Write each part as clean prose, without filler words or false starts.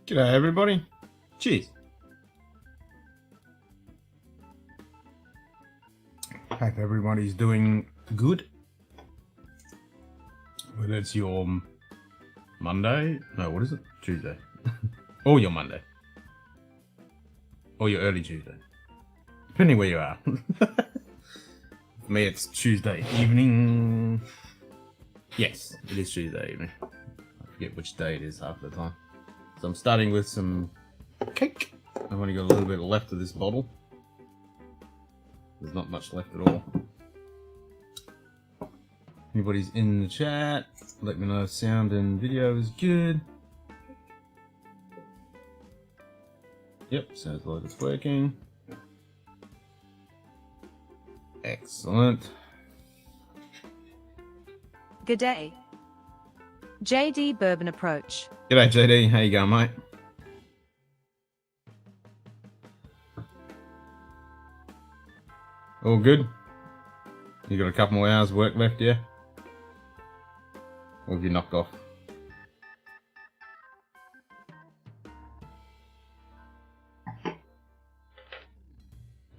G'day everybody. Cheers. Hope everybody's doing good. Whether it's your Monday, no, what is it? Tuesday. Or your Monday. Or your early Tuesday. Depending where you are. For me it's Tuesday evening. Yes, it is Tuesday evening. I forget which day it is half the time. So I'm starting with some cake. I've only got a little bit left of this bottle. There's not much left at all. Anybody's in the chat, let me know if sound and video is good. Yep, sounds like it's working. Excellent. Good day. JD Bourbon Approach. G'day JD, how you going, mate? All good? You got a couple more hours work left, yeah? Or have you knocked off?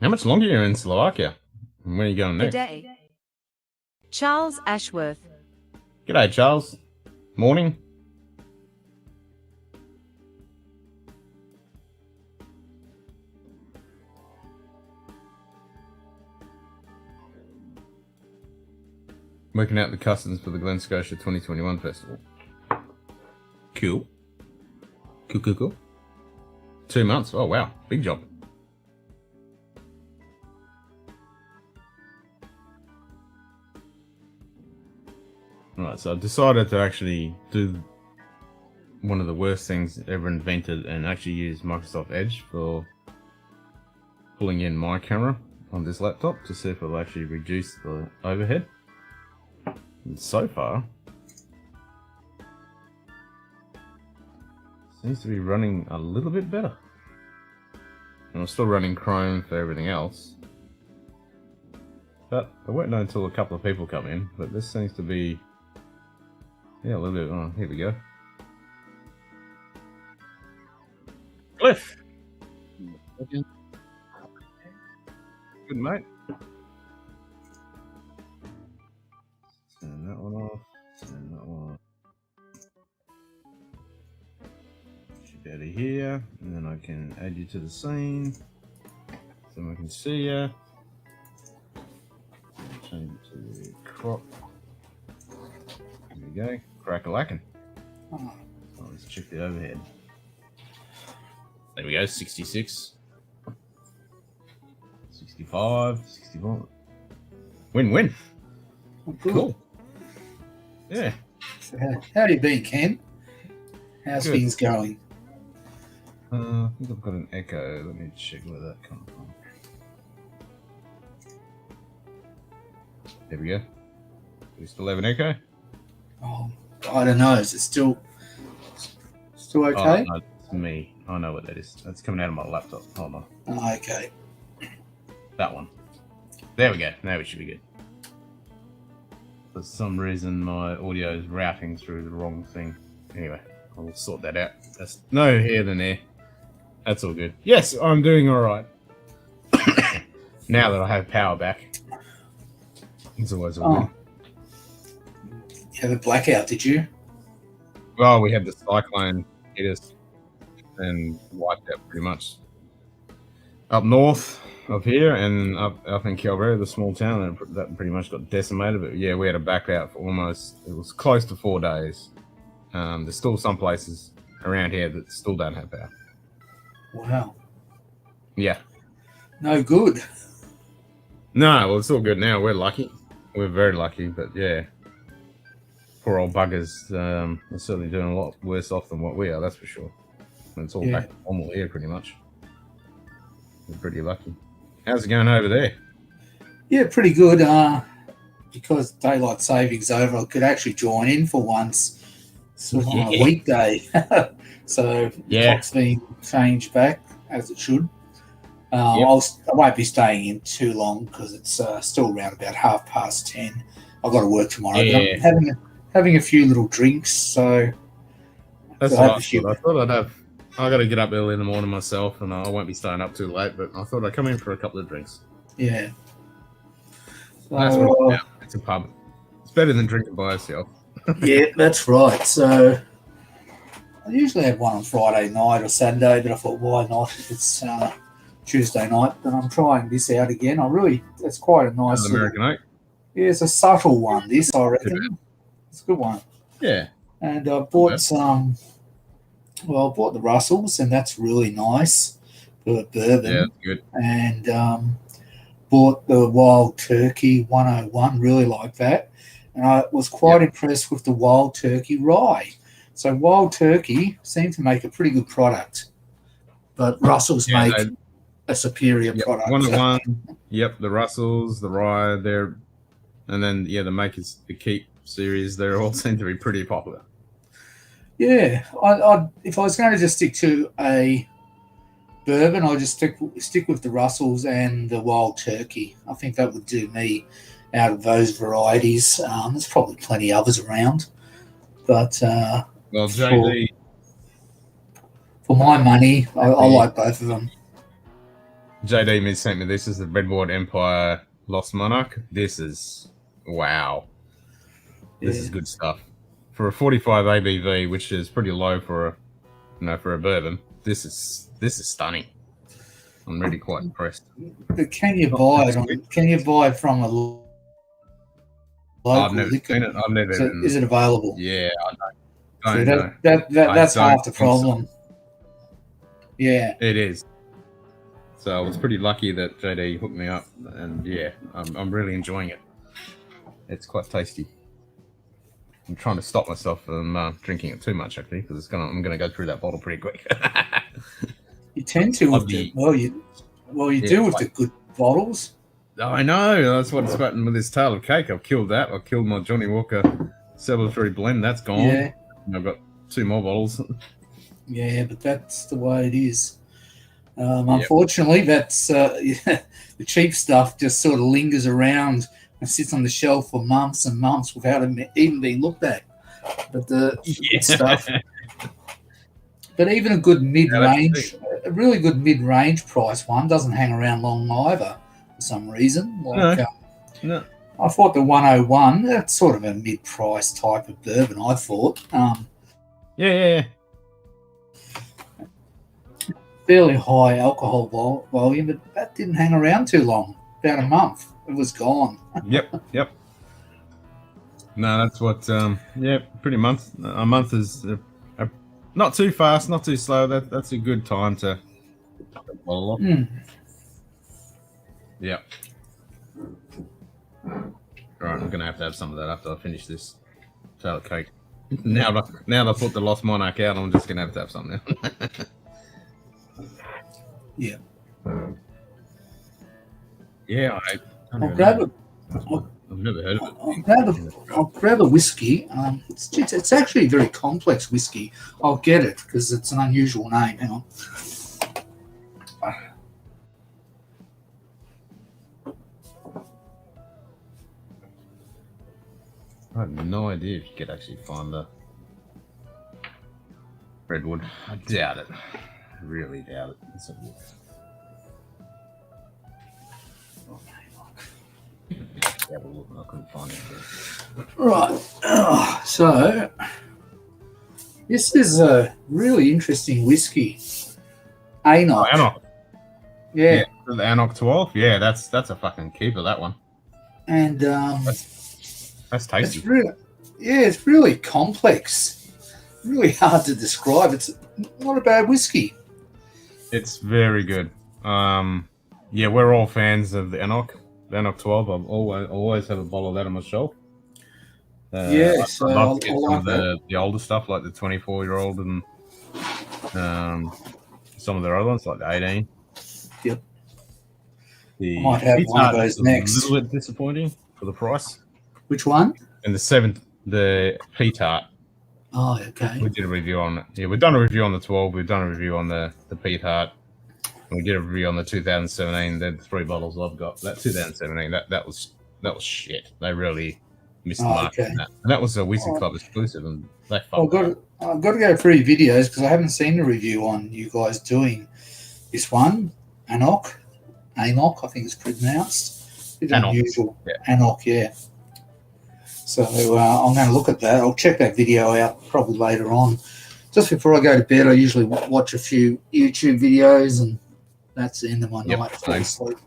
How much longer are you in Slovakia? And where are you going next? Good day. Charles Ashworth. G'day, Charles. Morning. Working out the customs for the Glen Scotia 2021 festival. Cool. Cool. 2 months. Oh, wow. Big job. Alright, so I've decided to actually do one of the worst things ever invented and actually use Microsoft Edge for pulling in my camera on this laptop to see if it'll actually reduce the overhead. And so far, seems to be running a little bit better. And I'm still running Chrome for everything else. But I won't know until a couple of people come in, but this seems to be, yeah, a little bit, oh, here we go. Cliff! Good, mate. Turn that one off, turn that one off. Should out of here, and then I can add you to the scene. So I can see you. Change it to the crop. There we go. Crack-a-lackin'. Oh, let's check the overhead. There we go, 66. 65, 64. Win-win. Oh, good. Cool. Yeah. So how have you been, Ken? How's Good. things going? I think I've got an echo. Let me check where that comes from. There we go. Do we still have an echo? Oh, I don't know. Is it still okay? Oh, no, it's me. I know what that is. That's coming out of my laptop. Hold on. Oh, okay. That one. There we go. Now it should be good. For some reason, my audio is routing through the wrong thing. Anyway, I'll sort that out. That's no here than there. That's all good. Yes, I'm doing all right. Now that I have power back. It's always all good. You had a blackout, did you? Well, we had the cyclone hit us and wiped out pretty much up north of here and up in Calgary, the small town, that pretty much got decimated. But yeah, we had a blackout for almost, it was close to 4 days. There's still some places around here that still don't have power. Wow. Yeah. No good. No, well, it's all good now. We're lucky. We're very lucky, but yeah. Poor old buggers are certainly doing a lot worse off than what we are, that's for sure. And it's all back to normal here, pretty much. We're pretty lucky. How's it going over there? Yeah, pretty good. Because daylight savings over, I could actually join in for once, sort of on a weekday. So the clock's been changed back as it should. I won't be staying in too long because it's still around about 10:30. I've got to work tomorrow. Yeah. I'm having a few little drinks, so That's what I thought. I thought I'd have I got to get up early in the morning myself, and I won't be staying up too late. But I thought I'd come in for a couple of drinks. Yeah. That's what it's about. It's a pub. It's better than drinking by yourself. Yeah, that's right. So I usually have one on Friday night or Saturday, but I thought, why not? It's Tuesday night, but I'm trying this out again. It's quite a nice American oak. Yeah, it's a subtle one. This, I reckon, it's a good one. Yeah. And I bought some. Well, I bought the Russells, and that's really nice for bourbon. Yeah, that's good. And bought the Wild Turkey 101, really like that. And I was quite impressed with the Wild Turkey rye. So Wild Turkey seemed to make a pretty good product, but Russells make a superior product. 101. Yep, the Russells, the rye, and then the Makers, the Keep series, they all seem to be pretty popular. Yeah, if I was going to just stick to a bourbon, I'd just stick with the Russells and the Wild Turkey. I think that would do me out of those varieties. There's probably plenty others around, but well, JD, for my money, I like both of them. JD sent me this is the Redwood Empire Lost Monarch. This is wow. This is good stuff. For a 45 ABV, which is pretty low for a bourbon, this is stunning. I'm really quite impressed. But can you buy it? Can you buy it from a local I've never liquor? seen it. I've never. So is it available? Yeah, I don't know. That's half the problem. Yeah, it is. So I was pretty lucky that JD hooked me up, and I'm really enjoying it. It's quite tasty. I'm trying to stop myself from drinking it too much, actually, because I'm going to go through that bottle pretty quick. You tend to with you do with the good bottles. I know. That's what's happened with this Tale of Cake. I've killed that. I've killed my Johnny Walker Celebratory Blend. That's gone. Yeah. I've got 2 more bottles. Yeah, but that's the way it is. Unfortunately, that's the cheap stuff just sort of lingers around and sits on the shelf for months and months without even being looked at. But the good stuff. But even a good mid-range, a really good mid-range price one doesn't hang around long either for some reason. No. I thought the 101, that's sort of a mid-price type of bourbon, I thought. Yeah. Fairly high alcohol volume, but that didn't hang around too long. About a month. It was gone. Yep. No, that's what, pretty month. A month is not too fast, not too slow. That's a good time to bottle off. Yep. All right, I'm going to have some of that after I finish this Tale of Cake. Now that I put the Lost Monarch out, I'm just going to have some now. Yeah. Yeah, I've never heard of it. I'll grab a whiskey. It's actually a very complex whiskey. I'll get it because it's an unusual name. Hang on. I have no idea if you could actually find the Redwood. I doubt it. I really doubt it. Let's have a look. Yeah, I couldn't find it. Right. So this is a really interesting whiskey. Anok. Anok. Yeah. The Anok 12. Yeah, that's a fucking keeper, that one. And that's tasty. It's really complex. Really hard to describe. It's not a bad whiskey. It's very good. We're all fans of the Anok. The Anok 12. I'll always have a bottle of that on my shelf. So I'd love to get some of the older stuff, like the 24-year-old and some of their other ones, like the 18. Yep. I might have one of those next. A little bit disappointing for the price. Which one? And the P-Tart. Oh, okay. We did a review on it. Yeah, we've done a review on the 12. We've done a review on the P-Tart. And we did a review on the 2017. The 3 bottles I've got. That 2017, that was shit. They really missed the mark okay. on that. And that was a Whiskey Club exclusive, and they I've fucked. got to go through your videos because I haven't seen the review on you guys doing this one. Anok, I think it's pronounced. It's Anok. unusual. Yeah. Anok, yeah. So I'm going to look at that. I'll check that video out probably later on. Just before I go to bed, I usually watch a few YouTube videos, and that's the end of my night before I sleep.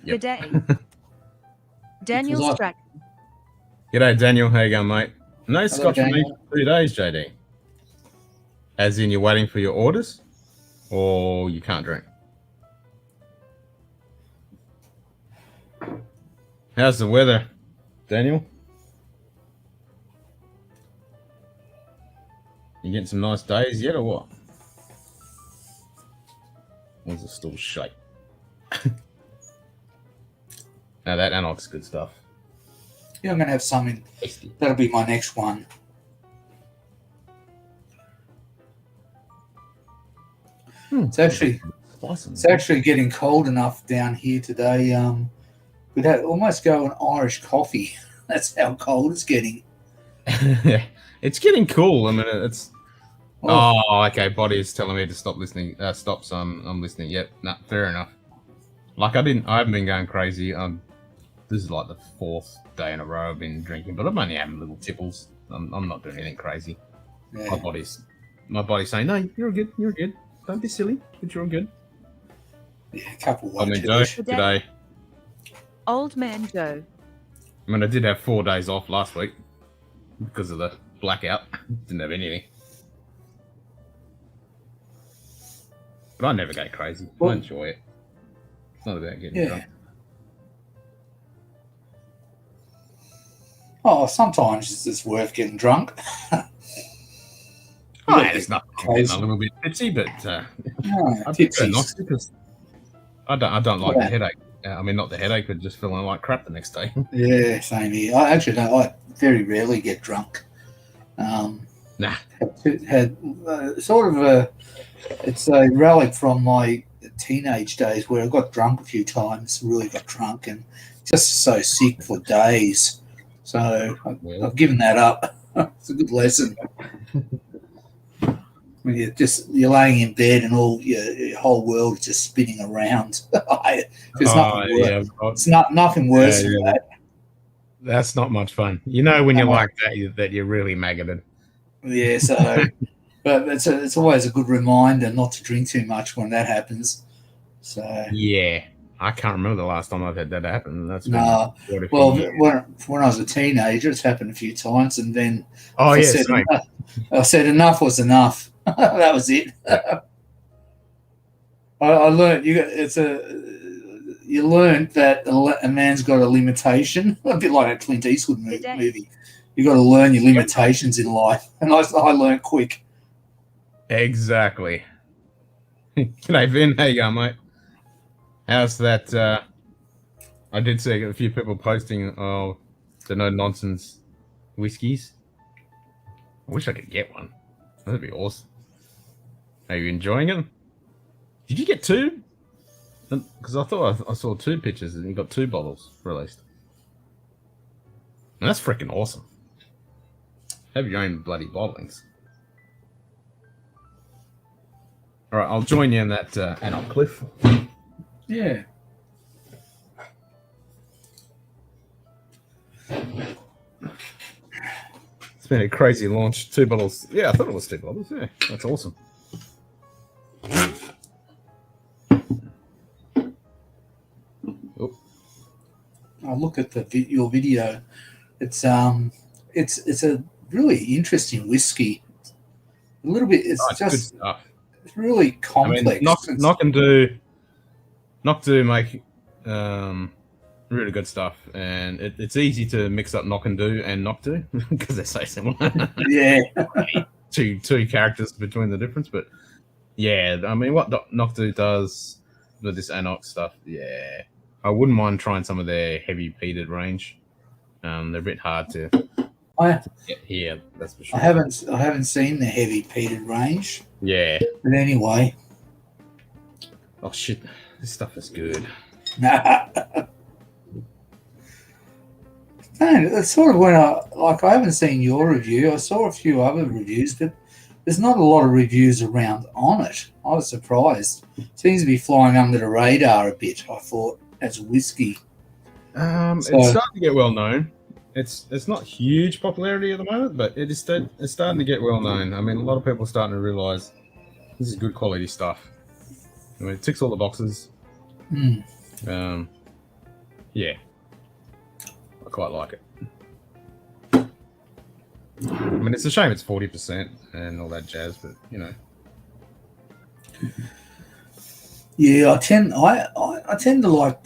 Good day. Daniel Because Strack. G'day, Daniel. How you going, mate? No Hello, Scotch for me Daniel. for 2 days, JD. As in, you're waiting for your orders, or you can't drink. How's the weather, Daniel? You getting some nice days yet, or what? Or is it still shake? Now that Anok's good stuff. Yeah, I'm going to have something. That'll be my next one. It's actually getting cold enough down here today. We'd almost go an Irish coffee. That's how cold it's getting. It's getting cool. I mean, it's. Oh, okay. Body is telling me to stop listening. Stop. So I'm listening. Yep. Nah, fair enough. Like I haven't been going crazy. This is like the 4th day in a row I've been drinking, but I'm only having little tipples. I'm not doing anything crazy. Yeah. My body's saying, no, you're good. You're good. Don't be silly, but you're good. Yeah, a couple I mean, of Joe, today. Old Man Joe. I mean, I did have 4 days off last week because of the blackout. Didn't have anything. But I never go crazy. I enjoy it. It's not about getting drunk. Oh, sometimes it's just worth getting drunk. It's not getting a little bit tipsy, but I prefer not to because I don't like the headache. I mean, not the headache, but just feeling like crap the next day. Yeah, same here. I actually don't. I very rarely get drunk. Nah. Had sort of it's a relic from my teenage days where I got drunk a few times. Really got drunk and just so sick for days. So I've given that up. It's a good lesson. When you're laying in bed and all your whole world is just spinning around. There's nothing worse. It's nothing worse than that. That's not much fun. You know when you're like that you're really maggoted. Yeah, so but it's always a good reminder not to drink too much when that happens. So yeah, I can't remember the last time I've had that happen. That's when I was a teenager, it's happened a few times, and then I said enough was enough. That was it. I learned you learned that a man's got a limitation, a bit like a Clint Eastwood movie. You got to learn your limitations in life, and I learned quick. Exactly. G'day, Vin. How you going, mate? How's that? I did see a few people posting the no nonsense whiskies. I wish I could get one. That'd be awesome. Are you enjoying it? Did you get 2? Because I thought I saw 2 pictures and you got 2 bottles released. And that's freaking awesome. Have your own bloody bottlings. All right, I'll join you in that Anok Cliff. Yeah. It's been a crazy launch. 2 bottles. Yeah, I thought it was 2 bottles. Yeah, that's awesome. I look at your video. It's a really interesting whiskey. A little bit. It's just good stuff. It's really complex. I mean, Knock do make really good stuff, and it's easy to mix up Knock and Do and Knock Do because they're so similar. Yeah, two characters between the difference, but yeah, I mean, what Knock Do does with this Anok stuff, yeah, I wouldn't mind trying some of their heavy peated range. They're a bit hard to get here, that's for sure. I haven't seen the heavy peated range. Yeah, but anyway. Oh shit, this stuff is good. No, that's sort of when I haven't seen your review. I saw a few other reviews, but there's not a lot of reviews around on it. I was surprised. Seems to be flying under the radar a bit, I thought, as a whiskey. It's starting to get well known. It's not huge popularity at the moment, but it's starting to get well known. I mean, a lot of people are starting to realise this is good quality stuff. I mean, it ticks all the boxes. Yeah, I quite like it. I mean, it's a shame it's 40% and all that jazz, but you know. Yeah, I tend to like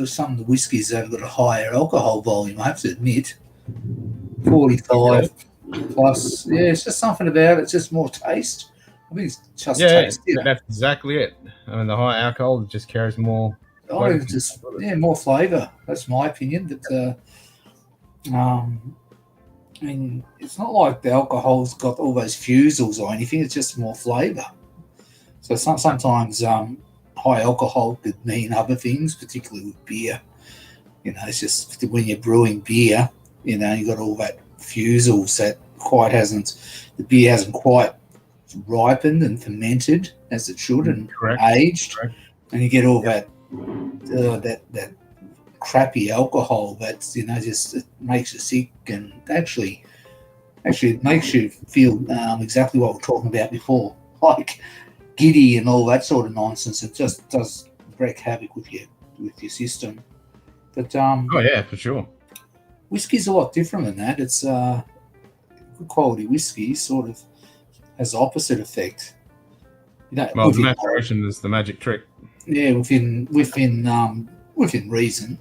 some of the whiskies that have got a higher alcohol volume. I have to admit, 45 plus. Yeah, it's just something about it. It's just more taste. I think it's just taste. Yeah, that's exactly it. I mean, the high alcohol just carries more. More flavour. That's my opinion. But I mean, it's not like the alcohol's got all those fusels or anything. It's just more flavour. So sometimes high alcohol could mean other things, particularly with beer. You know, it's just when you're brewing beer, you know, you got all that fusels that the beer hasn't quite ripened and fermented as it should and aged, and you get all that crappy alcohol that's, you know, just it makes you sick and actually it makes you feel exactly what we were talking about before, like giddy and all that sort of nonsense. It just does wreak havoc with your system. But oh yeah, for sure. Whiskey's a lot different than that. It's good quality whiskey sort of has the opposite effect. You know, well, the maturation is the magic trick. Yeah, within reason.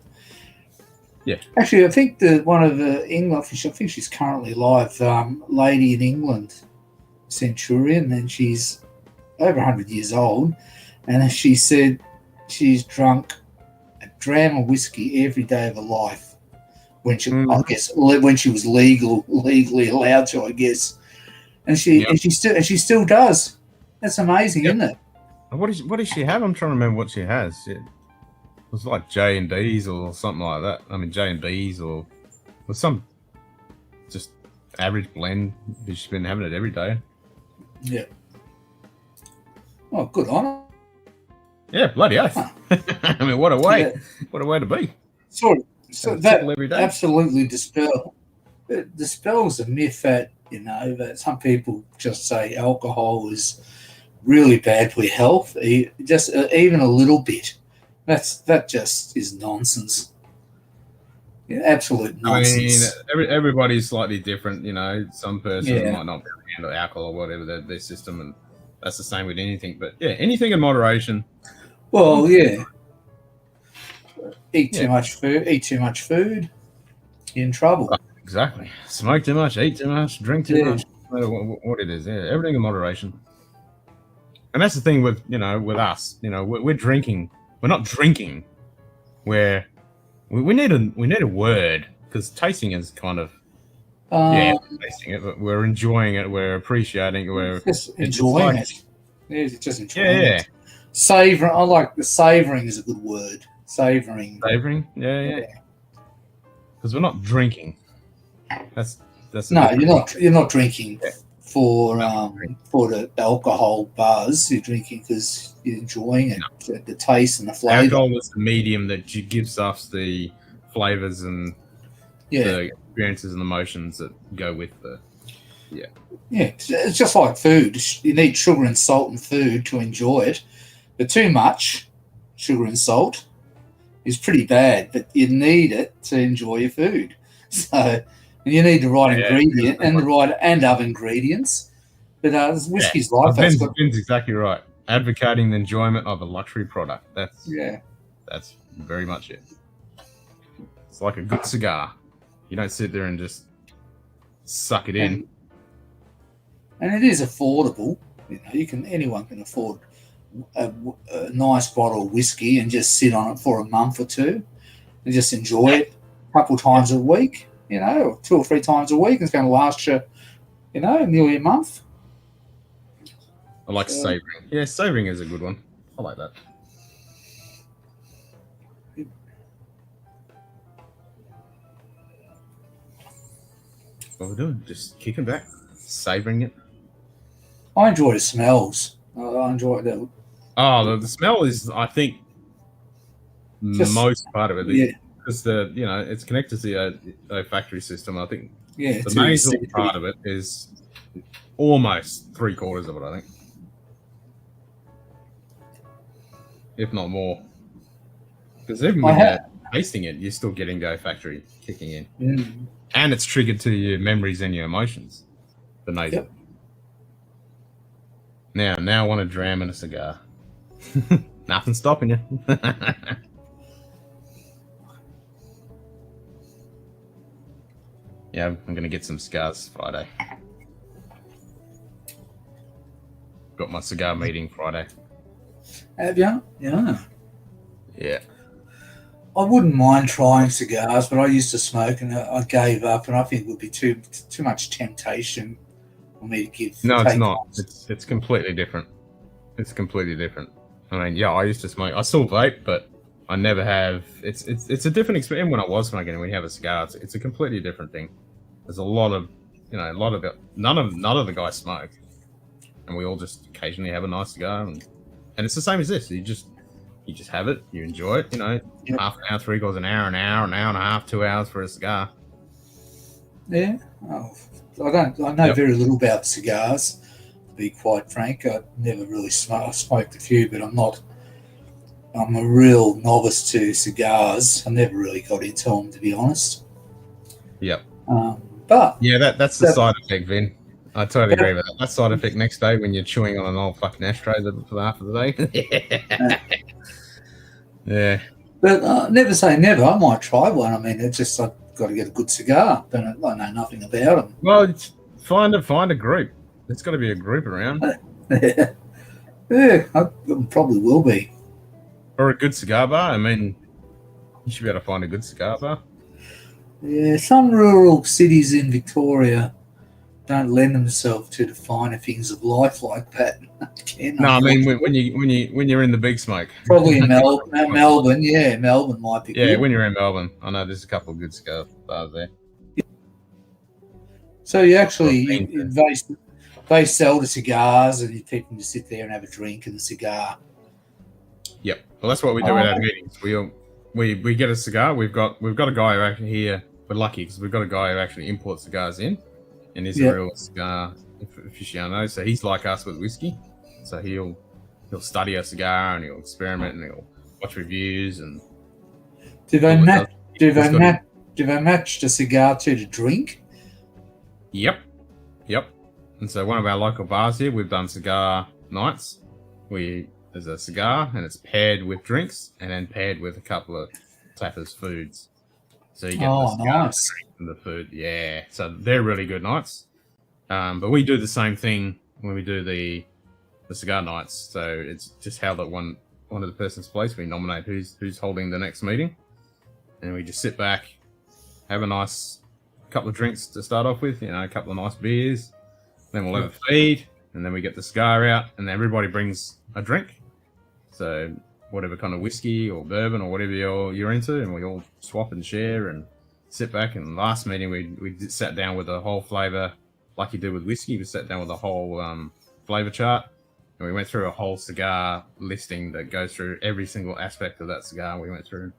Yeah. Actually, I think one of the England, I think she's currently alive, lady in England, Centurion, and she's over 100 years old, and she said she's drunk a dram of whiskey every day of her life when she, I guess, when she was legally allowed to, I guess, and she still does. That's amazing, isn't it? What does she have? I'm trying to remember what she has. It was like J&D's or something like that. I mean, J&B's or some just average blend. She's been having it every day. Yeah. Oh, good on her. Yeah, bloody oath. I mean, what a way! Yeah. What a way to be. So that absolutely dispels the myth that, you know, that some people just say alcohol is really bad for your health. Just even a little bit. That just is nonsense. Yeah, absolute nonsense. I mean, everybody's slightly different. You know, some person might not handle alcohol or whatever their system, and that's the same with anything. But yeah, anything in moderation. Well, yeah. Eat too much food, you're in trouble. Exactly. Smoke too much, eat too much, drink too much. No matter what it is, everything in moderation. And that's the thing with us. You know, we're drinking. We're not drinking. We need a word, because tasting is kind of tasting it, but we're enjoying it. We're appreciating it. We're just enjoying it. Yeah, just enjoying it. Savor. I like the savouring is a good word. Savouring. Yeah. Because we're not drinking. That's no. You're not drinking for the alcohol buzz. You're drinking because you're enjoying it, the taste and the flavour. Alcohol is the medium that gives us the flavours and the experiences and emotions that go with the. Yeah. Yeah, it's just like food. You need sugar and salt in food to enjoy it, but too much sugar and salt is pretty bad. But you need it to enjoy your food. So, and you need the right ingredient and other ingredients. But whiskey's like that. Ben's exactly right. Advocating the enjoyment of a luxury product. That's very much it. It's like a good cigar. You don't sit there and just suck it in. And it is affordable. You know, anyone can afford a nice bottle of whiskey and just sit on it for a month or two and just enjoy it a couple times a week. You know, or 2 or 3 times a week. It's going to last you, nearly a month. I like savouring. Yeah, savouring is a good one. I like that. what we're doing. Just kicking back, savouring it. I enjoy the smells. I enjoy that. Oh, the smell is, I think, Just- most part of it. Yeah, Because it's connected to the olfactory system. I think yeah. the too nasal acidic. part of it is almost 3/4 of it, I think, if not more. Because even when you're tasting it, you're still getting the olfactory kicking in, and it's triggered to your memories and your emotions. The nasal. Yep. Now I want a dram and a cigar. Nothing stopping you. Yeah, I'm gonna get some cigars Friday. Got my cigar meeting Friday. Have you? Yeah. Yeah. I wouldn't mind trying cigars, but I used to smoke and I gave up, and I think it would be too much temptation for me to give. No, it's not. It's completely different. It's completely different. I mean, yeah, I used to smoke. I still vape, but I never have. It's a different experience. When I was smoking, when you have a cigar, it's a completely different thing. There's a lot of, none of the guys smoke, and we all just occasionally have a nice cigar, and it's the same as this. You just have it, you enjoy it. Half an hour, 3/4 an hour, an hour and a half, 2 hours for a cigar. Yeah. Oh, I know very little about cigars, to be quite frank. I never really smoked. I smoked a few, but I'm a real novice to cigars. I never really got into them, to be honest. Yep. But yeah, that's the side effect, Vin. I totally agree with that. That side effect next day when you're chewing on an old fucking ashtray for half of the day. Yeah. But never say never. I might try one. I mean, it's just I've got to get a good cigar. I know nothing about them. Well, find a group. There's got to be a group around. Yeah, I probably will be. Or a good cigar bar. I mean, you should be able to find a good cigar bar. Yeah, some rural cities in Victoria don't lend themselves to the finer things of life like that. No, I mean when you're in the big smoke. Probably in Melbourne. Yeah, Melbourne might be. Yeah, good. when you're in Melbourne, I know there's a couple of good cigar bars there. So you actually they sell the cigars, and people can just sit there and have a drink and a cigar. Yep. Well, that's what we do at our meetings. We get a cigar. We've got a guy who actually here. We're lucky because we've got a guy who actually imports cigars in, and he's a real cigar aficionado. So he's like us with whiskey. So he'll study a cigar and he'll experiment and he'll watch reviews and. Do they match the cigar to the drink? Yep. And so one of our local bars here, we've done cigar nights. There's a cigar and it's paired with drinks and then paired with a couple of tappers foods. So you get the cigar and the food. Yeah. So they're really good nights. But we do the same thing when we do the cigar nights. So it's just held at one of the person's place. We nominate who's holding the next meeting. And we just sit back, have a nice couple of drinks to start off with, a couple of nice beers. Then we'll have a feed, and then we get the cigar out, and everybody brings a drink. So whatever kind of whiskey or bourbon or whatever you're into, and we all swap and share and sit back. And last meeting we sat down with a whole flavour, like you do with whiskey. We sat down with a whole flavour chart, and we went through a whole cigar listing that goes through every single aspect of that cigar. We went through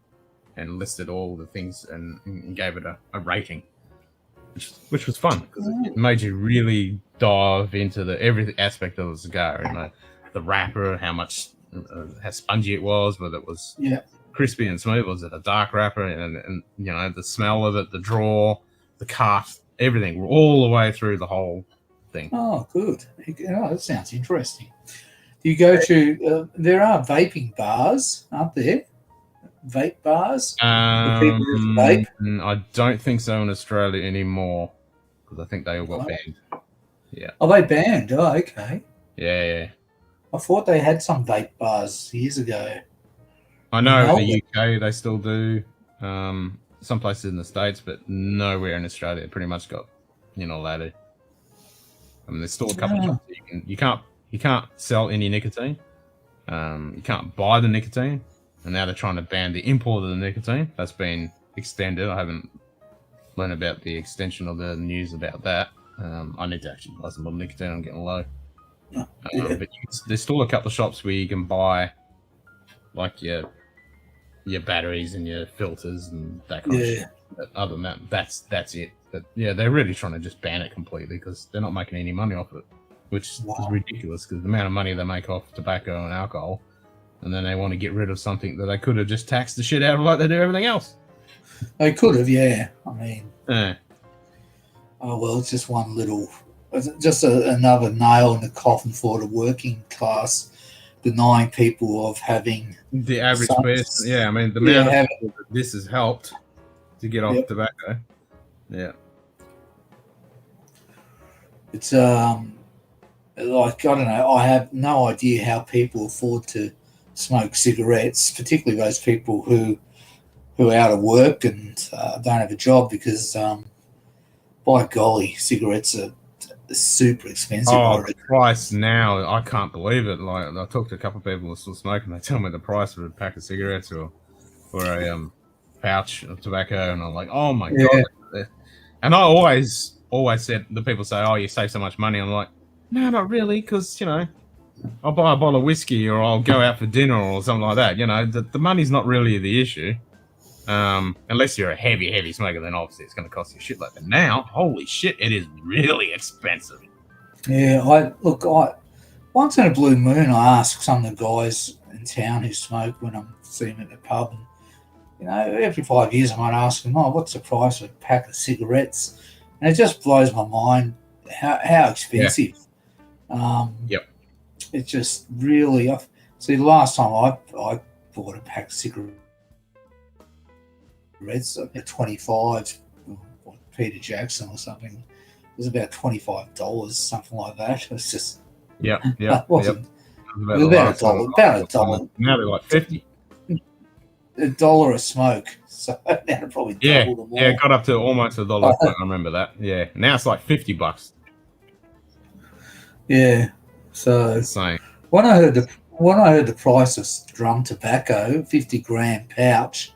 and listed all the things and gave it a rating, which was fun because it made you really dive into every aspect of the cigar. The wrapper, how spongy it was, whether it was crispy and smooth, was it a dark wrapper, and the smell of it, the draw, the cut, everything, all the way through the whole thing. Oh, good. Oh, that sounds interesting. Do you go to? There are vaping bars, aren't there? Vape bars? I don't think so in Australia anymore because I think they all got banned. Yeah. Oh, they banned? Oh, okay. Yeah. I thought they had some vape bars years ago. I know in the UK they still do. Some places in the States, but nowhere in Australia. Pretty much got you're not allowed to. I mean, there's still a couple of shops you can't sell any nicotine. You can't buy the nicotine. And now they're trying to ban the import of the nicotine. That's been extended. I haven't learn about the extension of the news about that. I need to actually buy some more nicotine. I'm getting low. Yeah. But there's still a couple of shops where you can buy like your batteries and your filters and that kind of shit. But other than that, that's it. But yeah, they're really trying to just ban it completely because they're not making any money off it, which is ridiculous because the amount of money they make off tobacco and alcohol, and then they want to get rid of something that they could have just taxed the shit out of like they do everything else. They could have, yeah. I mean, Yeah. oh well, it's just one little, just another nail in the coffin for the working class, denying people of having The average person, yeah. I mean, the amount of people that this has helped to get off tobacco. Yeah. It's like, I don't know, I have no idea how people afford to smoke cigarettes, particularly those people who are out of work and don't have a job because, by golly, cigarettes are super expensive. Oh, the price now, I can't believe it. Like, I talked to a couple of people who are still smoking. They tell me the price of a pack of cigarettes or a pouch of tobacco, and I'm like, oh my god. And I always said, the people say, oh, you save so much money. I'm like, no, not really, because, you know, I'll buy a bottle of whiskey or I'll go out for dinner or something like that. You know, the money's not really the issue. Unless you're a heavy smoker, then obviously it's going to cost you a shitload. But now, holy shit, it is really expensive. Yeah, once in a blue moon, I ask some of the guys in town who smoke when I'm seeing them at the pub, and you know, every 5 years I might ask them, oh, what's the price of a pack of cigarettes? And it just blows my mind how expensive. It's just really. See, the last time I bought a pack of cigarettes, at 25, Peter Jackson or something, it was about $25, something like that. It was just it wasn't. It was about a dollar. Now they're like 50. $1 a smoke, so now probably double the more. Yeah, it got up to almost $1. I remember that. Yeah, now it's like $50. Yeah, so insane. When I heard the price of drum tobacco, 50 gram pouch,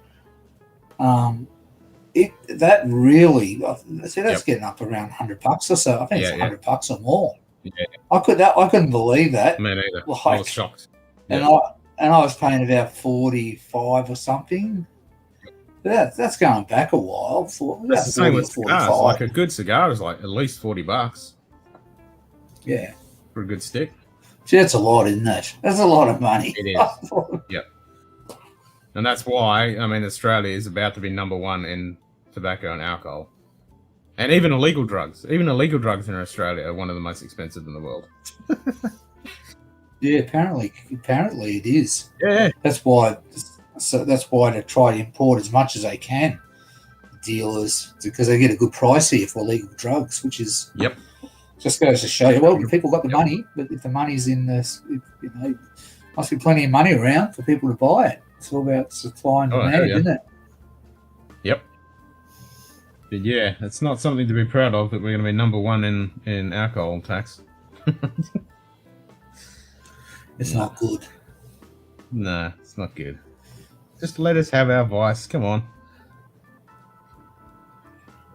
that really, see, that's getting up around $100 or so. I think it's $100 or more. Yeah, I couldn't believe that. Me neither. Like, I was shocked. And I was paying about 45 or something. That's going back a while. That's the same with cigars. Like a good cigar is like at least $40. Yeah, for a good stick. Gee, that's a lot, isn't it? That's a lot of money. It is. Yep. And that's why, I mean, Australia is about to be #1 in tobacco and alcohol. And even illegal drugs. Even illegal drugs in Australia are one of the most expensive in the world. Yeah, apparently it is. Yeah. That's why they try to import as much as they can, dealers, because they get a good price here for illegal drugs, which is just goes to show you, well, people got the money, but if the money's in this, you know, must be plenty of money around for people to buy it. It's all about supply and demand, isn't it? Yep. But yeah, it's not something to be proud of that we're going to be #1 in alcohol tax. It's not good. No, it's not good. Just let us have our vice. Come on.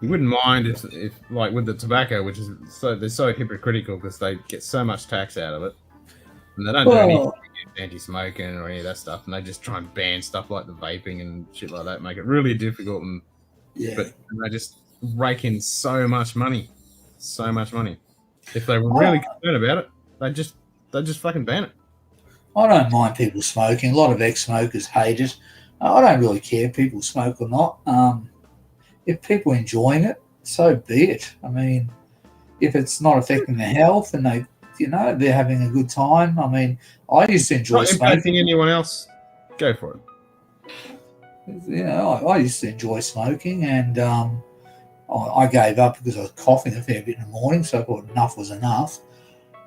You wouldn't mind if like with the tobacco, which is they're so hypocritical because they get so much tax out of it, and they don't do anything against anti-smoking or any of that stuff, and they just try and ban stuff like the vaping and shit like that, make it really difficult, and but they just rake in so much money. If they were really concerned about it, they just fucking ban it. I don't mind people smoking. A lot of ex-smokers hate it. I don't really care if people smoke or not. If people are enjoying it, so be it. I mean, if it's not affecting their health and they're having a good time. I mean, I used to enjoy smoking. Not impacting anyone else, go for it. You know, I used to enjoy smoking, and I gave up because I was coughing a fair bit in the morning, so I thought enough was enough.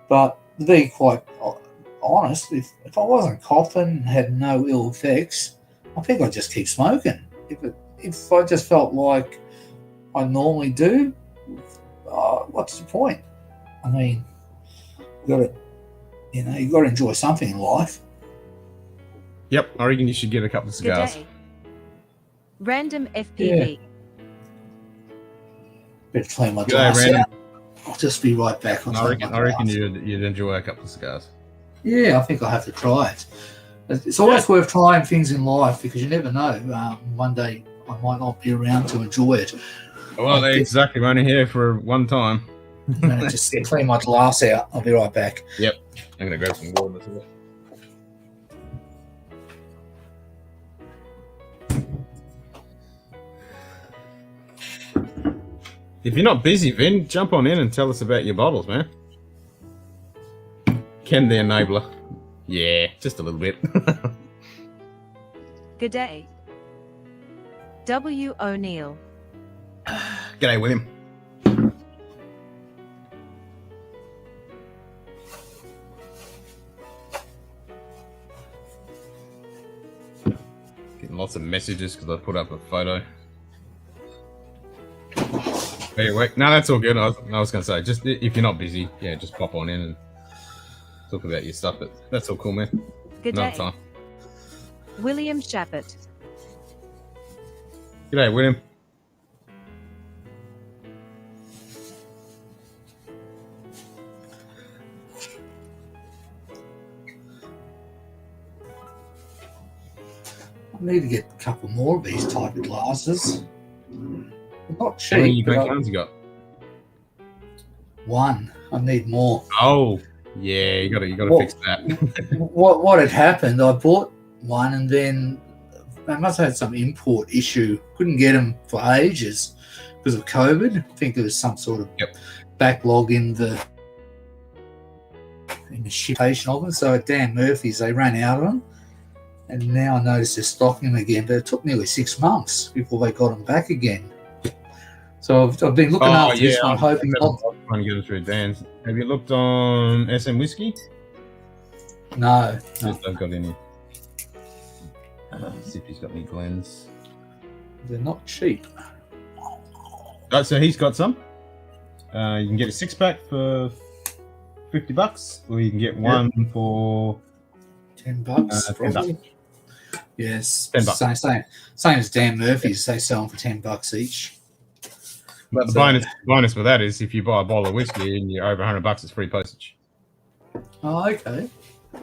But to be quite honest, if I wasn't coughing, had no ill effects, I think I'd just keep smoking. If I just felt like I normally do, what's the point? I mean, you got to enjoy something in life. Yep, I reckon you should get a couple of cigars. Random FPV. Better clean my G'day, glass Brandon. out. I'll just be right back. I reckon you'd enjoy a couple of cigars. Yeah, I think I'll have to try it. It's always worth trying things in life because you never know. One day I might not be around to enjoy it. Well, exactly. We're only here for one time. I'm going to just clean my glass out. I'll be right back. Yep. I'm going to grab some water as well. If you're not busy, Vin, jump on in and tell us about your bottles, man. Ken the Enabler. Yeah, just a little bit. Good day. W. O'Neill. G'day, William. Getting lots of messages because I put up a photo. Anyway, no, that's all good. I was going to say, just if you're not busy, yeah, just pop on in and talk about your stuff. But that's all cool, man. Good Another day. time. William Shappett. G'day, William. I need to get a couple more of these type of glasses. They're not How many cheap. green cans you got? One. I need more. Oh, yeah, you gotta Well, fix that. What had happened? I bought one and then they must have had some import issue. Couldn't get them for ages because of COVID. I think there was some sort of backlog in the shipping of them. So at Dan Murphy's, they ran out of them. And now I noticed they're stocking them again. But it took nearly 6 months before they got them back again. So I've been looking after this one, hoping not. Trying to get it through Dan's. Have you looked on SM Whiskey? No. Just don't got any. See if he's got any Glens. They're not cheap. Oh, so he's got some. You can get a 6-pack for $50, or you can get one for $10, $10. probably. Yes. $10. Same as Dan Murphy's. They sell them for $10 each. But the bonus with that is if you buy a bottle of whiskey and you're over $100, it's free postage. Oh, okay. Yep.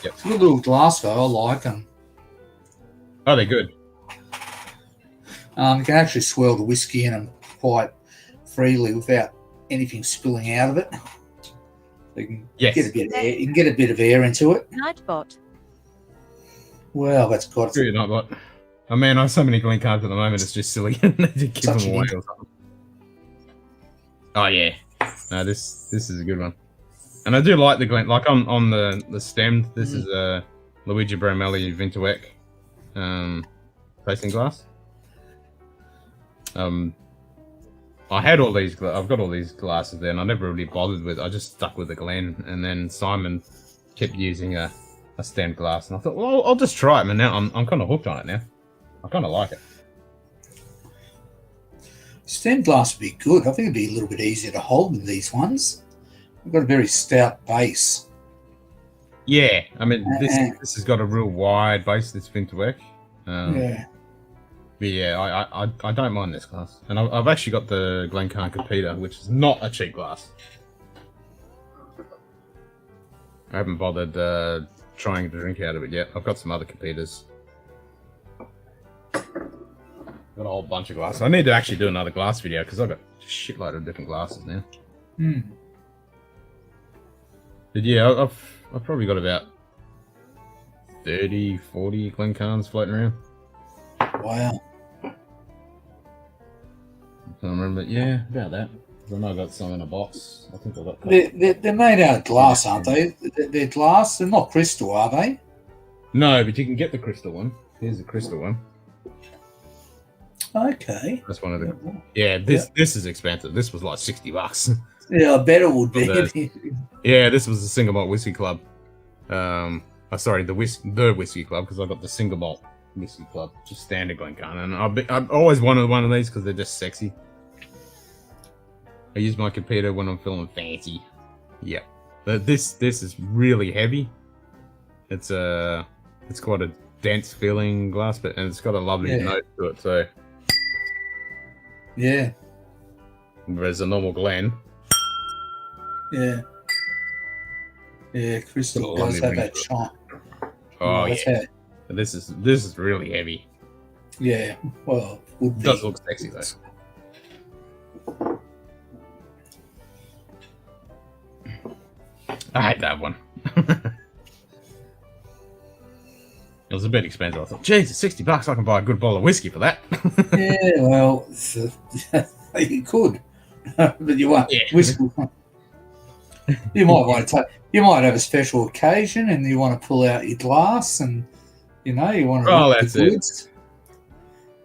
It's a good little glass though. I like them. Oh, they're good. You can actually swirl the whiskey in them quite freely without anything spilling out of it. So you can get a bit of air. You can get a bit of air into it. Nightbot. Well, that's got True, not what. Oh man, I have so many Glen cards at the moment. It's just silly. They just give Such them an away or something. Oh yeah, no, this is a good one, and I do like the Glen. Like on the stem, this is a Luigi Bromelli Vintuec tasting glass. I had all these. I've got all these glasses there, and I never really bothered with. I just stuck with the Glen, and then Simon kept using a stemmed glass, and I thought, well, I'll just try it. And now I'm kind of hooked on it now. I kind of like it. Stem glass would be good. I think it'd be a little bit easier to hold than these ones. We've got a very stout base. Yeah, I mean this has got a real wide base. This Vintuec. Yeah. But yeah, I don't mind this glass, and I've actually got the Glencairn Peter, which is not a cheap glass. I haven't bothered trying to drink out of it yet. I've got some other Capitas. Got a whole bunch of glasses. I need to actually do another glass video because I've got a shitload of different glasses now. But yeah, I've probably got about 30, 40 Glencairns floating around. Wow. I can't remember. Yeah, about that. I know I got some in a box. I think I got. They're made out of glass, aren't they? They're glass. They're not crystal, are they? No, but you can get the crystal one. Here's the crystal one. Okay. That's one of the. Yeah, this is expensive. This was like $60. Yeah, I bet it would be. Yeah, this was the Single Malt Whiskey Club. Sorry, the Whiskey Club, because I got the Single Malt Whiskey Club, just standard Glencairn, and I've always wanted one of these because they're just sexy. I use my computer when I'm feeling fancy. Yeah, but this is really heavy. It's quite a dense feeling glass, and it's got a lovely note to it. So yeah, Whereas a normal Glen. Yeah. Yeah, crystal does have that shine. Oh that's yeah. This is really heavy. Yeah. Well, would It be. does look sexy though. I hate that one. It was a bit expensive. I thought, geez, it's $60. I can buy a good bottle of whiskey for that. Yeah, well, you could, but you won't. Yeah. Whiskey. You might want to. You might have a special occasion, and you want to pull out your glass, and you want to look that's the goods.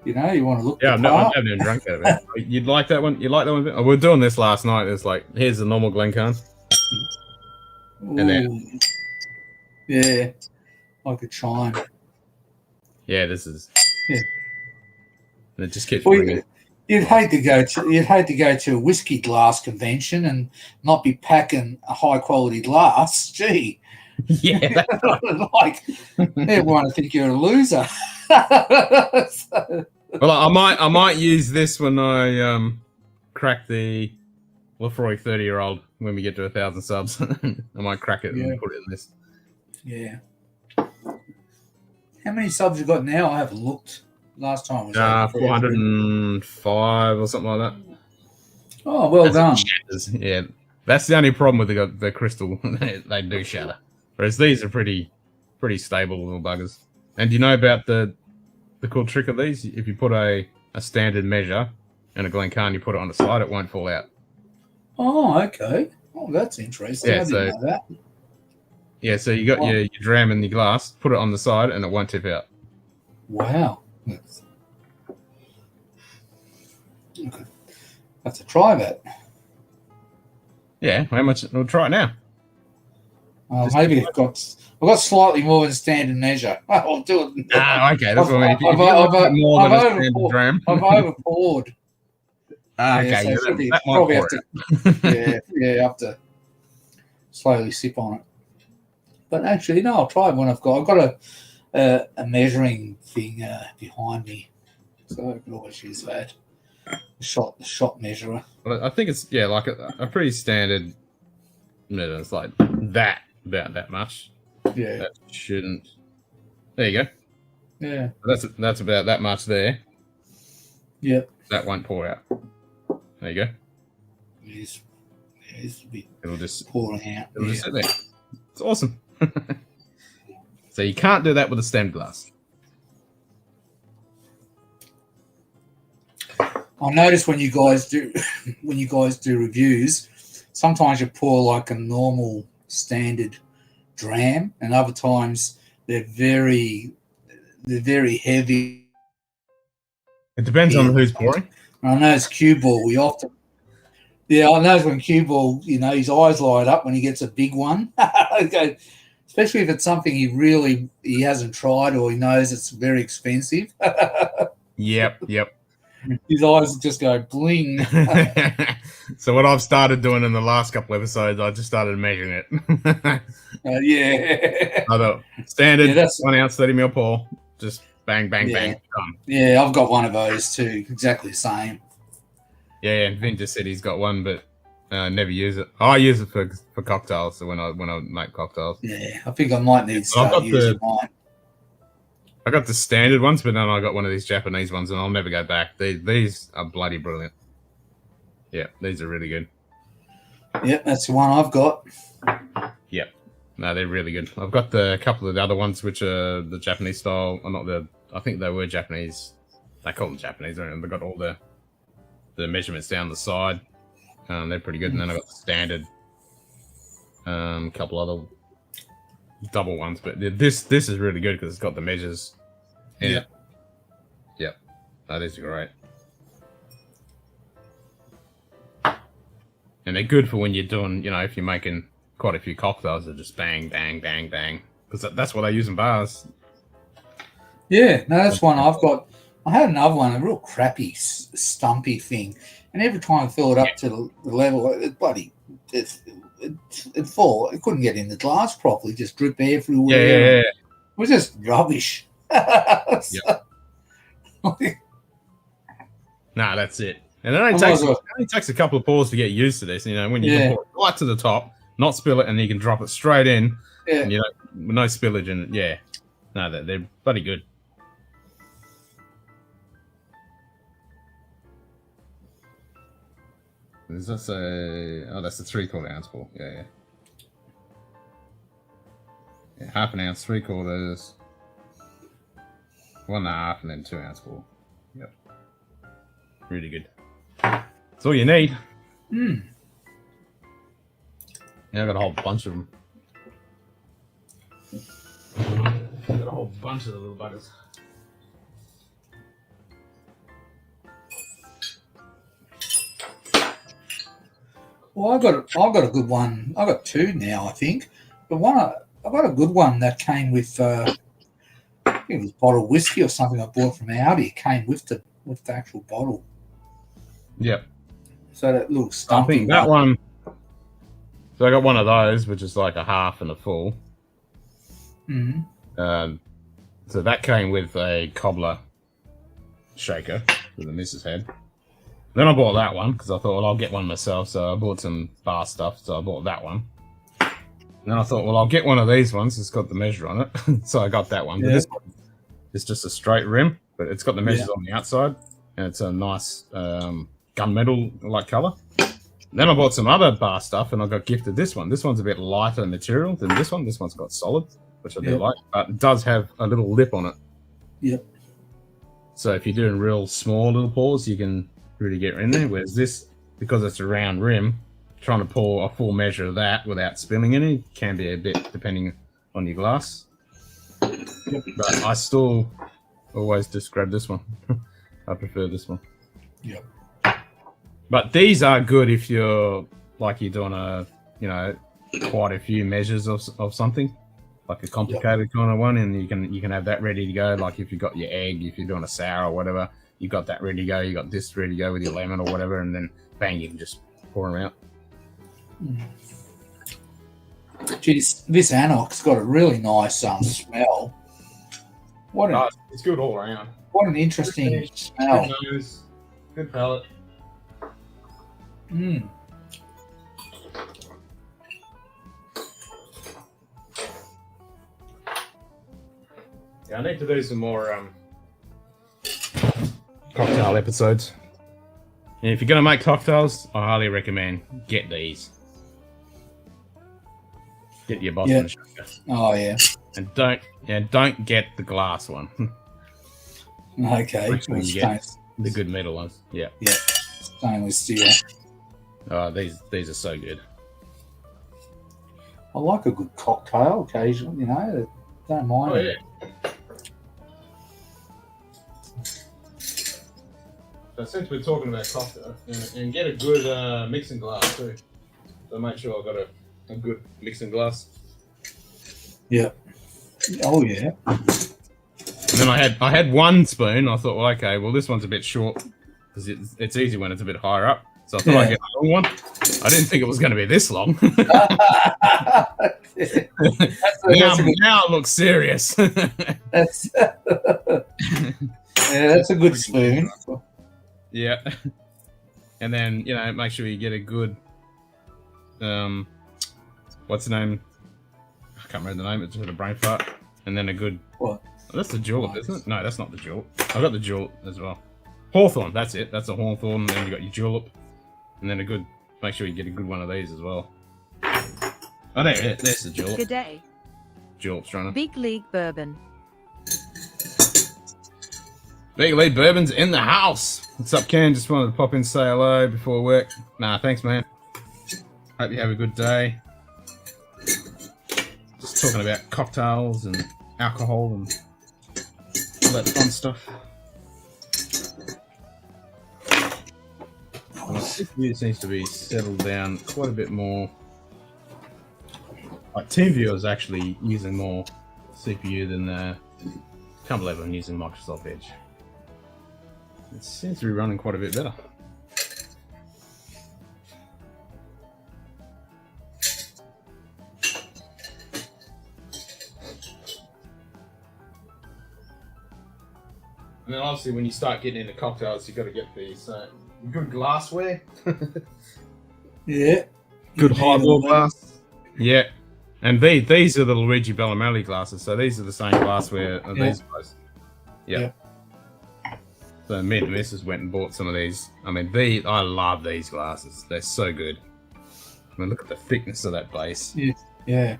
You want to look. Yeah, the I've part. never even drunk that of it. You'd like that one? You like that one? Oh, we're doing this last night. It's like, here's the normal Glencairn. And then, yeah, like a chime. Yeah, this is. Yeah. And it just keeps ringing. You'd hate to go to a whiskey glass convention and not be packing a high quality glass. Gee. Yeah. Like everyone would think you're a loser. So, Well, I might use this when I crack the Lefroy 30-year-old when we get to 1,000 subs. I might crack it and put it in this. Yeah. How many subs you got now? I haven't looked. Last time was 405 or something like that. Oh, well done. Yeah, that's the only problem with the crystal. They do shatter. Whereas these are pretty stable little buggers. And do you know about the cool trick of these? If you put a standard measure and a Glencairn, you put it on the side, it won't fall out. Oh, okay. Oh, that's interesting. Yeah, I didn't know that. Yeah, so you got your dram in your glass, put it on the side, and it won't tip out. Wow. Okay. Have to try that. Yeah, how much? We'll try it now. Maybe I've got slightly more than standard measure. I'll do it. Okay. That's what I mean. More than a standard dram. I've overpoured. Okay. So That probably have to. I have to slowly sip on it. But actually, no, I'll try it when I've got a measuring thing behind me, so I can always use that. The shot measurer. Well, I think it's like a pretty standard. It's like that, about that much. Yeah. That shouldn't. There you go. Yeah. That's about that much there. Yep. That won't pour out. There you go. It's a bit It'll just pouring out. It'll just sit there. It's awesome. So you can't do that with a stemmed glass. I notice when you guys do reviews, sometimes you pour like a normal standard dram, and other times they're very heavy. It depends on who's pouring. And I know it's cue ball. I know when cue ball, his eyes light up when he gets a big one. Especially if it's something he hasn't tried or he knows it's very expensive. Yep. His eyes just go bling. So what I've started doing in the last couple episodes, I just started measuring it. Yeah. I thought standard 1 ounce 30 ml pour, just bang, bang, bang, done. Yeah, I've got one of those too, exactly the same. Yeah, and Vin just said he's got one, but never use it. I use it for cocktails, so when I make cocktails. Yeah, I think I might need to start using mine. I got the standard ones, but then I got one of these Japanese ones, and I'll never go back. These are bloody brilliant. Yeah, these are really good. Yep, that's the one I've got. Yep. No, they're really good. I've got a couple of the other ones, which are the Japanese style. Or not I think they were Japanese. They call them Japanese, and they've got all the measurements down the side. They're pretty good. And then I got the standard. Couple other double ones, but this is really good because it's got the measures in it. Yep. That is great. And they're good for when you're doing, if you're making quite a few cocktails, they're just bang, bang, bang, bang. Because that's what they use in bars. Yeah, no, that's one I've got. I had another one, a real crappy, stumpy thing. And every time I fill it up to the level, it'd fall. It couldn't get in the glass properly, just drip everywhere. Yeah. It was just rubbish. Nah, that's it. And it only takes a couple of pours to get used to this. You know, when you can pour it right to the top, not spill it, and you can drop it straight in. Yeah. And, you know, no spillage in it. Yeah. No, they're bloody good. Is this that's a 3/4 ounce pour. Yeah. Yeah, 1/2 ounce, 3/4, 1.5, and then 2 ounce pour. Yep. Really good. That's all you need. Mm. Yeah, I got a whole bunch of them. Got a whole bunch of the little buggers. Well, I got a good one. I got two now, I think. But I got a good one that came with I think it was bottled whiskey or something I bought from Audi. It came with the actual bottle. Yep. So that little stumpy I think that one. So I got one of those, which is like a half and a full. Mm-hmm. So that came with a cobbler shaker that the missus had. Then I bought that one because I thought, well, I'll get one myself. So I bought some bar stuff. So I bought that one. And then I thought, well, I'll get one of these ones. It's got the measure on it. So I got that one. But this one is just a straight rim, but it's got the measures on the outside. And it's a nice gunmetal-like colour. Then I bought some other bar stuff and I got gifted this one. This one's a bit lighter material than this one. This one's got solid, which I do like. But it does have a little lip on it. Yep. So if you're doing real small little pours, you can really get in there. Whereas this, because it's a round rim, trying to pour a full measure of that without spilling any can be a bit depending on your glass. But I still always just grab this one. I prefer this one. Yep. But these are good if you're like you're doing quite a few measures of something, like a complicated kind of one, and you can have that ready to go. Like if you've got your egg, if you're doing a sour or whatever, you got that ready to go. You got this ready to go with your lemon or whatever, and then bang, you can just pour them out. Geez, this Anoc's got a really nice smell. It's good all around. What an interesting smell. Good nose, good palate. Mm. Yeah, I need to do some more cocktail episodes. And if you're gonna make cocktails, I highly recommend get these. Get your Boston shaker. Oh yeah. And don't get the glass one. Okay. Make sure you get the good metal ones. Yeah. Yeah. Stainless steel. Oh, these are so good. I like a good cocktail occasionally, don't mind it. So since we're talking about cocktail, and get a good mixing glass too. So make sure I've got a good mixing glass. Yeah. Oh yeah. And then I had one spoon. I thought, well, okay, well this one's a bit short because it's easy when it's a bit higher up. So I thought I'd get a long one. I didn't think it was going to be this long. Now it looks serious. That's that's a good spoon. Yeah. And then, make sure you get a good, what's the name? I can't remember the name. It's just a brain fart. And then a good... What? Oh, that's the julep, isn't it? No, that's not the julep. I got the julep as well. Hawthorn, that's it. That's a hawthorn. And then you got your julep. And then a good... Make sure you get a good one of these as well. Oh, there's the julep. Good day. Julep's running. Big League Bourbon. Big League Bourbon's in the house. What's up, Ken? Just wanted to pop in and say hello before work. Nah, thanks, man. Hope you have a good day. Just talking about cocktails and alcohol and all that fun stuff. My CPU seems to be settled down quite a bit more. Like TeamViewer is actually using more CPU than can't believe I'm using Microsoft Edge. It seems to be running quite a bit better. And then obviously when you start getting into cocktails, you've got to get these good glassware. Yeah. Good You need highball all that. glass. Yeah. And these are the Luigi Bellomelli glasses, so these are the same glassware as these guys. Yeah. So me and the missus went and bought some of these. I mean, I love these glasses. They're so good. I mean, look at the thickness of that base. Yeah. Yeah.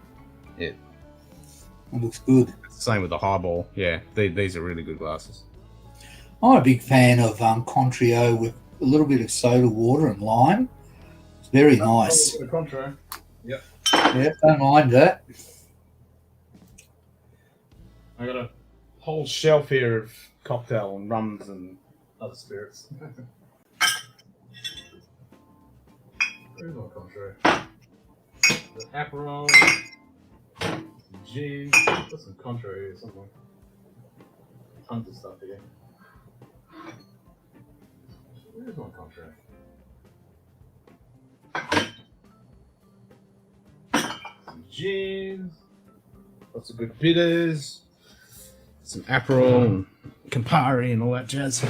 Yeah. It looks good. It's the same with the highball. Yeah, these are really good glasses. I'm a big fan of Contrio with a little bit of soda water and lime. It's very nice. Contro. Yep. Yeah, don't mind that. I got a whole shelf here of cocktail and rums and other spirits. Where's my Contro? The Aperol, some gin, got some Contro here somewhere. Tons of stuff here. Where's my Contro? Some gin, lots of good bitters, some Aperol and Campari and all that jazz.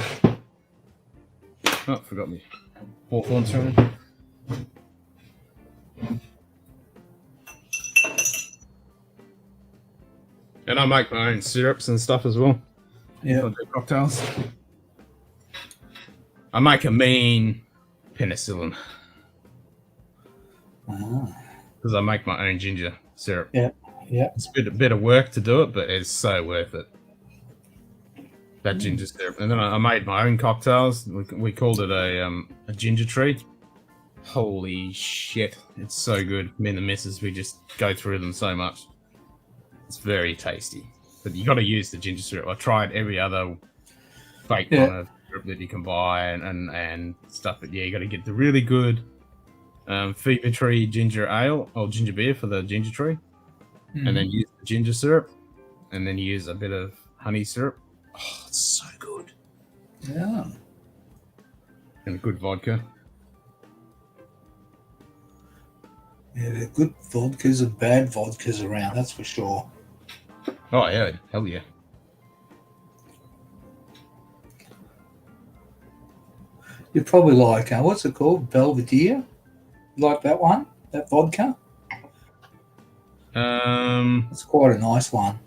Oh, forgot me. Hawthorn sorry. And I make my own syrups and stuff as well. Yeah. I do cocktails. I make a mean penicillin because I make my own ginger syrup. Yeah. Yeah. It's a bit of work to do it, but it's so worth it. That ginger syrup. And then I made my own cocktails. We called it a ginger tree. Holy shit. It's so good. Me and the missus, we just go through them so much. It's very tasty. But you got to use the ginger syrup. I tried every other fake kind of syrup that you can buy and stuff. But yeah, you got to get the really good Fever Tree ginger ale or ginger beer for the ginger tree. And then use the ginger syrup. And then use a bit of honey syrup. Oh, it's so good. Yeah. And a good vodka. Yeah, there are good vodkas and bad vodkas around, that's for sure. Oh, yeah. Hell yeah. You probably like, what's it called? Belvedere? You like that one? That vodka? It's quite a nice one.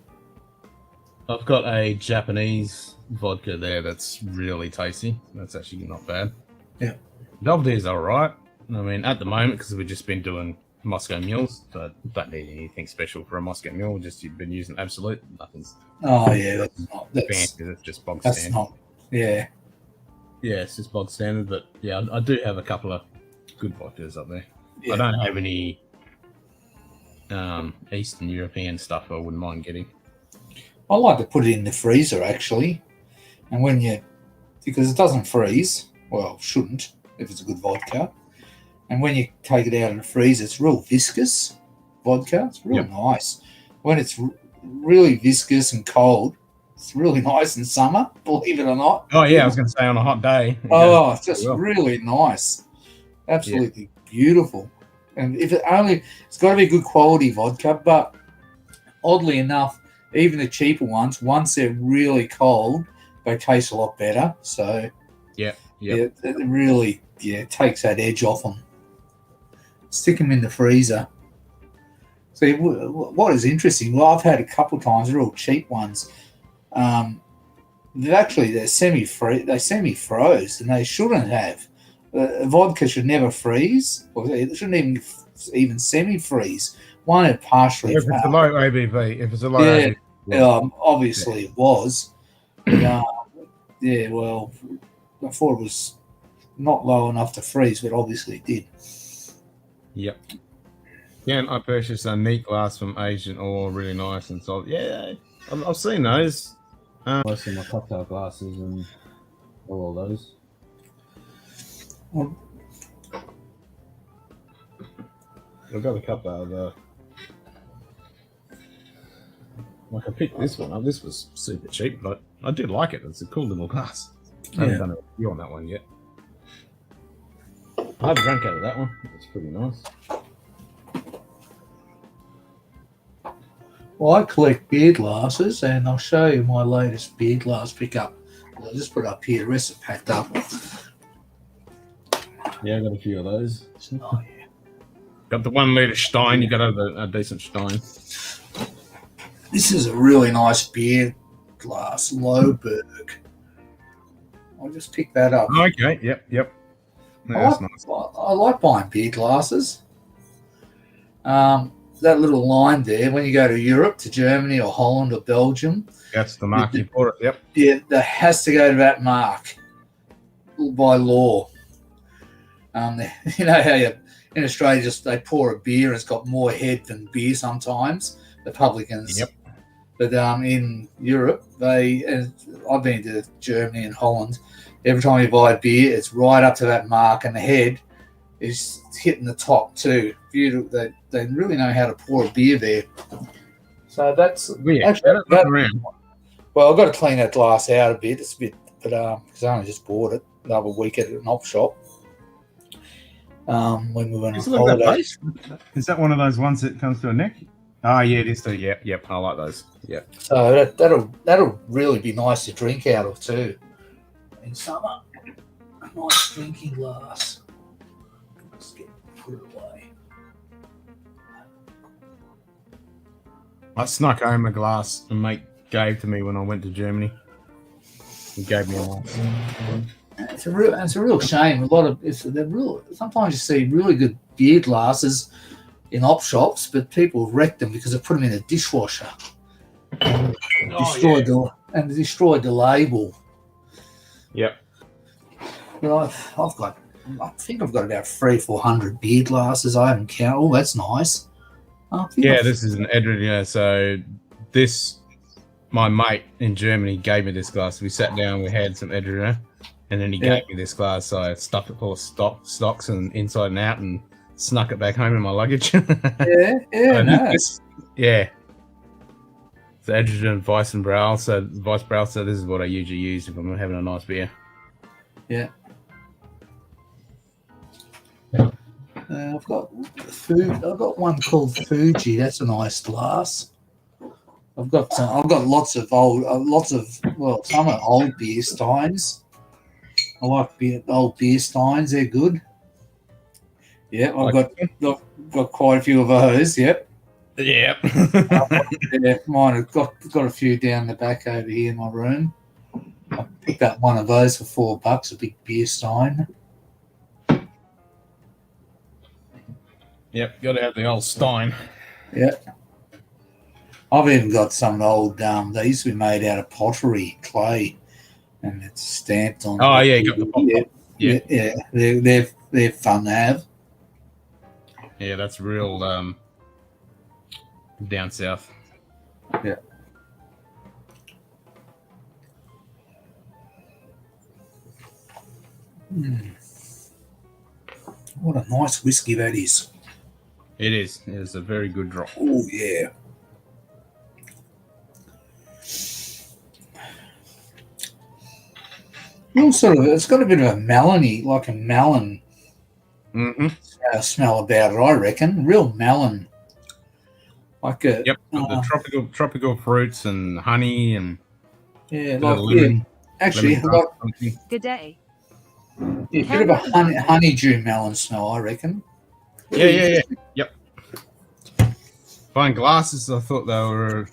I've got a Japanese vodka there that's really tasty. That's actually not bad. Yeah. Belvedere's all right. I mean, at the moment, because we've just been doing Moscow Mules, so I don't need anything special for a Moscow Mule. Just you've been using Absolute. Nothing's Oh, yeah, that's fancy. That's just bog that's standard. not, yeah. Yeah, it's just bog standard. But yeah, I do have a couple of good vodkas up there. Yeah. I don't have any Eastern European stuff I wouldn't mind getting. I like to put it in the freezer, actually. And because it doesn't freeze, well, shouldn't, if it's a good vodka. And when you take it out of the freezer, it's real viscous vodka. It's real nice. When it's really viscous and cold, it's really nice in summer, believe it or not. Oh, yeah, I was going to say on a hot day. Oh, it's just really nice. Absolutely beautiful. And it's got to be good quality vodka, but oddly enough, even the cheaper ones, once they're really cold, they taste a lot better. So, yeah, it really takes that edge off them. Stick them in the freezer. See, what is interesting, well, I've had a couple times, they're all cheap ones. They're semi-froze, and they shouldn't have. Vodka should never freeze, or it shouldn't even semi-freeze. One had partially. If it's a low ABV, ABV, obviously it was. Well, I thought it was not low enough to freeze, but obviously it did. Yep. Yeah, and I purchased a neat glass from Asian Ore, really nice and solid. Yeah, I've seen those. Most of my cocktail glasses and all of those. I've got a couple of like I picked this one up. This was super cheap, but I do like it. It's a cool little glass. I haven't done a review on that one yet. I haven't drank out of that one. It's pretty nice. Well, I collect beer glasses, and I'll show you my latest beer glass pickup. I'll just put it up here. The rest are packed up. Yeah, I got a few of those. Oh, yeah. Got the 1 litre Stein. You got a decent Stein. This is a really nice beer glass, Lohberg. I'll just pick that up. Okay. Yep. Yeah, that's nice. I like buying beer glasses. That little line there, when you go to Europe, to Germany or Holland or Belgium, That's the mark you for it. Yep. yeah, that has to go to that mark by law. You know how in Australia they pour a beer and it's got more head than beer sometimes, the publicans. Yep. But in Europe, and I've been to Germany and Holland, every time you buy a beer, it's right up to that mark, and the head is hitting the top too. Beautiful. They really know how to pour a beer there. So that's actually well, I've got to clean that glass out a bit. It's a bit, but because I only just bought it the other week at an op shop. When we went on holiday. Is that one of those ones that comes to a neck? Oh yeah, it is too. Yep. I like those. Yeah. So that'll really be nice to drink out of too in summer. A nice drinking glass. Let's put it away. I snuck home a glass a mate gave to me when I went to Germany. He gave me one. It's a real shame. Sometimes you see really good beer glasses in op shops, but people wreck them because they put them in a dishwasher and destroyed the label. Yep. But I think I've got about 300-400 beer glasses. I haven't counted. Oh, that's nice. This is an Edringer. So my mate in Germany gave me this glass. We sat down, we had some Edringer, and then he gave me this glass. So I stuffed it full of stocks and inside and out, and snuck it back home in my luggage. Nice. Yeah. It's Edringer Weiss and Brau. So Weiss Brau. So this is what I usually use if I'm having a nice beer. Yeah. I've got one called Fuji. That's a nice glass. I've got lots of some are old beer steins. I like old beer steins. They're good. Yeah, I've got quite a few of those. Yep. Yep. Mine have got a few down the back over here in my room. I picked up one of those for $4, a big beer stein. Yep, got to have the old Stein. Yeah. I've even got some old, they used to be made out of pottery, clay, and it's stamped on. Oh, yeah, you got the pop. Yeah, they're fun to have. Yeah, that's real down south. Yeah. What a nice whiskey that is. It is. It is a very good drop. Oh, yeah. It's got a bit of a melony, like a melon smell about it, I reckon. Real melon. Like a the tropical fruits and honey and lemon. Actually, Good day. A bit of a honeydew melon smell, I reckon. Yeah. Yep. Buying glasses, I thought they were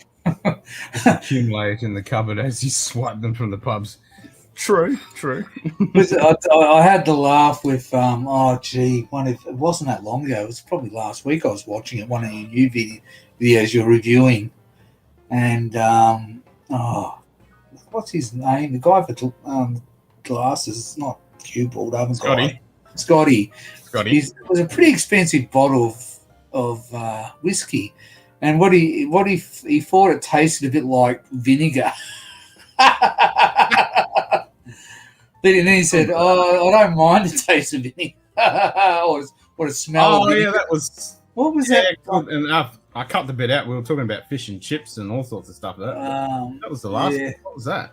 accumulated in the cupboard as you swipe them from the pubs. True. I had to laugh with, it wasn't that long ago. It was probably last week I was watching it, one of your new videos you're reviewing. And, what's his name? The guy for glasses, it's not Q-Ball, Scotty. It was a pretty expensive bottle of whiskey. And what he thought it tasted a bit like vinegar. Then he said, "Oh, I don't mind the taste of vinegar or the smell of vinegar." That was. What was that? And I cut the bit out. We were talking about fish and chips and all sorts of stuff. That was the last one. What was that?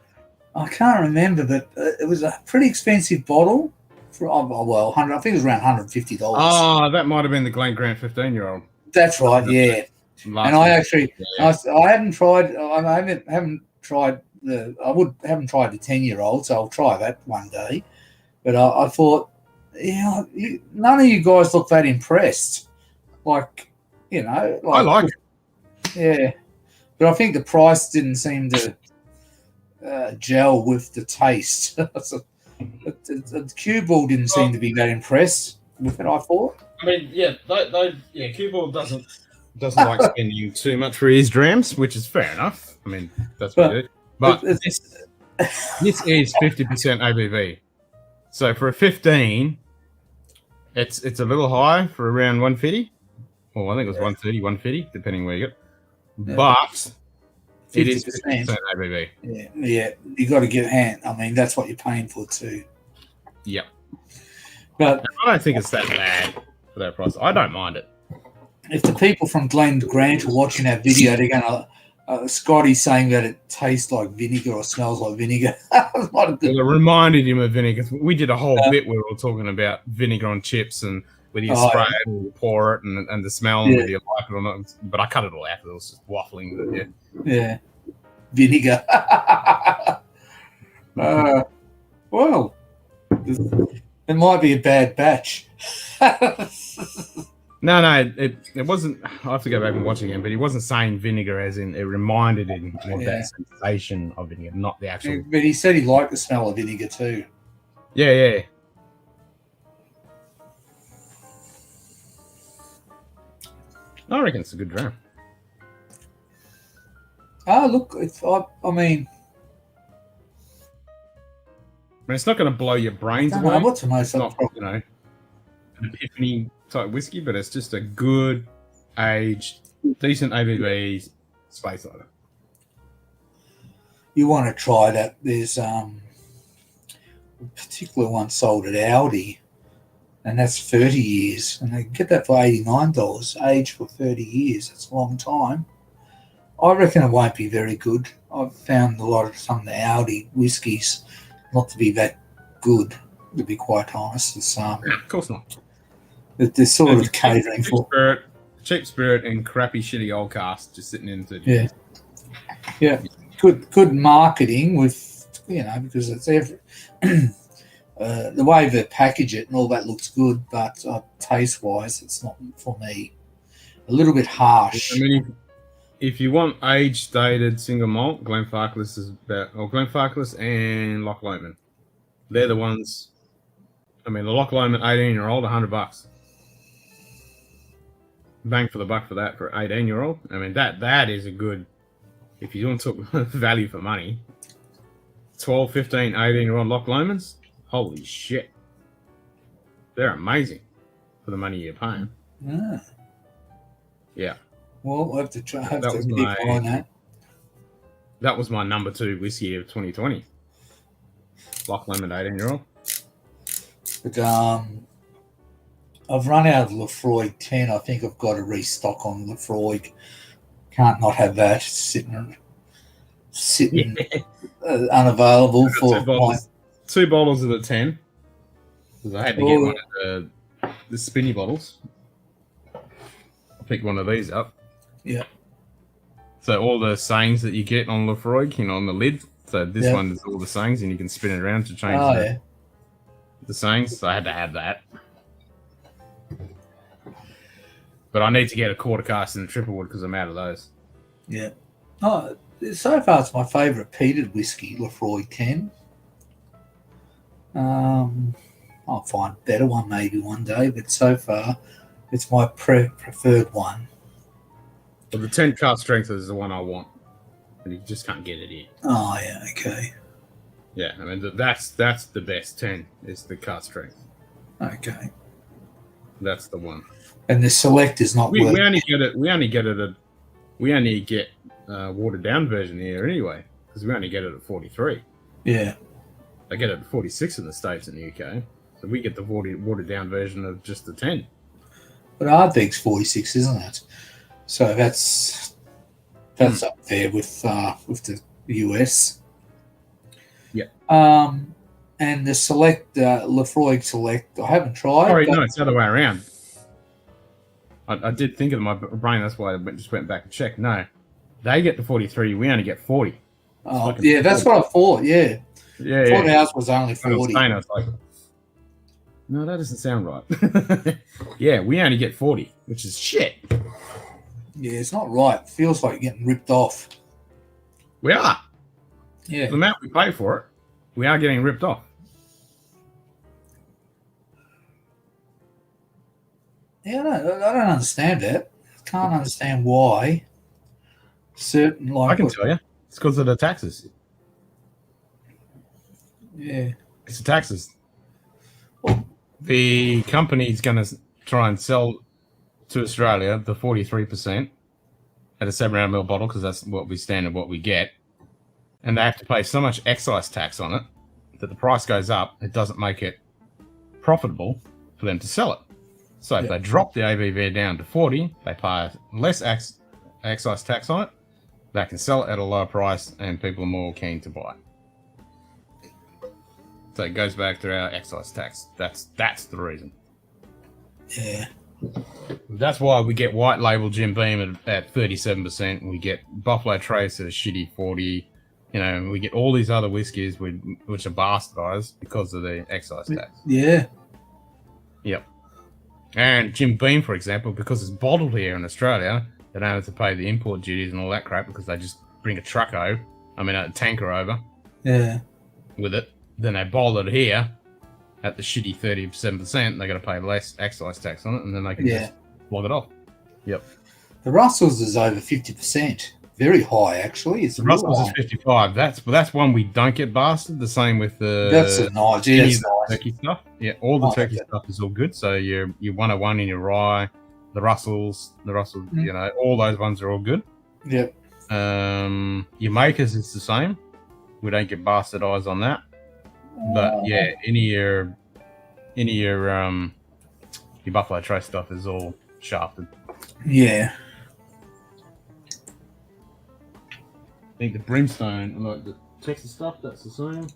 I can't remember, but it was a pretty expensive bottle. I think it was around $150. Oh, that might have been the Glen Grant 15-year-old. That's right, yeah. And I actually, I haven't tried. I haven't tried the 10-year-old, so I'll try that one day. But I thought none of you guys look that impressed. Like, I like it. Yeah, but I think the price didn't seem to gel with the taste. The cue ball didn't seem to be that impressed with it, I thought. I mean, cue ball doesn't like spending too much for his drams, which is fair enough. I mean, that's what he did. But this is 50% ABV. So for a 15, it's a little high for around 150. Well, I think it was 130, 150, depending where you get. Yeah. But 50%. it is 50% ABV. Yeah, you got to get a hand. I mean, that's what you're paying for too. Yep. But I don't think it's that bad for that price. I don't mind it. If the people from Glen Grant are watching that video, they're going to Scotty's saying that it tastes like vinegar or smells like vinegar. Well, it reminded him of vinegar. We did a whole bit where we were talking about vinegar on chips and whether you spray it or you pour it and the smell and whether you like it or not. But I cut it all out. It was just waffling. But yeah. Vinegar. Well, it might be a bad batch. No, it wasn't. I have to go back and watch again, but he wasn't saying vinegar as in it reminded him of that sensation of vinegar, not the actual. But he said he liked the smell of vinegar too. Yeah. I reckon it's a good dram. Oh, look, I mean, it's not going to blow your brains I don't away. know what's the most It's not, an epiphany type whiskey, but it's just a good aged, decent ABV space lager. You want to try that? There's a particular one sold at Aldi, and that's 30 years, and they get that for $89, aged for 30 years. That's a long time. I reckon it won't be very good. I've found some of the Aldi whiskies not to be that good, to be quite honest. It's, of course not. They're sort of catering for cheap spirit and crappy shitty old cast just sitting in 30 years. Yeah. Good marketing with, because it's the way they package it and all that looks good, but taste-wise, it's not for me. A little bit harsh. I mean, if you want age-dated single malt, Glenfarclas and Loch Lomond. They're the ones. I mean, the Loch Lomond 18-year-old, $100. Bang for the buck for that for an 18-year-old. I mean, that is a good. If you want to talk value for money, 12, 15, 18-year-old Loch Lomans, holy shit. They're amazing for the money you're paying. Yeah. Well, we'll have to try that was my number 2 whiskey of 2020. Loch Lomond 18-year-old. But I've run out of Lefroy 10. I think I've got to restock on Lefroy. Can't not have that sitting unavailable for two bottles of the 10. Because I had to get one of the spinny bottles. I picked one of these up. Yeah. So all the sayings that you get on Lefroy, on the lid. So this one is all the sayings, and you can spin it around to change the sayings. So I had to have that. But I need to get a quarter cask and a triple wood because I'm out of those. Yeah. Oh, so far it's my favourite peated whiskey, Lefroy 10. I'll find a better one maybe one day, but so far it's my preferred one. Well, the 10 cask strength is the one I want. And you just can't get it here. Oh, yeah, okay. Yeah, I mean, that's the best 10, is the cask strength. Okay. That's the one. And the select is not we only get watered down version here anyway, because we only get it at 43. Yeah. They get it at 46 in the States and the UK. So we get the watered down version of just the 10. But Ardbegg's 46, isn't it? So that's up there with the US. Yeah. And the select Lefroy Select, I haven't tried. Sorry, no, it's the other way around. I did think of my brain. That's why I just went back and checked. No, they get the 43. We only get 40. Oh, yeah, that's what I thought. Yeah. Yeah. I thought ours was only 40. I was like, No, that doesn't sound right. Yeah, we only get 40, which is shit. Yeah, it's not right. It feels like you're getting ripped off. We are. Yeah. The amount we pay for it, we are getting ripped off. Yeah, I don't understand that. I can't understand why certain like I can tell you. It's because of the taxes. Yeah. It's the taxes. The company's going to try and sell to Australia the 43% at a 700ml bottle because that's what we standard, what we get. And they have to pay so much excise tax on it that the price goes up. It doesn't make it profitable for them to sell it. So if they drop the ABV down to 40, they pay less excise tax on it. They can sell it at a lower price and people are more keen to buy it. So it goes back to our excise tax. That's the reason. Yeah. That's why we get white label Jim Beam at 37%. We get Buffalo Trace at a shitty 40. You know, we get all these other whiskies which are bastardized because of the excise tax. Yeah. Yep. And Jim Beam, for example, because it's bottled here in Australia, they don't have to pay the import duties and all that crap because they just bring a tanker over Yeah. with it. Then they bottle it here at the shitty 37%. They got to pay less excise tax on it, and then they can just log it off. Yep. The Russell's is over 50%. Very high, actually. It's the Russell's is 55. That's one we don't get bastard. The same with the turkey stuff. Yeah, all the turkey stuff is all good. So your 101 in your rye, the Russells, you know, all those ones are all good. Yep. Your makers is the same. We don't get bastardized on that. But yeah, any of your Buffalo Trace stuff is all shafted. Yeah. I think the Brimstone, like the Texas stuff, that's the same.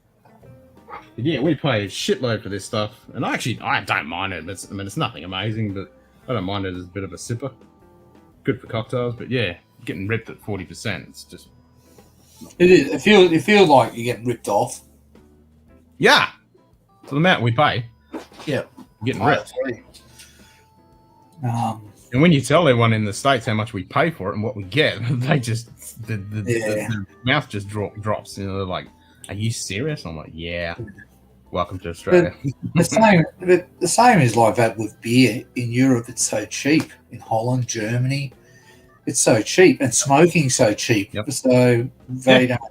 But yeah, we pay a shitload for this stuff, and I don't mind it. It's nothing amazing, but I don't mind it as a bit of a sipper. Good for cocktails, but yeah, getting ripped at 40%, it's just. It is. It feels like you're getting ripped off. Yeah, for the amount we pay. Yeah, getting ripped. And when you tell everyone in the States how much we pay for it and what we get, they just the mouth just drops. You know, they're like, "Are you serious?" I'm like, "Yeah." Welcome to Australia. But the same is like that with beer in Europe. It's so cheap. In Holland, Germany, it's so cheap, and smoking so cheap. Yep. So they don't.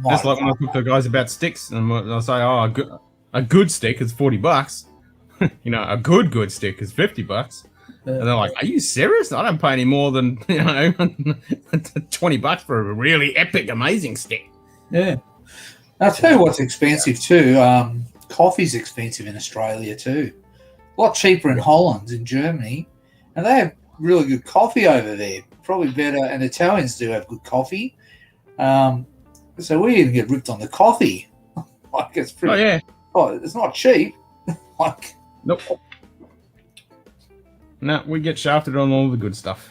That's like when I talk to guys about sticks, and they'll say, "Oh, a good stick is $40." You know, a good stick is $50. And they're like, "Are you serious? I don't pay any more than $20 for a really epic, amazing stick." Yeah. I'll tell you what's expensive too. Coffee's expensive in Australia too. A lot cheaper in Holland, in Germany, and they have really good coffee over there. Probably better, and Italians do have good coffee. So we even get ripped on the coffee. Like it's pretty. Oh yeah. Oh, it's not cheap. Like. Nope. No, we get shafted on all the good stuff.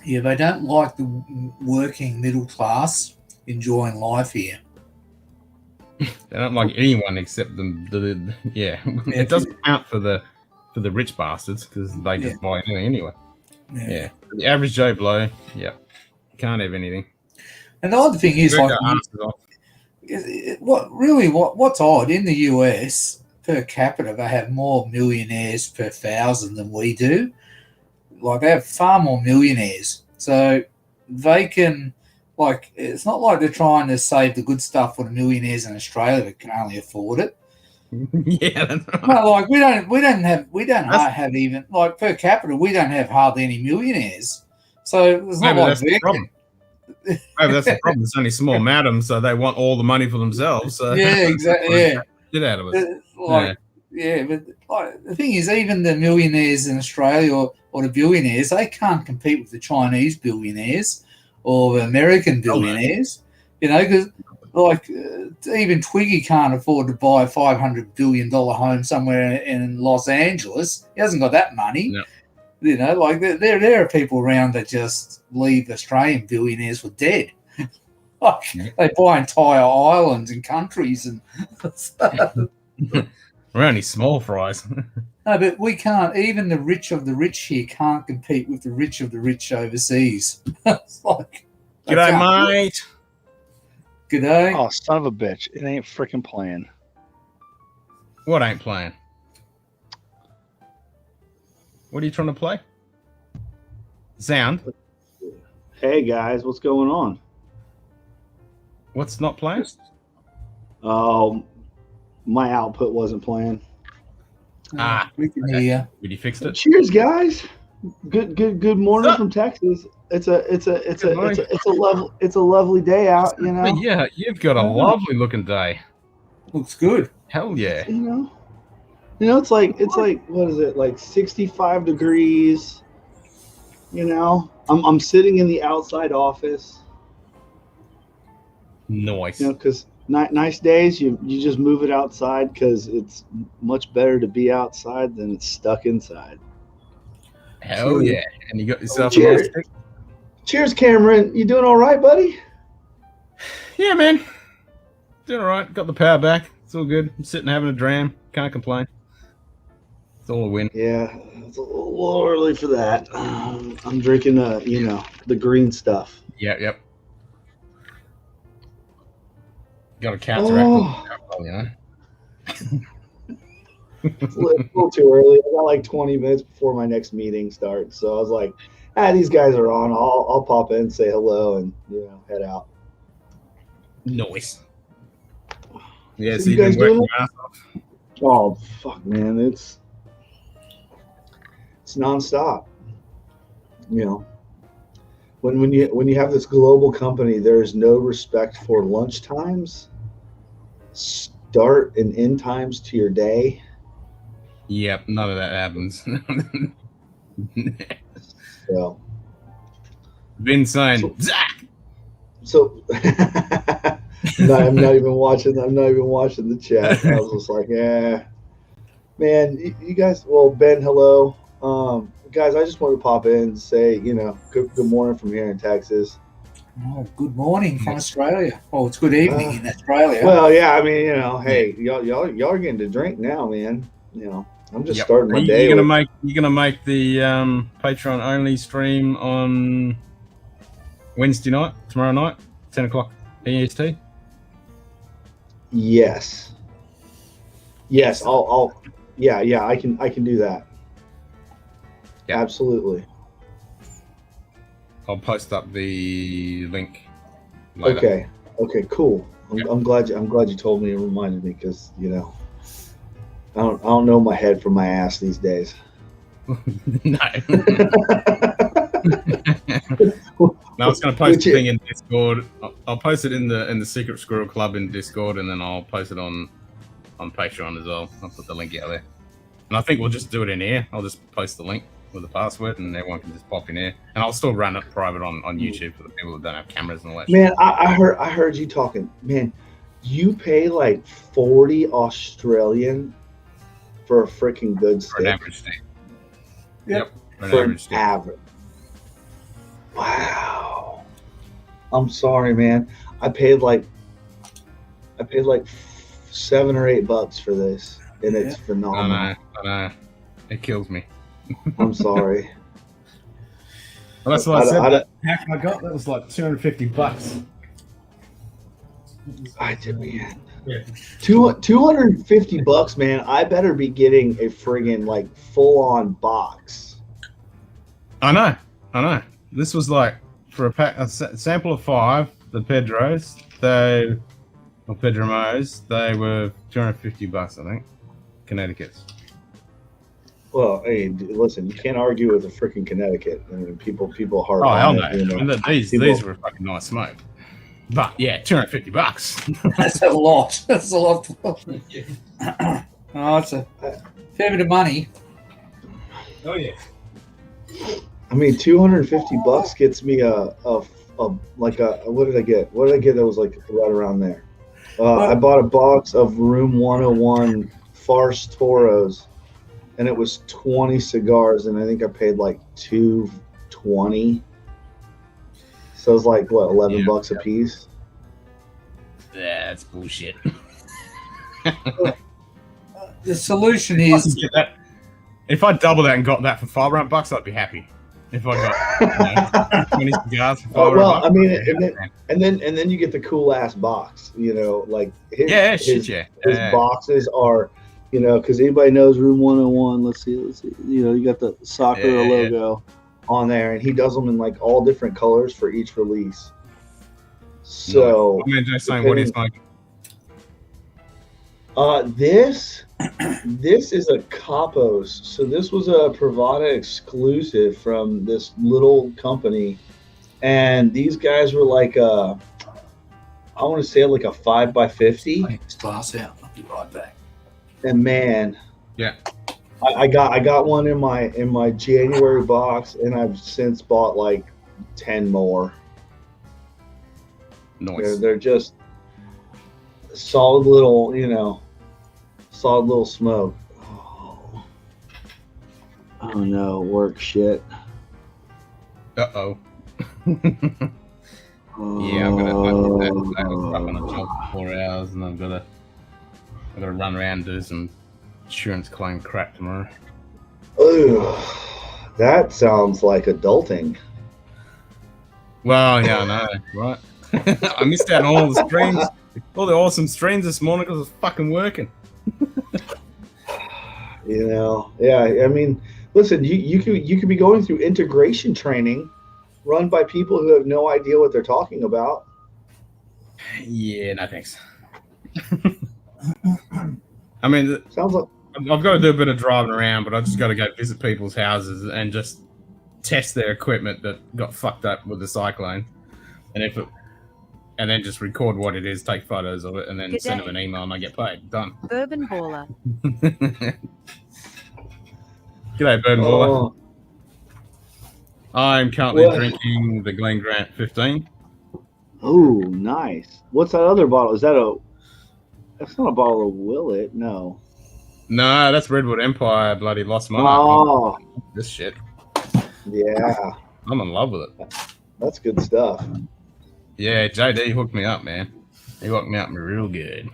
Yeah, they don't like the working middle class enjoying life here. They don't like anyone except the It doesn't count for the rich bastards because they just buy anything anyway. Yeah. The average Joe Blow, can't have anything. And the other thing is, like, what's odd in the US per capita, they have more millionaires per thousand than we do. Like, they have far more millionaires, so they can. Like, it's not like they're trying to save the good stuff for the millionaires in Australia that can only afford it. Yeah, that's right. No, like we don't have even like per capita. We don't have hardly any millionaires, so it's not like that's the problem. Maybe that's the problem. It's only a small amount of them, so they want all the money for themselves. So yeah, exactly. Yeah, get out of it. But like the thing is, even the millionaires in Australia or the billionaires, they can't compete with the Chinese billionaires or the American billionaires. You know, because like even Twiggy can't afford to buy a $500 billion home somewhere in Los Angeles. He hasn't got that money. No. You know, like there are people around that just leave Australian billionaires for dead. They buy entire islands and countries, and We're only small fries. no, but we can't. Even the rich of the rich here can't compete with the rich of the rich overseas. It's like, they G'day, can't. mate. G'day. Oh, son of a bitch. It ain't freaking playing. What ain't playing? What are you trying to play? Sound. Hey guys, what's going on? What's not playing? Oh, my output wasn't playing. We can hear. Did you fix it? Cheers, guys. Good morning Sup? from Texas. It's a morning. lovely day out, you know. Yeah, you've got a lovely looking day. Looks good. Hell yeah. You know, it's like what is it? Like 65 degrees. You know, I'm sitting in the outside office. Nice. You know, because nice days, you just move it outside because it's much better to be outside than it's stuck inside. Hell yeah. And you got yourself a Cheers. nice stick? Cheers, Cameron. You doing all right, buddy? Yeah, man. Doing all right. Got the power back. It's all good. I'm sitting having a dram. Can't complain. It's all a win. Yeah, it's a little early for that. I'm drinking the green stuff. Yep. Got to counteract alcohol, you know? It's a little too early. I got like 20 minutes before my next meeting starts, so I was like, these guys are on. I'll pop in, say hello, and head out. Nice. Yeah, So so you you've guys been working doing your ass off. Oh fuck, man, it's nonstop. You know, when you have this global company, there's no respect for lunch times, start and end times to your day. Yep, none of that happens. So Been saying, Zach! So I'm not even watching the chat. I was just like, man, you guys. Well, Ben, hello, guys. I just wanted to pop in and say, good morning from here in Texas. Oh, good morning from Australia. Oh, it's good evening in Australia. Well, yeah, I mean, hey, y'all are getting to drink now, man. I'm just starting my day. You're gonna make the Patreon only stream on Wednesday night, tomorrow night, 10 o'clock EST. Yes. I'll I can do that. Yeah. Absolutely. I'll post up the link later. Okay, cool. I'm glad you told me and reminded me, because I don't know my head from my ass these days. No. No, I was going to post the thing in Discord. I'll post it in the Secret Squirrel Club in Discord, and then I'll post it on Patreon as well. I'll put the link out there. And I think we'll just do it in here. I'll just post the link with the password, and everyone can just pop in here. And I'll still run it private on YouTube for the people that don't have cameras and all that. Man, I heard you talking. Man, you pay like 40 Australian for a freaking good stick. For an average stick. Yep. For an average. Wow. I'm sorry, man. I paid like $7 or $8 for this, and it's phenomenal. I know. It kills me. I'm sorry. Well, that's what I said. That hack I got, that was like $250. I did, man. Yeah. $250, man. I better be getting a friggin' like full-on box. I know. This was like for a sample of 5, the Pedros. Pedromos. They were $250, I think. Connecticut's. Well, hey, listen, you can't argue with a freaking Connecticut. I mean, people harp Oh, hell on no. it. I mean, these were fucking nice smoke. But yeah, $250. That's a lot. That's a lot. Oh, it's a fair bit of money. Oh yeah. I mean, $250 gets me a what did I get? What did I get that was like right around there? I bought a box of Room 101 Farce Toros, and it was 20 cigars, and I think I paid like $220. So it was like what, $11 a piece? That's bullshit. The solution If I could is get that, if I double that and got that for $500, I'd be happy. If I got 20 cigars for $500, well, I mean, I'd be happy, man. and then you get the cool ass box. You know, like his, Yeah, his, shit, his yeah. boxes are, you know, because anybody knows Room 101. Let's see. You know, you got the Sakura Yeah. logo on there, and he does them in like all different colors for each release. So, I mean, just saying, what is like? This is a Capos. So this was a Pravada exclusive from this little company, and these guys were like I want to say like a 5x50. take this glass out. I'll be right back. And man, Yeah. I got one in my January box, and I've since bought like 10 more. Nice. They're just solid little, you know, solid little smoke. Oh no, work shit. Uh-oh. Yeah, I'm gonna that. I was up on a job for 4 hours, and I've gotta run around and do some insurance claim crap tomorrow. Ooh, that sounds like adulting. Well, yeah, I know, right? I missed out on all the streams, all the awesome streams this morning because I was fucking working. You know, yeah. I mean, listen, you could be going through integration training, run by people who have no idea what they're talking about. Yeah, no thanks. I mean, Sounds like I've got to do a bit of driving around, but I just got to go visit people's houses and just test their equipment that got fucked up with the cyclone, and then just record what it is, take photos of it, and then send them an email, and I get paid. Done. Bourbon Baller. G'day, Bird Baller. oh, I'm currently What? drinking the Glen Grant 15. oh, nice. What's that other bottle? Is that a? That's not a bottle of Willet. No. No, that's Redwood Empire. Bloody lost my Oh, this shit. yeah. I'm in love with it. That's good stuff. Yeah, JD hooked me up, man. He hooked me up real good.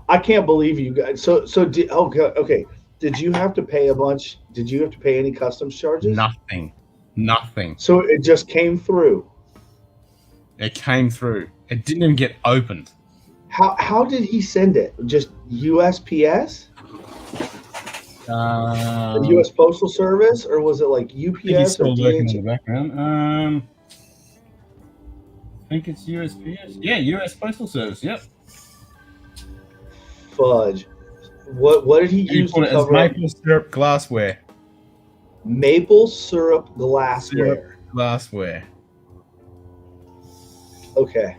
I can't believe you guys. So okay. Did you have to pay a bunch? Did you have to pay any customs charges? Nothing. So it just came through. It came through. It didn't even get opened. How did he send it? Just USPS? The U.S. Postal Service, or was it like I think he's UPS or still working in the DHL? background. I think it's USPS. Yeah, US Postal Service. Yep. Fudge. What did he And you use put to it as cover up? maple syrup glassware. Maple syrup glassware. Glassware. Okay.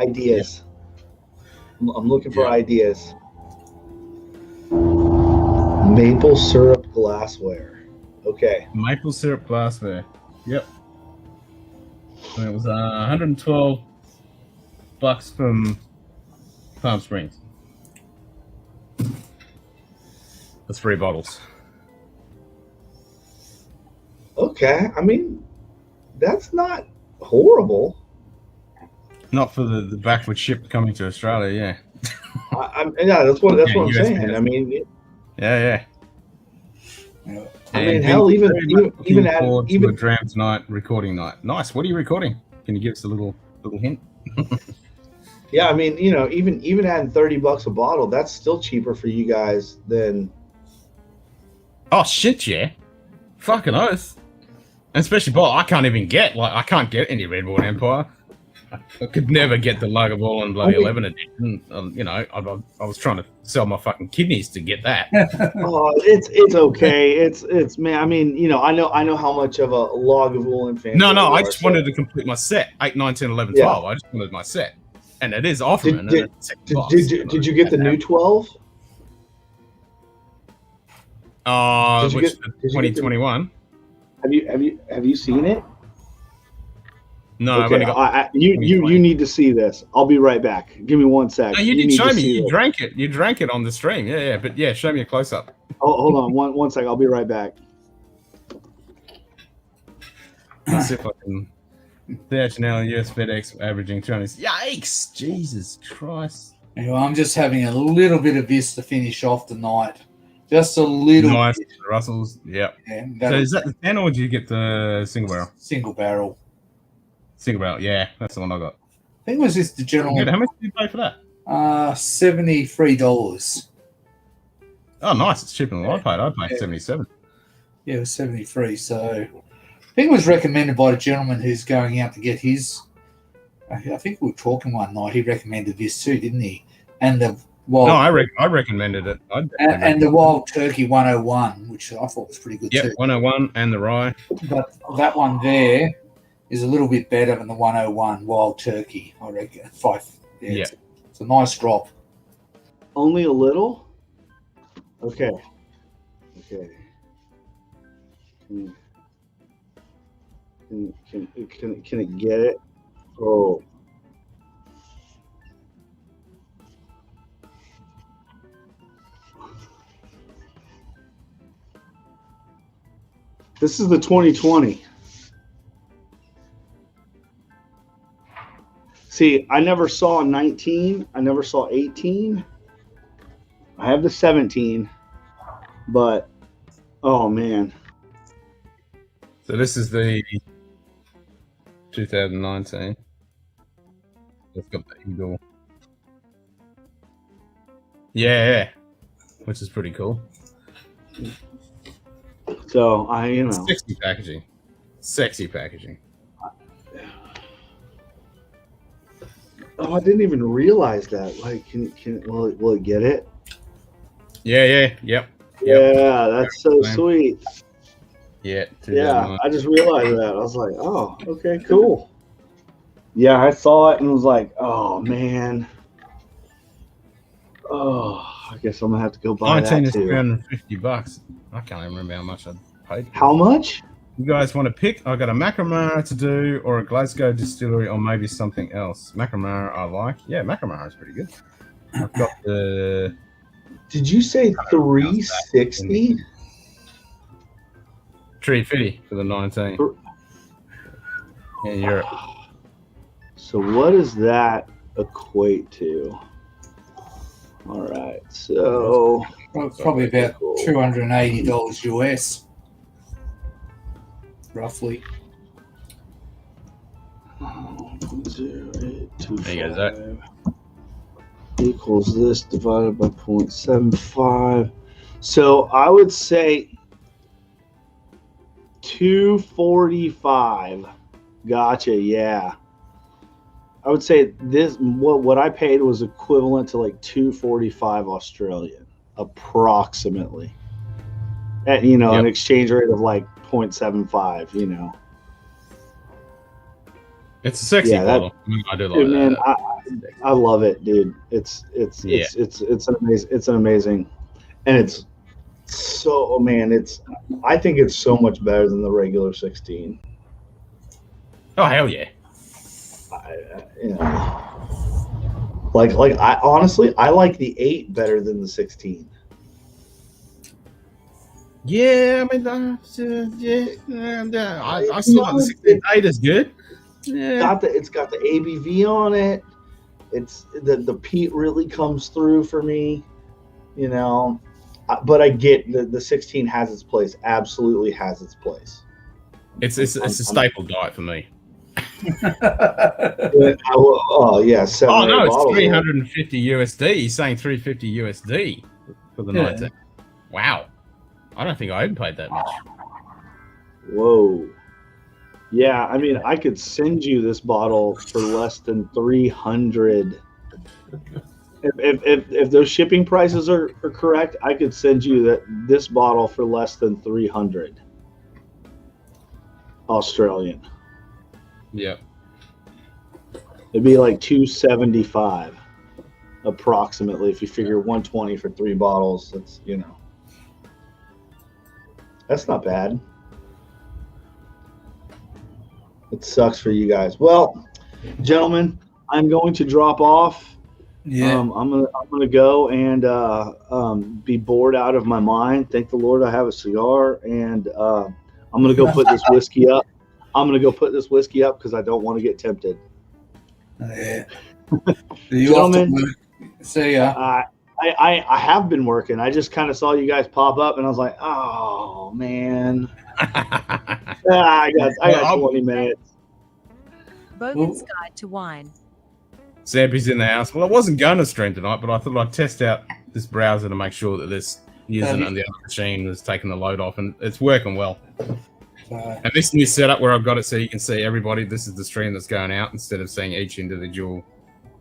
Ideas. I'm looking for Yeah. ideas. Maple syrup glassware. Okay. Maple syrup glassware. Yep. And it was $112 from Palm Springs. That's 3 bottles. Okay. I mean, that's not horrible. Not for the backward ship coming to Australia, Yeah, that's what I'm USPS. saying. I mean, yeah. I mean, hell, even a Drams night recording night. Nice. What are you recording? Can you give us a little hint? yeah, I mean, you know, even adding $30 a bottle, that's still cheaper for you guys than. Oh shit, yeah. Fucking oath. And especially bottle, I can't get any Redwood Empire. I could never get the Lagerball and bloody 11 edition. You know, I was trying to sell my fucking kidneys to get that. Oh, it's okay. It's man. I mean, you know, I know how much of a Lagavulin fan. No, you I are, just so- wanted to complete my set. 8, 9, 10, 11, Yeah. 12. I just wanted my set. And it is Offerman. Did you get the new 12? Did you Which get- did you get the- 2021? Have you seen it? No, I've Okay, only got. you 2020. need to see this. I'll be right back. Give me 1 sec. No, you did need show to me. see You this. drank it. You drank it on the stream. Yeah. But yeah, show me a close up. Oh, hold on, one sec. I'll be right back. Let's see if I can DHL and US FedEx averaging 200. Yikes! Jesus Christ! Anyway, I'm just having a little bit of this to finish off the night. Just a little Nice, bit. Russells. Yep. Yeah, So is that the 10 or do you get the single barrel? single barrel. Single barrel, yeah, that's the one I got. I think it was just the gentleman. How much did you pay for that? $73. Oh, nice. It's cheaper than what I paid. I paid 77. Yeah, it was 73. So I think it was recommended by the gentleman who's going out to get his. I think we were talking one night. He recommended this too, didn't he? And the wild, No, I recommended it. and the Wild Turkey 101, which I thought was pretty good Yep, too. 101 and the rye. But that one there is a little bit better than the 101 Wild Turkey, I reckon. Yeah. It's a nice drop. Only a little? Okay. Can it get it? Oh. This is the 2020. See, I never saw 19. I never saw 18. I have the 17. But, oh, man. So this is the 2019. It's got the eagle. Yeah, which is pretty cool. So, you know. Sexy packaging. Sexy packaging. Oh, I didn't even realize that. Like, will it get it? Yep. Yeah, that's so sweet. Yeah. Yeah, I just realized that. I was like, oh, okay, cool. Yeah, I saw it and was like, oh, man. Oh, I guess I'm going to have to go buy 19 that is too. $350. I can't even remember how much I paid. How much? You guys want to pick? I got a Macramara to do, or a Glasgow distillery, or maybe something else. Macramara I like. Yeah, Macramara is pretty good. I've got the... Did you say 360? 350 for the 19. In Europe. So what does that equate to? All right, so Probably about $280 US, roughly. 0.0825 There you go, Zach. equals this divided by 0.75. So I would say 245. Gotcha. Yeah. I would say this. What I paid was equivalent to like 245 Australian, approximately. At an exchange rate of like 0.75. It's a sexy bottle. I do like dude, man, that. I love it, dude. It's an amazing, and it's so I think it's so much better than the regular 16. Oh hell yeah! I honestly I like the 8 better than the 16. Yeah, I mean, I still like the 16. 8 is good. Yeah. It's got the ABV on it. It's the peat really comes through for me, but I get the 16 has its place. Absolutely has its place. It's a staple diet for me. Oh yeah, it's 350 USD. He's saying 350 USD for the 19. Wow, I don't think I even paid that much. Whoa. Yeah, I mean, I could send you this bottle for less than 300. If those shipping prices are correct, I could send you this bottle for less than 300 Australian. Yeah. It'd be like 275 approximately if you figure 120 for 3 bottles. That's that's not bad. It sucks for you guys. Well, gentlemen, I'm going to drop off. Yeah. I'm gonna go and be bored out of my mind. Thank the Lord I have a cigar, and I'm gonna go put this whiskey up. I'm gonna go put this whiskey up because I don't want to get tempted. Yeah. You off to Gentlemen, work? See ya. I have been working. I just kind of saw you guys pop up, and I was like, oh man, I got 20 minutes. Bogan's Guide to Wine. Sampy's in the house. Well, I wasn't going to stream tonight, but I thought I'd test out this browser to make sure that this using it on the other machine was taking the load off, and it's working well. And this new setup where I've got it so you can see everybody, this is the stream that's going out instead of seeing each individual.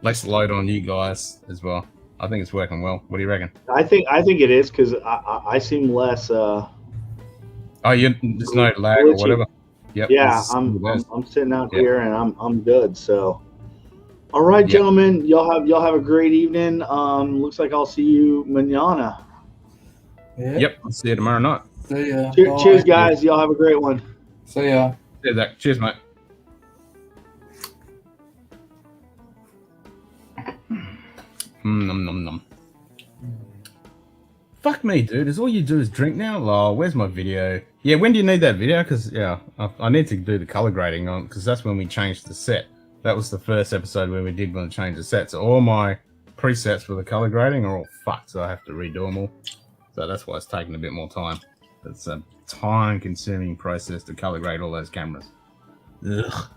Less load on you guys as well. I think it's working well. What do you reckon? I think it is because I seem less. Oh, there's no lag or whatever. Yep. Yeah, I'm sitting out here and I'm good. So, all right, gentlemen, y'all have a great evening. Looks like I'll see you mañana. Yep, I'll see you tomorrow night. See ya. Cheers, guys. Y'all have a great one. See ya. Yeah, Zach. Cheers, mate. Nom nom nom. Fuck me, dude. Is all you do is drink now? Lol, where's my video? Yeah, when do you need that video? Because, yeah, I need to do the color grading on, because that's when we changed the set. That was the first episode where we did want to change the set. So all my presets for the color grading are all fucked, so I have to redo them all. So that's why it's taking a bit more time. It's a time-consuming process to color grade all those cameras. Ugh.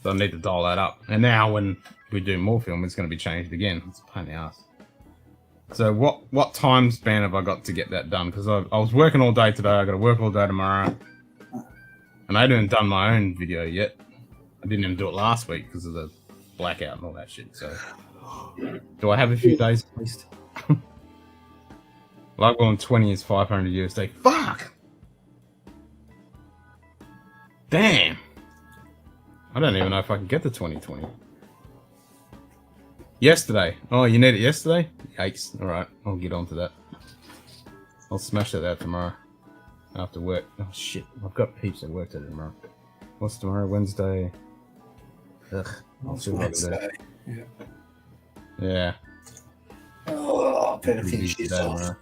So I need to dial that up. And now when we do more film, it's going to be changed again. It's a pain in the ass. So what time span have I got to get that done? Because I was working all day today. I got to work all day tomorrow. And I haven't done my own video yet. I didn't even do it last week because of the blackout and all that shit. So do I have a few days at least? Like 20 is 500 USD. Fuck! Damn! I don't even know if I can get the 2020. Yesterday. Oh, you need it yesterday? Yikes. Alright, I'll get on to that. I'll smash that out tomorrow. After work. Oh shit, I've got heaps of work to do tomorrow. What's tomorrow? Wednesday? Ugh. I'll see what I can do. Yeah. Oh, I better finish this off.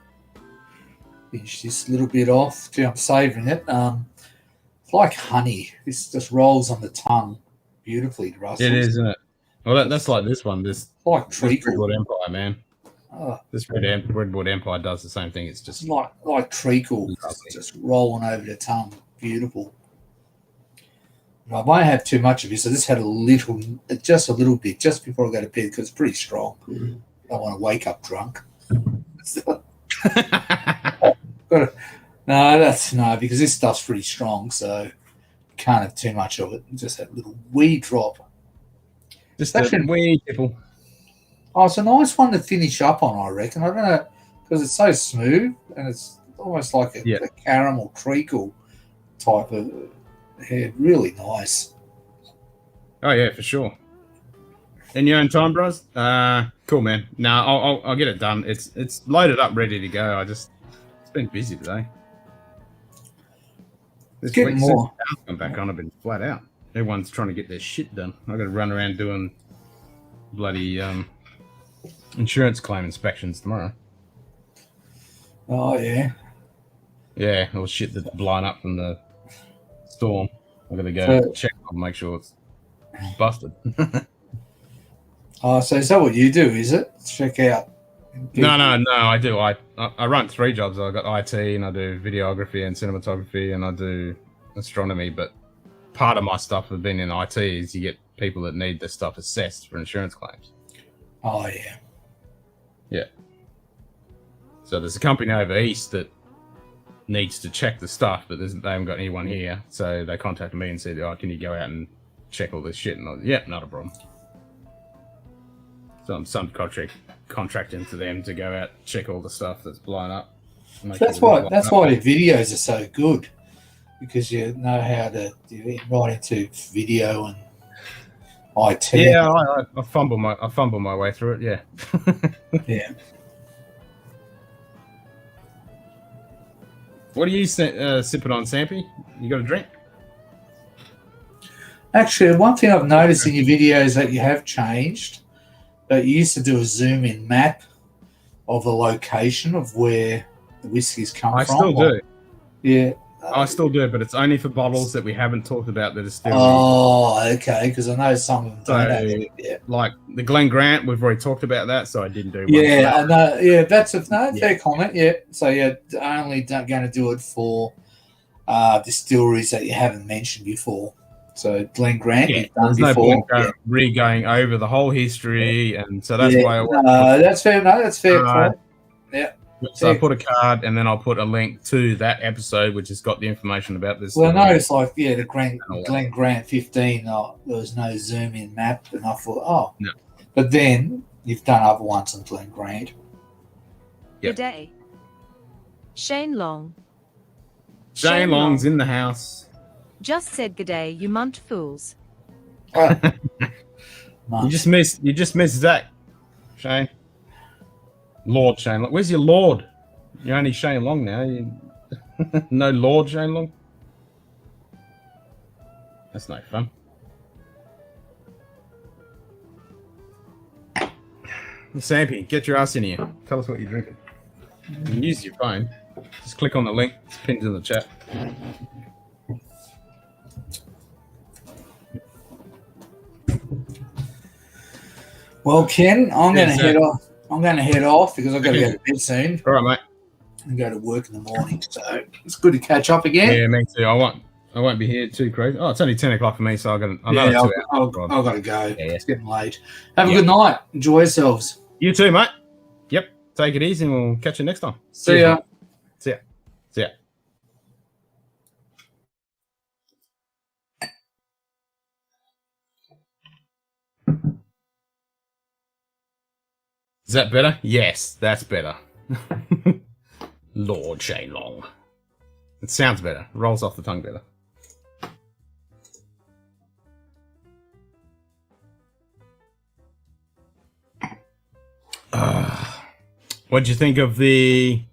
Finish this little bit off. Gee, I'm savouring it. It's like honey. This just rolls on the tongue beautifully, Russell. It is, isn't it? Well, that's like this one. This like treacle. Redwood Empire, man. Oh, this Redwood Empire does the same thing. It's just like treacle, just rolling over the tongue. Beautiful. I won't have too much of this. I just had just a little bit, just before I go to bed, because it's pretty strong. I don't want to wake up drunk. No, because this stuff's pretty strong, so you can't have too much of it. Just that little wee drop. Just a wee nipple. Oh, it's a nice one to finish up on, I reckon. I don't know, because it's so smooth and it's almost like a caramel treacle type of. Yeah, really nice. Oh yeah, for sure. In your own time, bros. Cool, man. No, I'll get it done. It's loaded up, ready to go. It's been busy today. This Get week more. since I'm back on, I've been flat out. Everyone's trying to get their shit done. I got to run around doing bloody insurance claim inspections tomorrow. Oh yeah. Yeah, all shit that's blown up from the storm. I'm gonna go check and make sure it's busted. So is that what you do? Is it check out? No, I do. I run 3 jobs. I got IT and I do videography and cinematography and I do astronomy. But part of my stuff has been in IT is you get people that need the stuff assessed for insurance claims. Oh yeah. Yeah. So there's a company over east that needs to check the stuff, but they haven't got anyone here. So they contacted me and said, "Oh, can you go out and check all this shit?" And I was, "Yeah, not a problem." So I'm contracting to them to go out check all the stuff that's blown up. That's why the videos are so good, because you know how to right into video and IT. Yeah, I fumble my way through it. Yeah. Yeah. What are you sipping on, Sampy? You got a drink? Actually, one thing I've noticed in your videos that you have changed, that you used to do a zoom in map of the location of where the whiskies come from. I still do. Yeah. I still do, but it's only for bottles that we haven't talked about that are still. Oh, okay. Because I know some of them don't have it. Yeah. Like the Glen Grant, we've already talked about that, so I didn't do one. Yeah, I know. Yeah, that's a fair comment. Yeah. So you're only going to do it for distilleries that you haven't mentioned before. So Glen Grant, you've done there's before. no point re-going over the whole history, and so that's why that's fair. No, that's fair. Yeah. So I put a card, and then I'll put a link to that episode, which has got the information about this. Well, I noticed, like, the Glen Grant 15, there was no zoom in map, and I thought, no. But then you've done other ones on Glen Grant. Yep. Good day. Shane Long. Shane Long's in the house. Just said good day, you munt fools. You just missed Zach, Shane. Lord Shane Long. Where's your Lord? You're only Shane Long now. No Lord Shane Long? That's no fun. Sampy, get your ass in here. Tell us what you're drinking. You can use your phone. Just click on the link. It's pinned in the chat. Well, Ken, I'm going to head off. I'm going to head off because I've got to go to bed soon. All right, mate. And go to work in the morning. So it's good to catch up again. Yeah, me too. I won't be here too crazy. Oh, it's only 10 o'clock for me, so I've got to go. Yeah. It's getting late. Have a good night. Enjoy yourselves. You too, mate. Yep. Take it easy, and we'll catch you next time. See ya. See ya. See ya. Is that better? Yes, that's better. Lord Shane Long. It sounds better. Rolls off the tongue better. What'd you think of the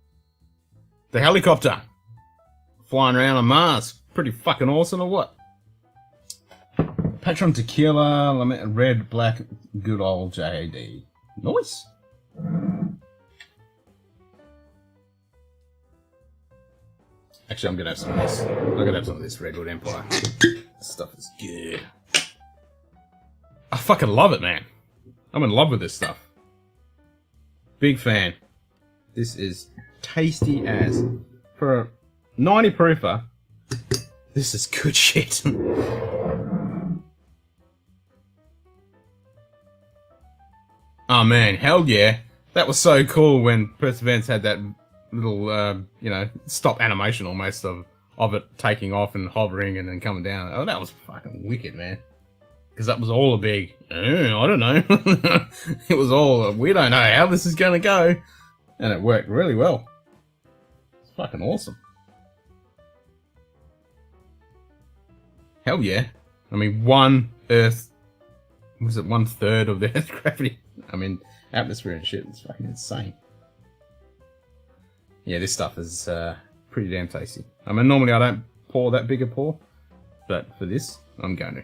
helicopter flying around on Mars? Pretty fucking awesome, or what? Patron Tequila, red, black, good old JAD. Nice. Actually, I'm gonna have some of this. I'm gonna have some of this Redwood Empire. This stuff is good. I fucking love it, man. I'm in love with this stuff. Big fan. This is tasty as. For a 90 proofer, this is good shit. Oh man, hell yeah. That was so cool when Perseverance had that little, stop animation almost of it taking off and hovering and then coming down. Oh, that was fucking wicked, man. Because that was all a big, I don't know. It was all, we don't know how this is going to go. And it worked really well. It's fucking awesome. Hell yeah. I mean, 1/3 of the Earth's gravity? I mean, atmosphere and shit. It's fucking insane. Yeah, this stuff is pretty damn tasty. I mean, normally I don't pour that big a pour, but for this, I'm going to.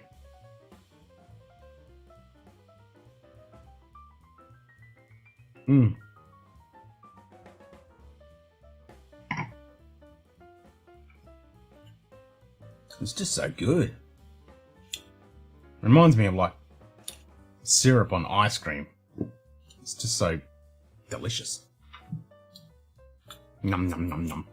It's just so good. Reminds me of like syrup on ice cream. It's just so delicious. Num num num num.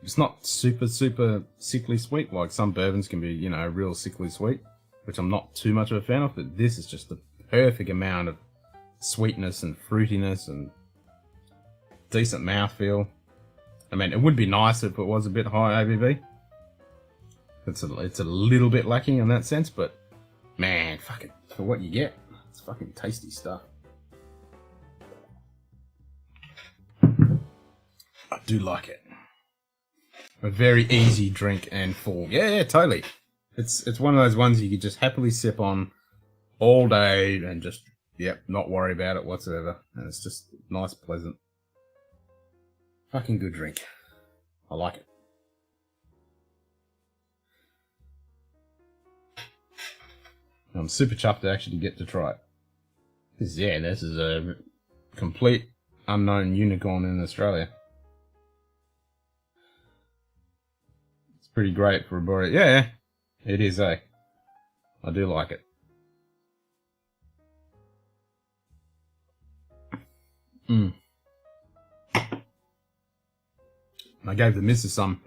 It's not super sickly sweet like some bourbons can be, real sickly sweet, which I'm not too much of a fan of, but this is just the perfect amount of sweetness and fruitiness and decent mouthfeel. I mean, it would be nice if it was a bit high ABV. It's a little bit lacking in that sense, but man, fucking for what you get, it's fucking tasty stuff. I do like it. A very easy drink and full. Yeah, totally. It's one of those ones you could just happily sip on all day and just, not worry about it whatsoever. And it's just nice, pleasant. Fucking good drink. I like it. I'm super chuffed to actually get to try it. This is a complete unknown unicorn in Australia. Pretty great for a burrito. Yeah, it is, eh? I do like it. I gave the missus some.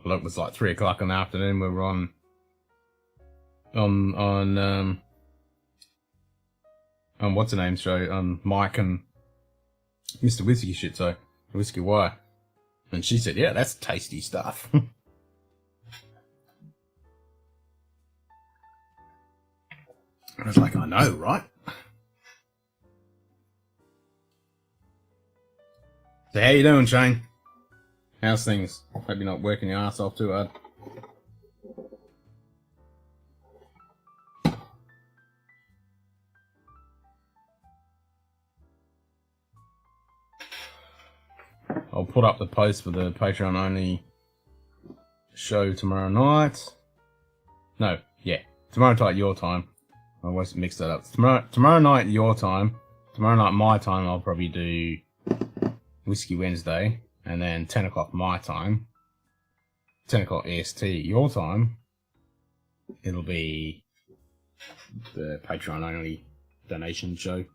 Well, it was like 3 o'clock in the afternoon. We were on what's her name show, on Mike and Mr. Whiskey shit, so Whiskey Wire. And she said, yeah, that's tasty stuff. I was like, I know, right? So how you doing, Shane? How's things? Hope you're not working your ass off too hard. I'll put up the post for the Patreon only show tomorrow night. No, yeah, tomorrow night your time. I always mix that up. Tomorrow night your time. Tomorrow night my time. I'll probably do Whiskey Wednesday, and then 10 o'clock my time. 10 o'clock EST your time. It'll be the Patreon only donation show.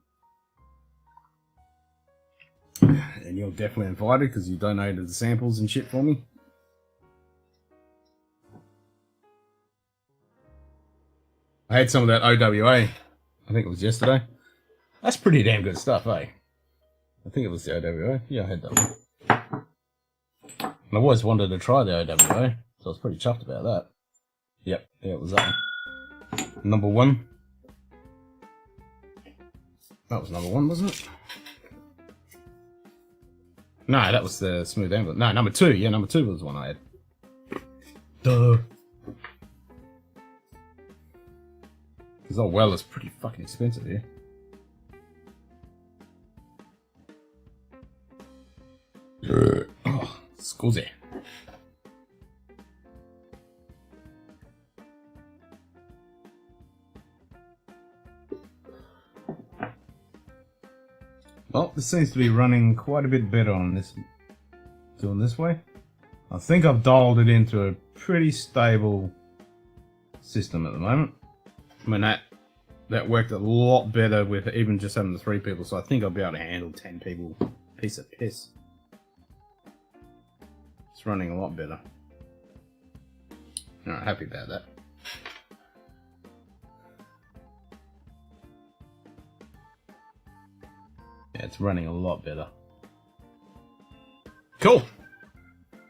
And you're definitely invited because you donated the samples and shit for me. I had some of that OWA. I think it was yesterday. That's pretty damn good stuff, eh? I think it was the OWA. Yeah, I had that one. And I always wanted to try the OWA, so I was pretty chuffed about that. Yep, yeah, it was that one. Number 1. That was number 1, wasn't it? No, that was the Smooth Amber. No, number 2. Yeah, number 2 was the one I had. Duh. Because oh well, it's pretty fucking expensive here. Oh, scusi. Well, this seems to be running quite a bit better on this, doing this way. I think I've dialed it into a pretty stable system at the moment. I mean, that worked a lot better with even just having the 3 people, so I think I'll be able to handle 10 people. Piece of piss. It's running a lot better. Alright, happy about that. Yeah, it's running a lot better. Cool!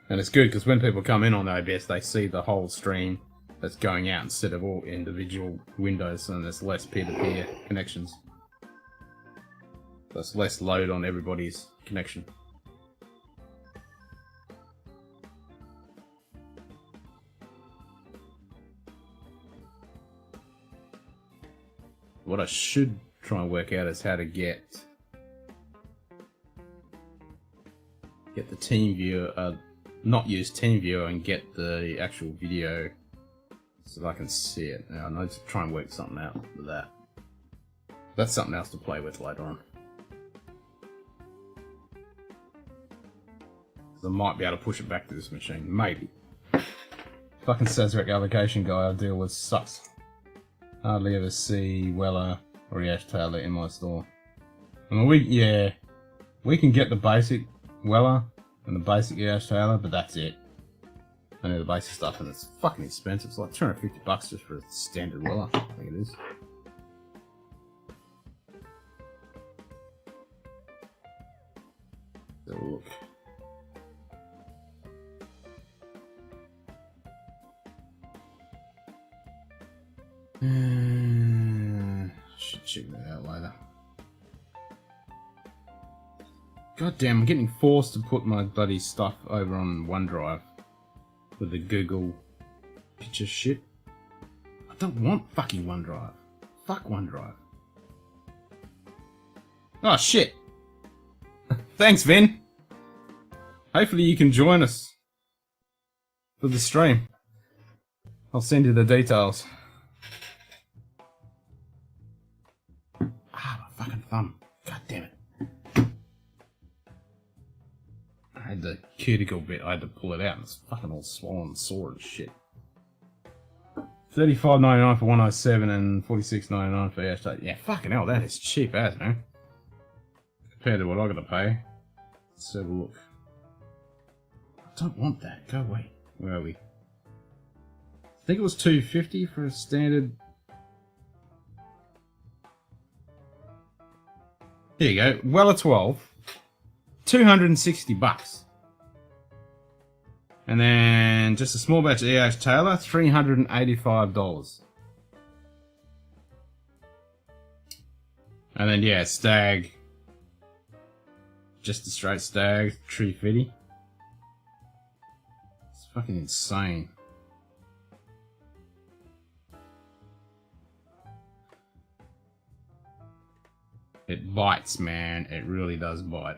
And it's good because when people come in on OBS, they see the whole stream that's going out instead of all individual windows, and there's less peer-to-peer connections. There's less load on everybody's connection. What I should try and work out is how to get the team viewer, not use team viewer and get the actual video so that I can see it. Now, I need to try and work something out with that. That's something else to play with later on. I might be able to push it back to this machine, maybe. Fucking Sazerac allocation guy I deal with sucks. Hardly ever see Weller or Yash Taylor in my store. I mean, we can get the basic Weller and the basic Yash Taylor, but that's it. I need the basic stuff, and it's fucking expensive. It's like $250 just for a standard Weller. I think it is. Have a look. Should check that out later. God damn, I'm getting forced to put my bloody stuff over on OneDrive with the Google picture shit. I don't want fucking OneDrive. Fuck OneDrive. Oh shit. Thanks, Vin. Hopefully you can join us for the stream. I'll send you the details. Ah, my fucking thumb. God damn it. I had the cuticle bit, I had to pull it out, and it's fucking all swollen and sore and shit. $35.99 for 107 and $46.99 for hashtag. Yeah, fucking hell, that is cheap as, man. Compared to what I gotta pay. Let's have a look. I don't want that, go away. Where are we? I think it was $2.50 for a standard. Here you go, Weller 12. $260. And then just a small batch of EH Taylor, $385. And then yeah, Stag. Just a straight Stag, $350. It's fucking insane. It bites, man. It really does bite.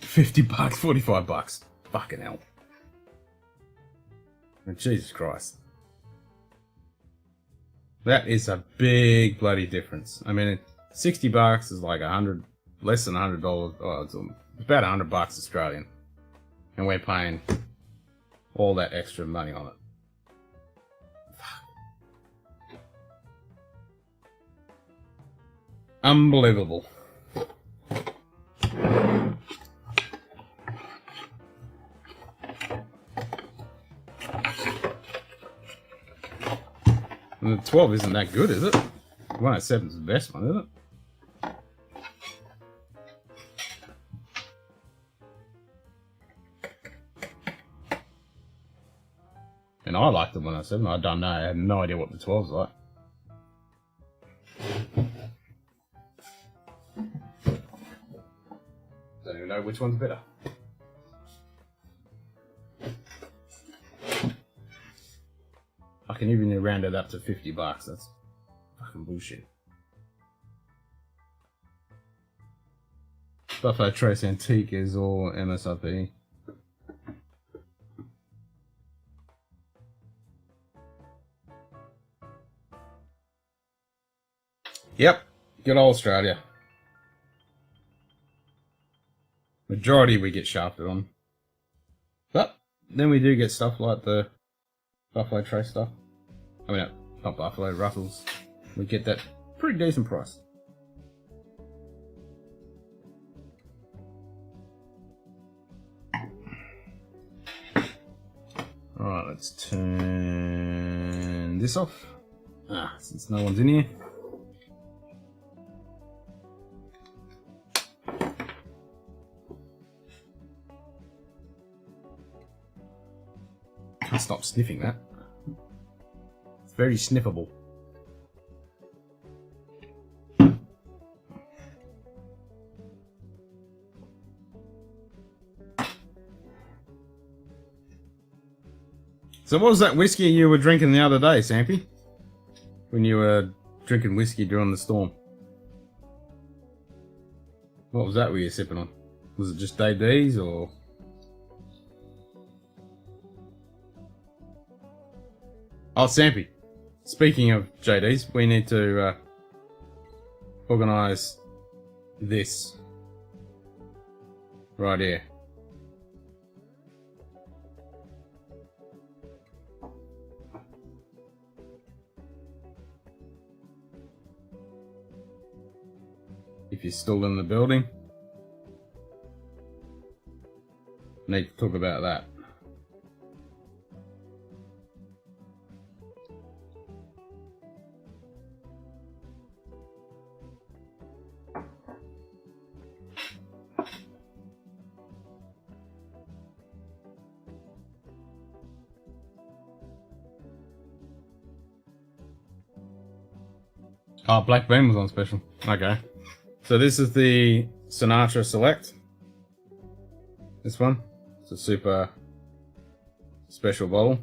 $50, $45. Fucking hell. Oh, Jesus Christ. That is a big bloody difference. I mean, $60 is like less than $100. Oh, it's about $100 Australian. And we're paying all that extra money on it. Fuck. Unbelievable. And the 12 isn't that good, is it? 107 is the best one, isn't it? And I liked the 107. I don't know. I had no idea what the 12's like. Don't even know which one's better. I can even round it up to $50. That's fucking bullshit. Buffalo Trace Antique is all MSRP. Yep, good old Australia. Majority we get shafted on. But then we do get stuff like the Buffalo Trace stuff. I mean, not Buffalo, Ruffles. We get that pretty decent price. Alright, let's turn this off. Since no one's in here. Can't stop sniffing that. It's very sniffable. So what was that whiskey you were drinking the other day, Sampy? When you were drinking whiskey during the storm? What was that were you sipping on? Was it just D's or... Oh, Sampy. Speaking of JDs, we need to organise this right here. If you're still in the building, need to talk about that. Oh, Black Bean was on special. Okay. So this is the Sinatra Select. This one. It's a super special bottle.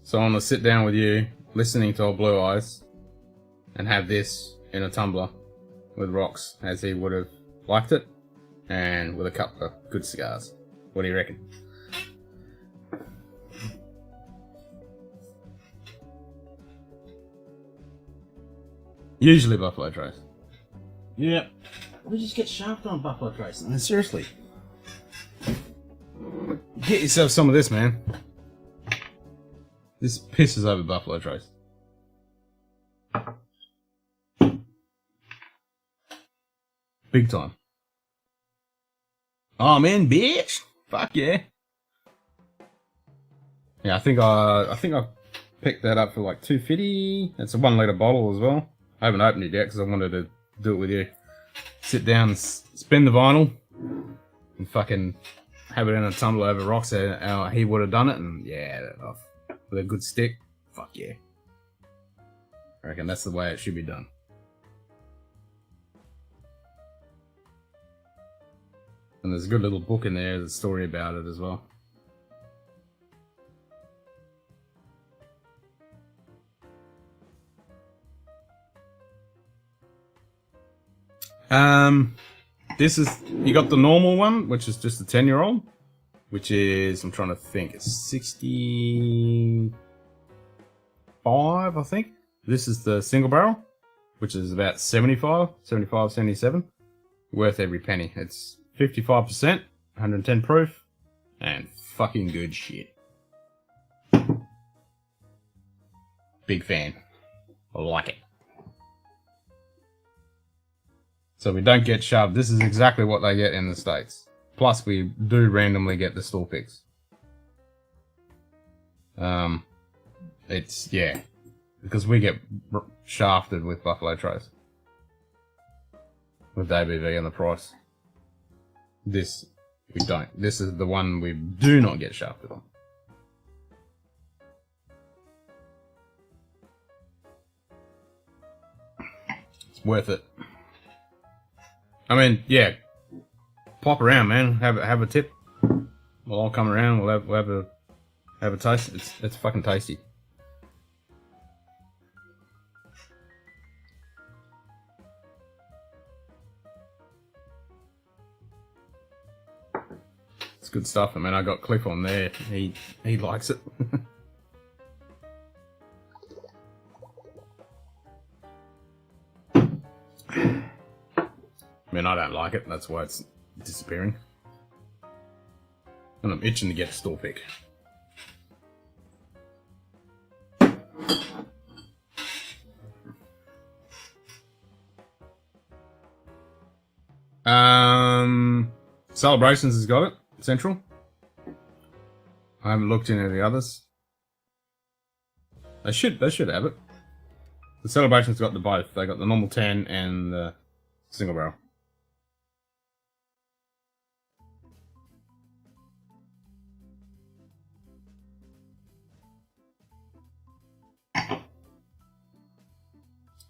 So I'm going to sit down with you, listening to Old Blue Eyes, and have this in a tumbler with rocks, as he would have liked it, and with a couple of good cigars. What do you reckon? Usually Buffalo Trace. Yeah. We just get shafted on Buffalo Trace. I mean, seriously. Get yourself some of this, man. This pisses over Buffalo Trace. Big time. Oh man, bitch! Fuck yeah! Yeah, I think I picked that up for like $2.50. It's a 1 litre bottle as well. I haven't opened it yet because I wanted to do it with you. Sit down and spin the vinyl and fucking have it in a tumbler over rocks. How he would have done it, and yeah, with a good stick. Fuck yeah! I reckon that's the way it should be done. And there's a good little book in there, there's a story about it as well. This is, you got the normal one, which is just a 10-year-old, which is, I'm trying to think, it's 65, I think. This is the single barrel, which is about 75, 77. Worth every penny. It's 55%, 110 proof, and fucking good shit. Big fan. I like it. So we don't get shoved. This is exactly what they get in the States. Plus we do randomly get the store picks. It's, yeah. Because we get shafted with Buffalo Trace. With the ABV and the price. This, we don't. This is the one we do not get shafted on. It's worth it. I mean, yeah. Pop around, man. Have a tip. We'll all come around. We'll have a taste. It's fucking tasty. It's good stuff. I mean, I got Cliff on there. He likes it. I mean, I don't like it. That's why it's disappearing. And I'm itching to get a store pick. Celebrations has got it. Central. I haven't looked into the others. They should have it. The Celebrations got the both. They got the normal 10 and the single barrel.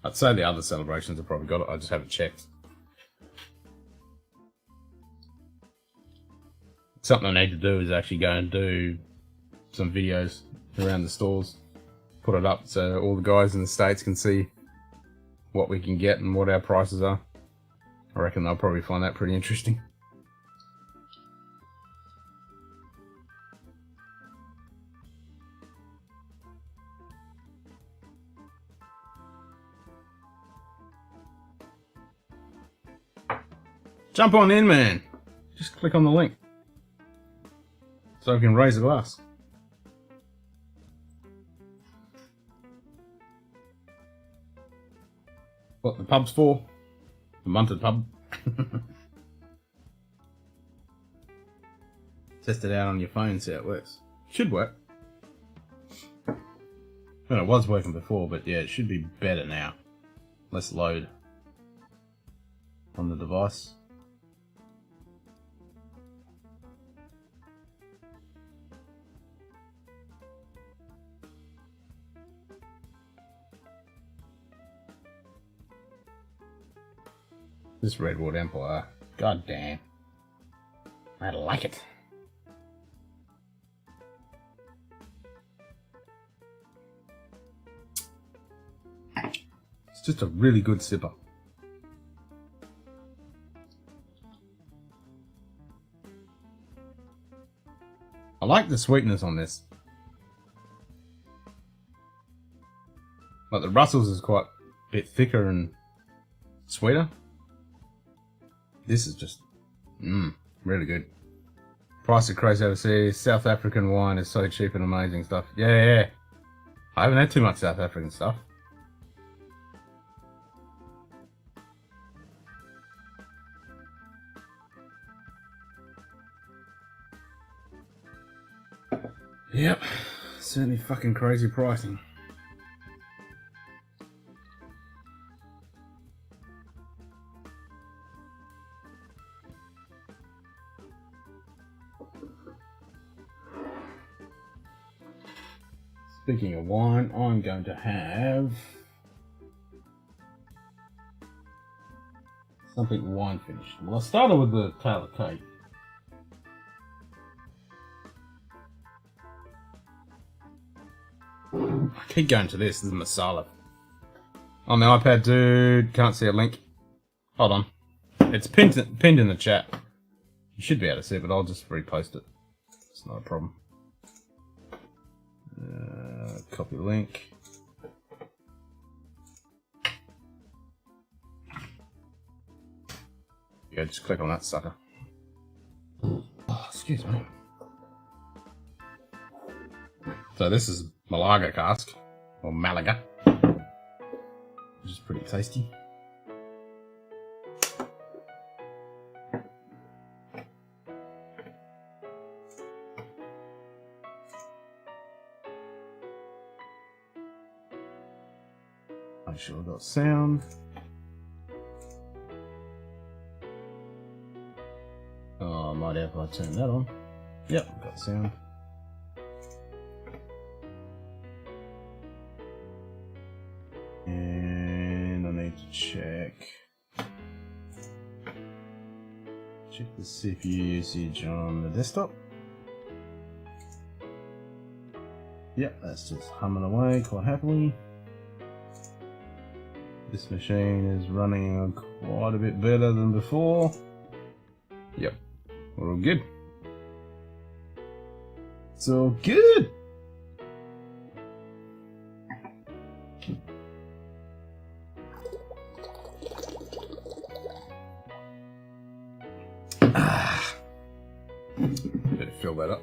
I'd say the other Celebrations have probably got it. I just haven't checked. Something I need to do is actually go and do some videos around the stores. Put it up so all the guys in the States can see what we can get and what our prices are. I reckon they'll probably find that pretty interesting. Jump on in, man. Just click on the link. So I can raise a glass. What the pub's for? The Munted pub. Test it out on your phone, see how it works. Should work. Well, it was working before, but yeah, it should be better now. Less load on the device. This Redwood Empire. God damn. I like it. It's just a really good sipper. I like the sweetness on this. But the Russell's is quite bit thicker and sweeter. This is just, really good. Price of crazy overseas. South African wine is so cheap and amazing stuff. Yeah. I haven't had too much South African stuff. Yep, certainly fucking crazy pricing. Speaking of wine, I'm going to have something wine finished. Well, I started with the Taylor cake. I keep going to this is masala. On the iPad, dude, can't see a link. Hold on. It's pinned in the chat. You should be able to see it, but I'll just repost it. It's not a problem. Copy link. Yeah, just click on that sucker. Oh, excuse me. So this is Malaga cask, or Malaga, which is pretty tasty. Make sure I've got sound. Oh, I might have if I turn that on. Yep, I've got sound. And I need to check the CPU usage on the desktop. Yep, that's just humming away quite happily. This machine is running quite a bit better than before. Yep, we're all good. It's all good. Better fill that up.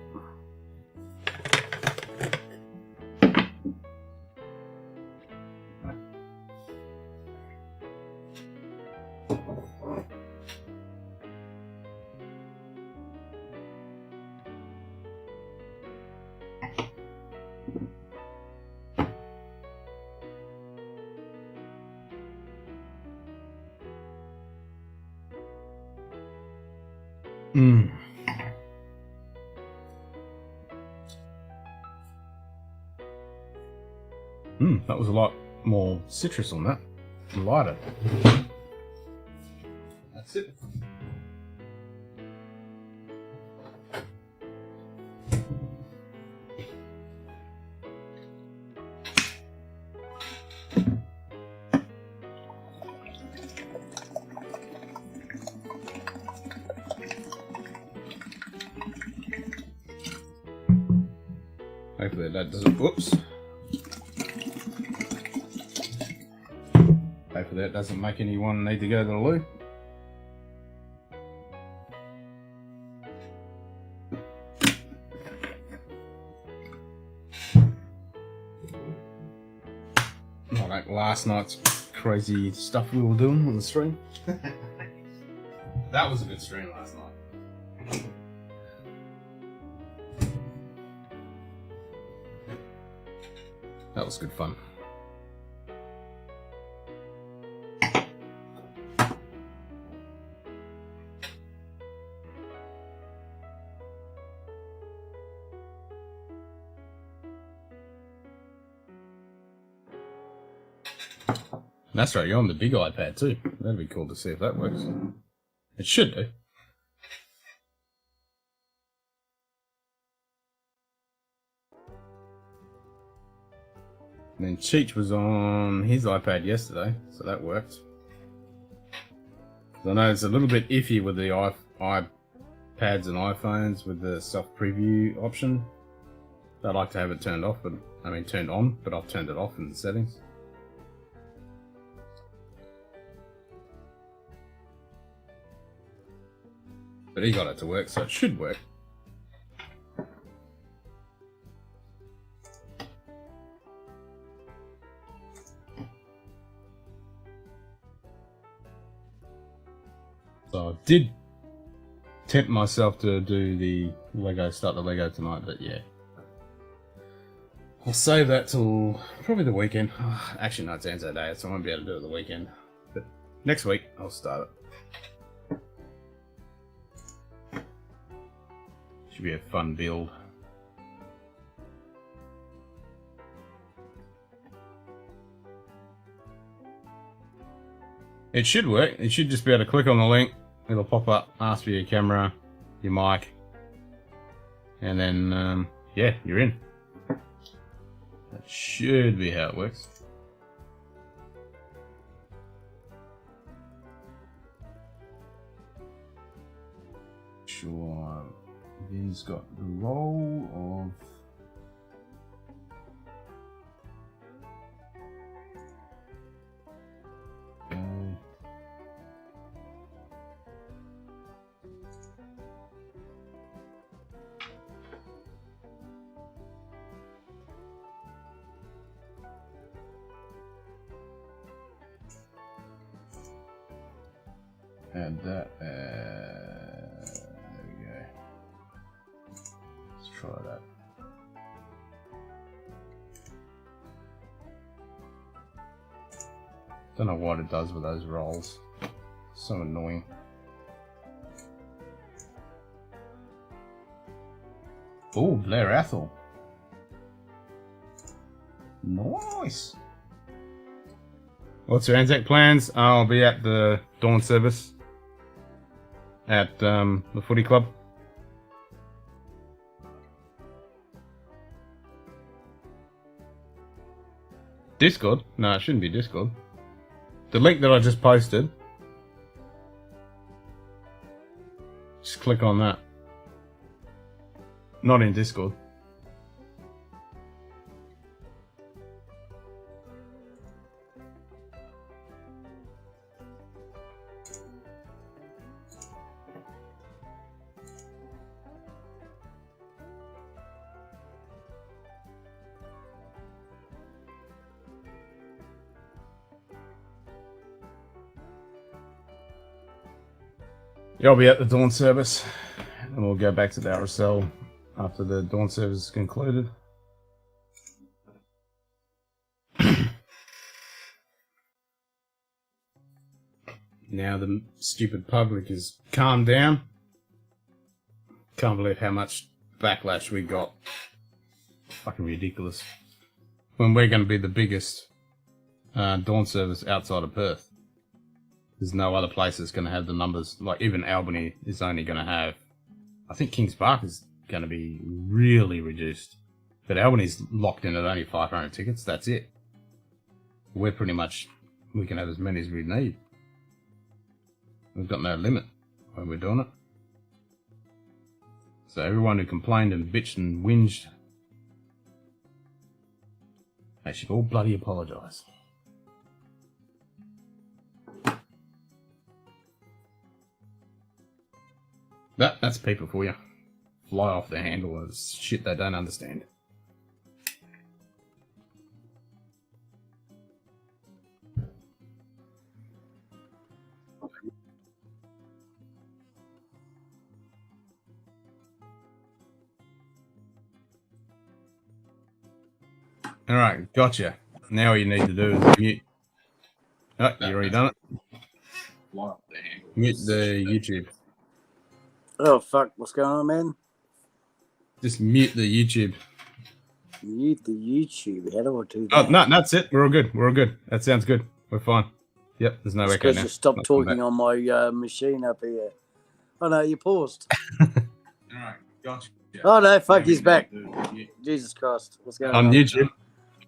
That was a lot more citrus on that. Lighter. That's it. Hopefully that doesn't, whoops. Hopefully that doesn't make anyone need to go to the loo. Not like last night's crazy stuff we were doing on the stream. That was a good stream last night. That was good fun. That's right, you're on the big iPad too. That'd be cool to see if that works. It should do. And then Cheech was on his iPad yesterday, so that worked. I know it's a little bit iffy with the iPads and iPhones with the soft preview option. I'd like to have it turned on, but I've turned it off in the settings. But he got it to work, so it should work. So I did tempt myself to do the start the Lego tonight, but yeah. I'll save that till probably the weekend. Actually, no, it's Anzac Day, so I won't be able to do it the weekend. But next week, I'll start it. Should be a fun build. It should work. You should just be able to click on the link. It'll pop up, ask for your camera, your mic, and then, yeah, you're in. That should be how it works. Sure, Vin's got the role of... Add that. There we go. Let's try that. Don't know what it does with those rolls. So annoying. Oh, Blair Athol. Nice. What's your Anzac plans? I'll be at the dawn service at the footy club. Discord? No, it shouldn't be Discord. The link that I just posted. Just click on that. Not in Discord. Yeah, I'll be at the dawn service, and we'll go back to the RSL after the dawn service is concluded. Now the stupid public has calmed down. Can't believe how much backlash we got. Fucking ridiculous. When we're going to be the biggest dawn service outside of Perth. There's no other place that's going to have the numbers. Like, even Albany is only going to have... I think Kings Park is going to be really reduced. But Albany's locked in at only 500 tickets. That's it. We're pretty much... We can have as many as we need. We've got no limit when we're doing it. So everyone who complained and bitched and whinged... They should all bloody apologise. That's people for you. Fly off the handle as shit they don't understand. Alright, gotcha. Now all you need to do is mute. Oh, you already done it? Mute the YouTube. Oh, fuck. What's going on, man? Just mute the YouTube. Mute the YouTube. How do I do that? Oh, no, that's it. We're all good. We're all good. That sounds good. We're fine. Yep, there's no echo Because now. you stopped talking on my machine up here. Oh, no, you paused. Alright, gotcha. Oh, no, fuck, he's back. Jesus Christ. What's going on? On YouTube.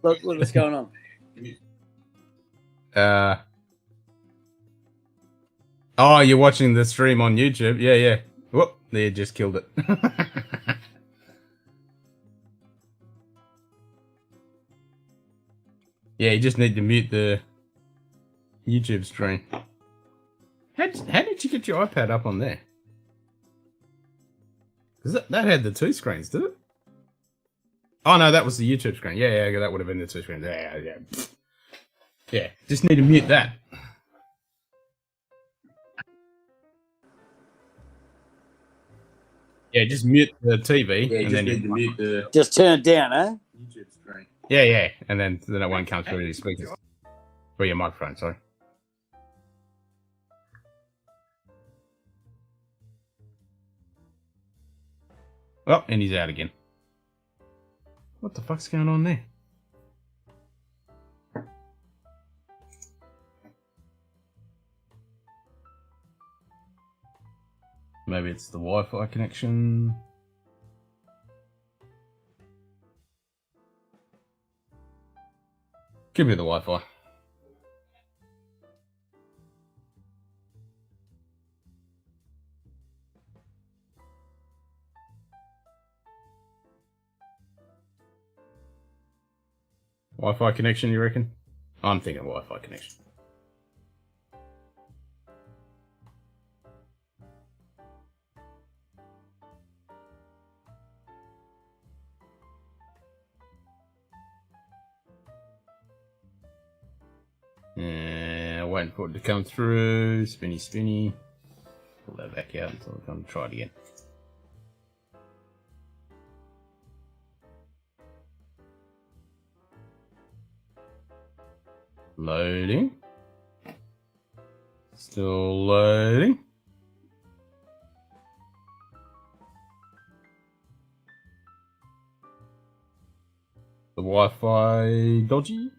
Look what's going on. Oh, you're watching the stream on YouTube? Yeah, yeah. Whoop, they just killed it. Yeah, you just need to mute the YouTube stream. How did you get your iPad up on there? Because that had the 2 screens, did it? Oh no, that was the YouTube screen. Yeah, that would have been the 2 screens. Yeah. Yeah, just need to mute that. Yeah, just mute the TV. Yeah, you and just then need to mute the Just turn it down, huh? YouTube screen. Yeah, and then it won't come through your speakers. Or your microphone, sorry. Oh, and he's out again. What the fuck's going on there? Maybe it's the Wi-Fi connection. Could be the Wi-Fi. Wi-Fi connection, you reckon? I'm thinking Wi-Fi connection. Yeah, waiting for it to come through. Spinny. Pull that back out until I come try it again. Loading. Still loading. The Wi-Fi dodgy.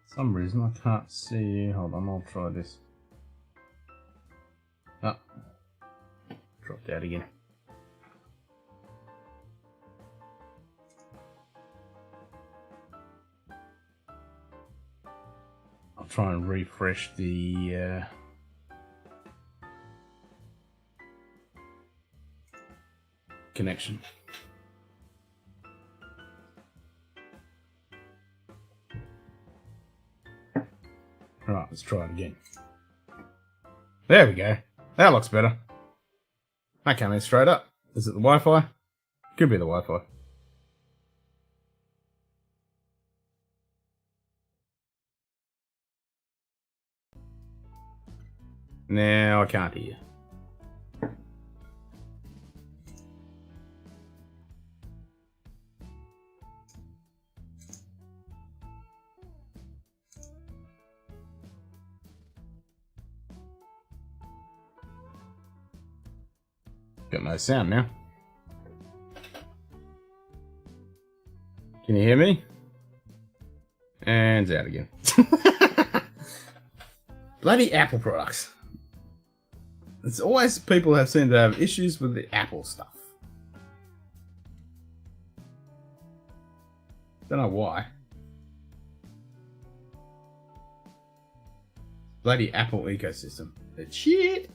For some reason I can't see. Hold on, I'll try this. Ah, dropped out again. I'll try and refresh the connection. Right, let's try it again. There we go. That looks better. That came in straight up. Is it the Wi-Fi? Could be the Wi-Fi. Now I can't hear. Got no sound now. Can you hear me? And it's out again. Bloody Apple products. It's always people have seemed to have issues with the Apple stuff. Don't know why. Bloody Apple ecosystem. It's shit.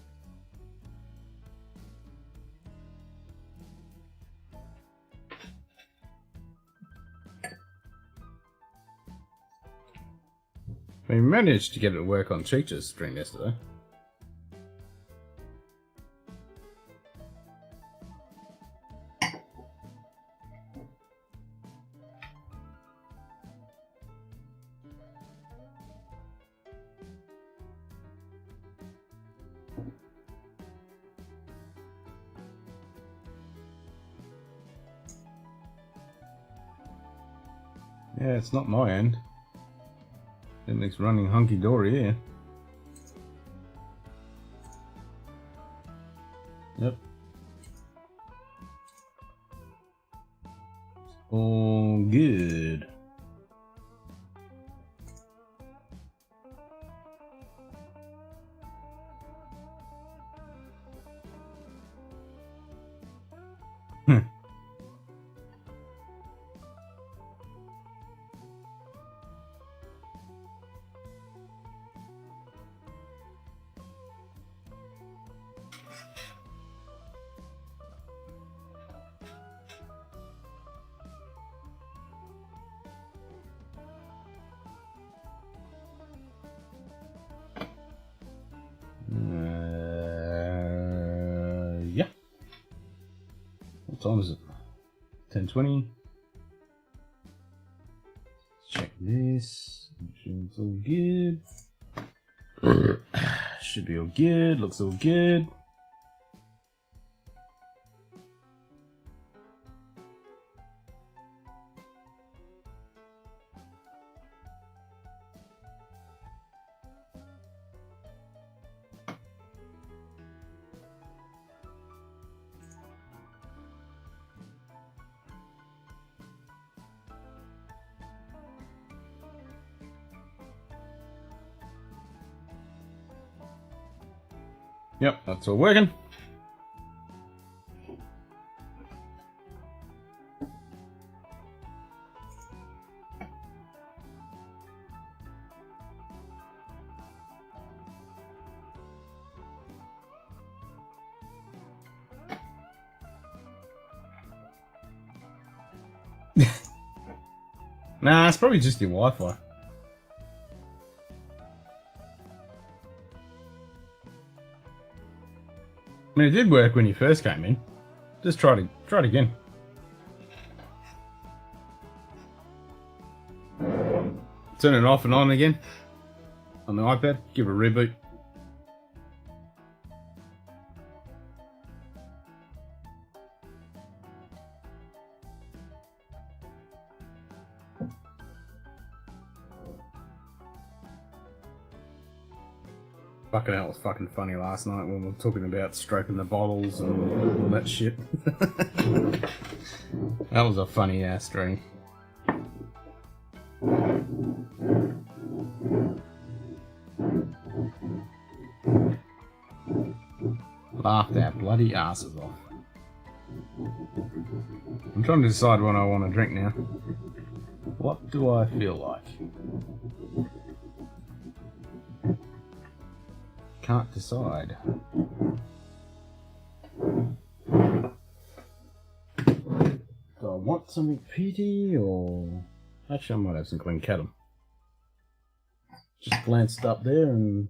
We managed to get it to work on Cheech's stream yesterday. Yeah, it's not my end. Everything's running hunky-dory here. Yep. All good. What time is it? 10:20. Check this. Make sure it's all good. Should be all good. Looks all good. Yep, that's all working. Nah, it's probably just your Wi-Fi. I mean, it did work when you first came in. Just try it again. Turn it off and on again on the iPad. Give it a reboot. Fucking hell, it was fucking funny last night when we were talking about stroking the bottles and all that shit. That was a funny ass stream. Laughed our bloody asses off. I'm trying to decide what I want to drink now. What do I feel like? Can't decide. Do I want something peaty or... Actually, I might have some Glencadam. Just glanced up there and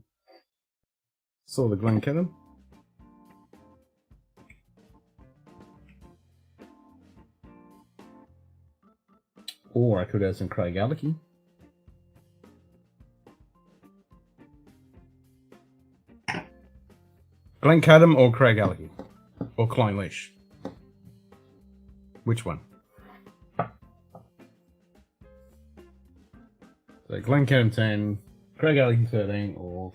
saw the Glencadam. Or I could have some Craigellachie. Glencadam or Craigellachie? Or Clynelish? Which one? So Glencadam 10, Craigellachie 13, or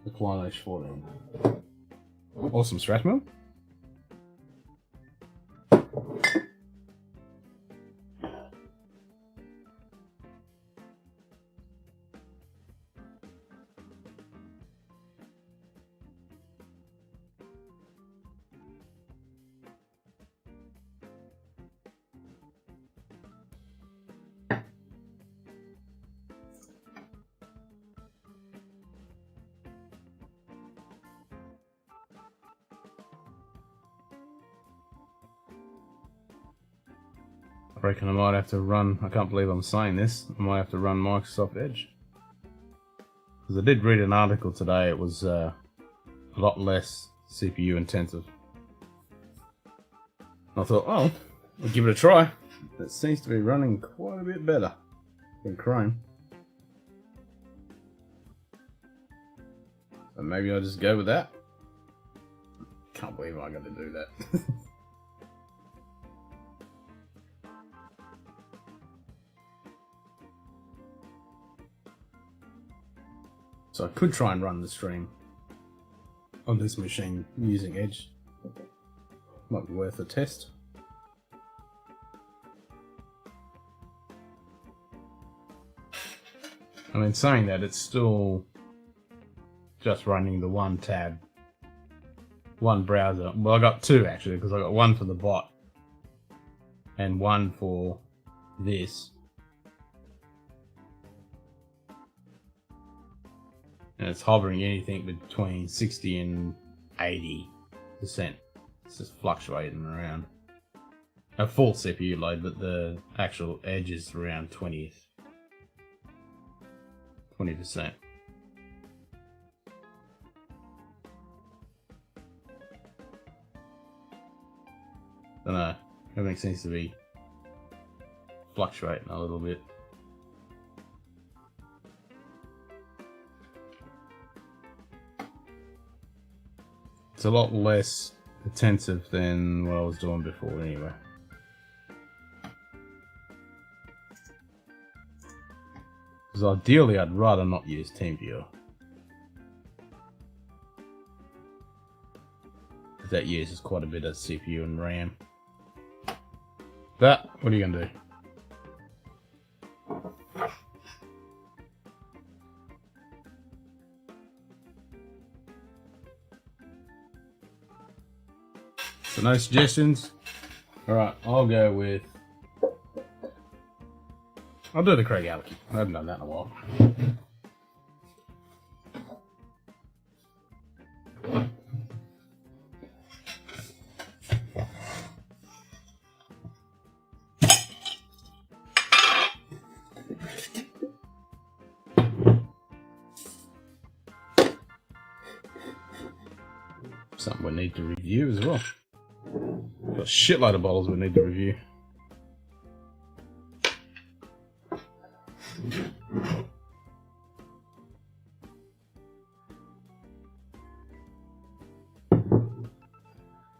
the Clynelish 14. Or some Strathmore? I reckon I might have to run, I can't believe I'm saying this, I might have to run Microsoft Edge. Because I did read an article today, it was a lot less CPU intensive. I thought, oh, I'll give it a try. It seems to be running quite a bit better than Chrome. So maybe I'll just go with that. Can't believe I got to do that. So I could try and run the stream on this machine using Edge. Might be worth a test. I mean, saying that, it's still just running the one tab, one browser. Well, I got two actually, because I got one for the bot and one for this. And it's hovering anything between 60 and 80%. It's just fluctuating around. A full CPU load, but the actual Edge is around 20%. Everything seems to be fluctuating a little bit. It's a lot less intensive than what I was doing before anyway. Because ideally I'd rather not use TeamViewer. Because that uses quite a bit of CPU and RAM. But, what are you gonna do? So no suggestions? Alright, I'll go with... I'll do the Craig Alec. I haven't done that in a while. Something we need to review as well. Got a shitload of bottles we need to review.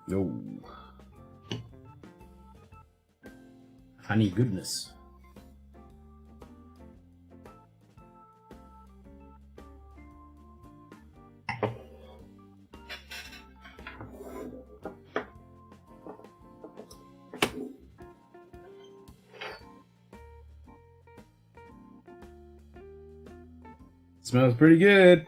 No. Honey goodness. Smells pretty good.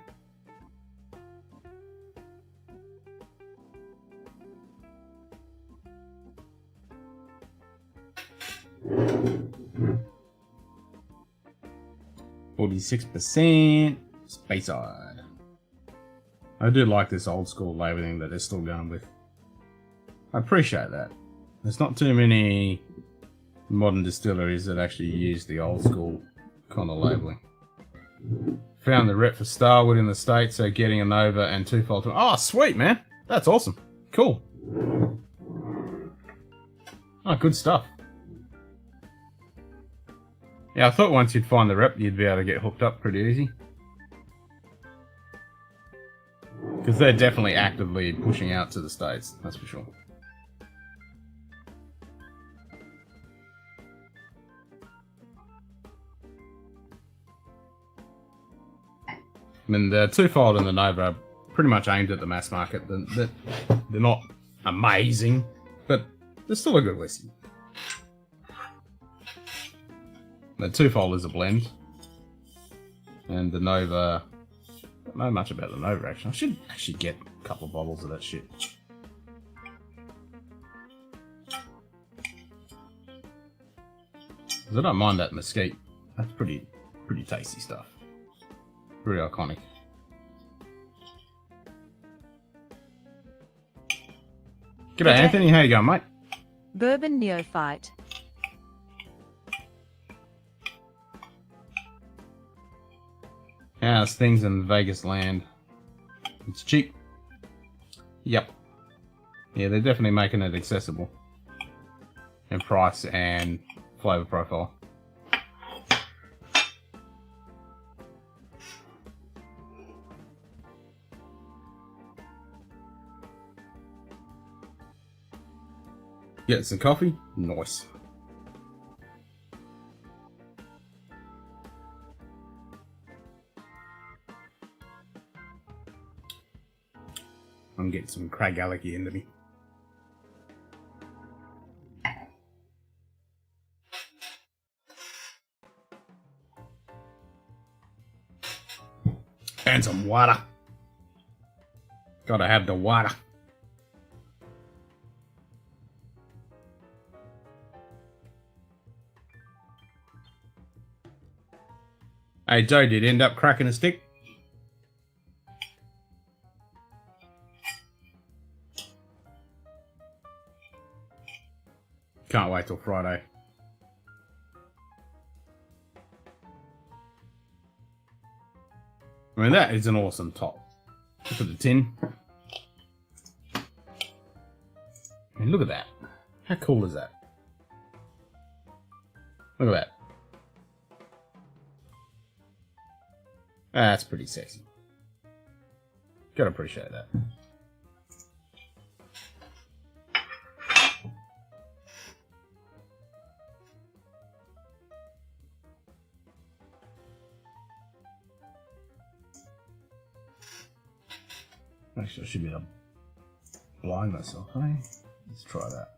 %, Speyside. I do like this old school labelling that they're still going with. I appreciate that. There's not too many modern distilleries that actually use the old school kind of labelling. Found the rep for Starwood in the States, so getting a Nova and twofold. Oh, sweet, man. That's awesome. Cool. Oh, good stuff. Yeah, I thought once you'd find the rep, you'd be able to get hooked up pretty easy. Because they're definitely actively pushing out to the States, that's for sure. I mean, the twofold and the Nova are pretty much aimed at the mass market. They're not amazing, but they're still a good whiskey. The twofold is a blend, and the Nova, I don't know much about the Nova actually. I should actually get a couple of bottles of that shit. Because I don't mind that mesquite. That's pretty tasty stuff. Pretty iconic. G'day Anthony, how you going, mate? Bourbon neophyte. How's things in Vegas land? It's cheap. Yep. Yeah, they're definitely making it accessible. In price and flavour profile. Get some coffee? Nice. I'm getting some Craig Alec into me. And some water. Gotta have the water. Hey Joe, did you end up cracking a stick? Can't wait till Friday. I mean, that is an awesome top. Look at the tin. I mean, look at that. How cool is that? Look at that. That's pretty sexy. Gotta appreciate that. Actually, I should be able to blind myself, hey? Let's try that.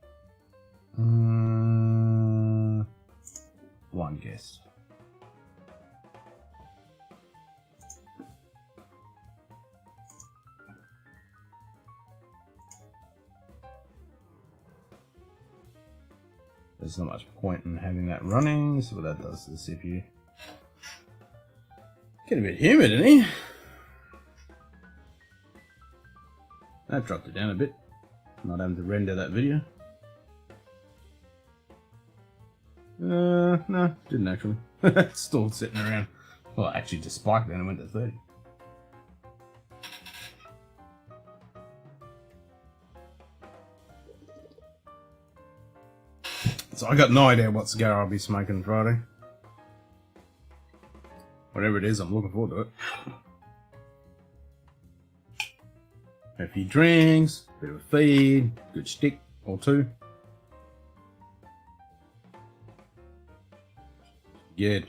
One guess. There's not much point in having that running. So what that does to the CPU. Get a bit humid, isn't he? That dropped it down a bit. Not having to render that video. No, didn't actually. Still sitting around. Well, it actually just spiked then and went to 30. So I got no idea what cigar I'll be smoking Friday. Whatever it is, I'm looking forward to it. A few drinks, a bit of a feed, good stick or two. Good.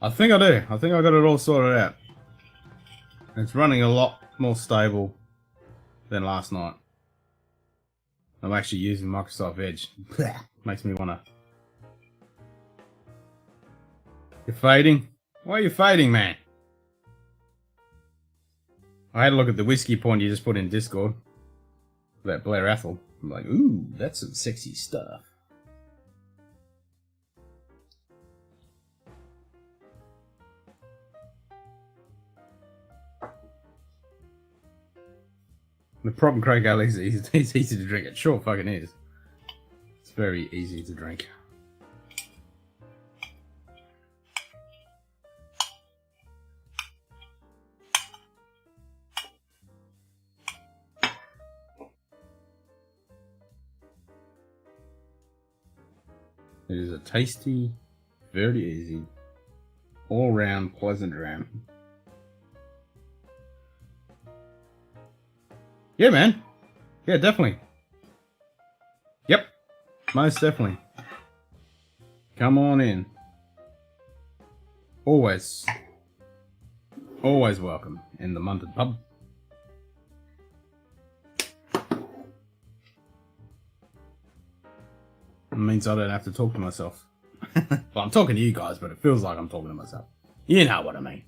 I think I do. I think I got it all sorted out. It's running a lot more stable than last night. I'm actually using Microsoft Edge. Makes me wanna. You're fading? Why are you fading, man? I had a look at the whiskey point you just put in Discord. That Blair Athol. I'm like, ooh, that's some sexy stuff. The problem, Craig Alex, is it's easy to drink. It sure fucking is. It's very easy to drink. It is a tasty, very easy, all-round pleasant dram. Yeah, man. Yeah, definitely. Yep. Most definitely. Come on in. Always welcome in the Munted pub. It means I don't have to talk to myself. Well, I'm talking to you guys, but it feels like I'm talking to myself. You know what I mean.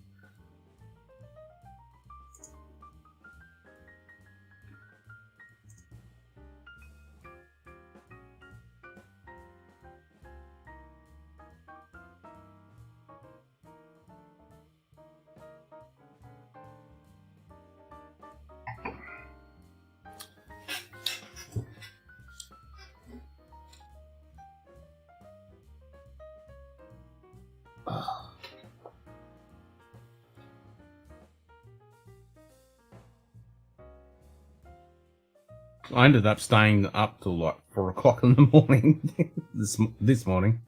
I ended up staying up till like 4 o'clock in the morning this morning.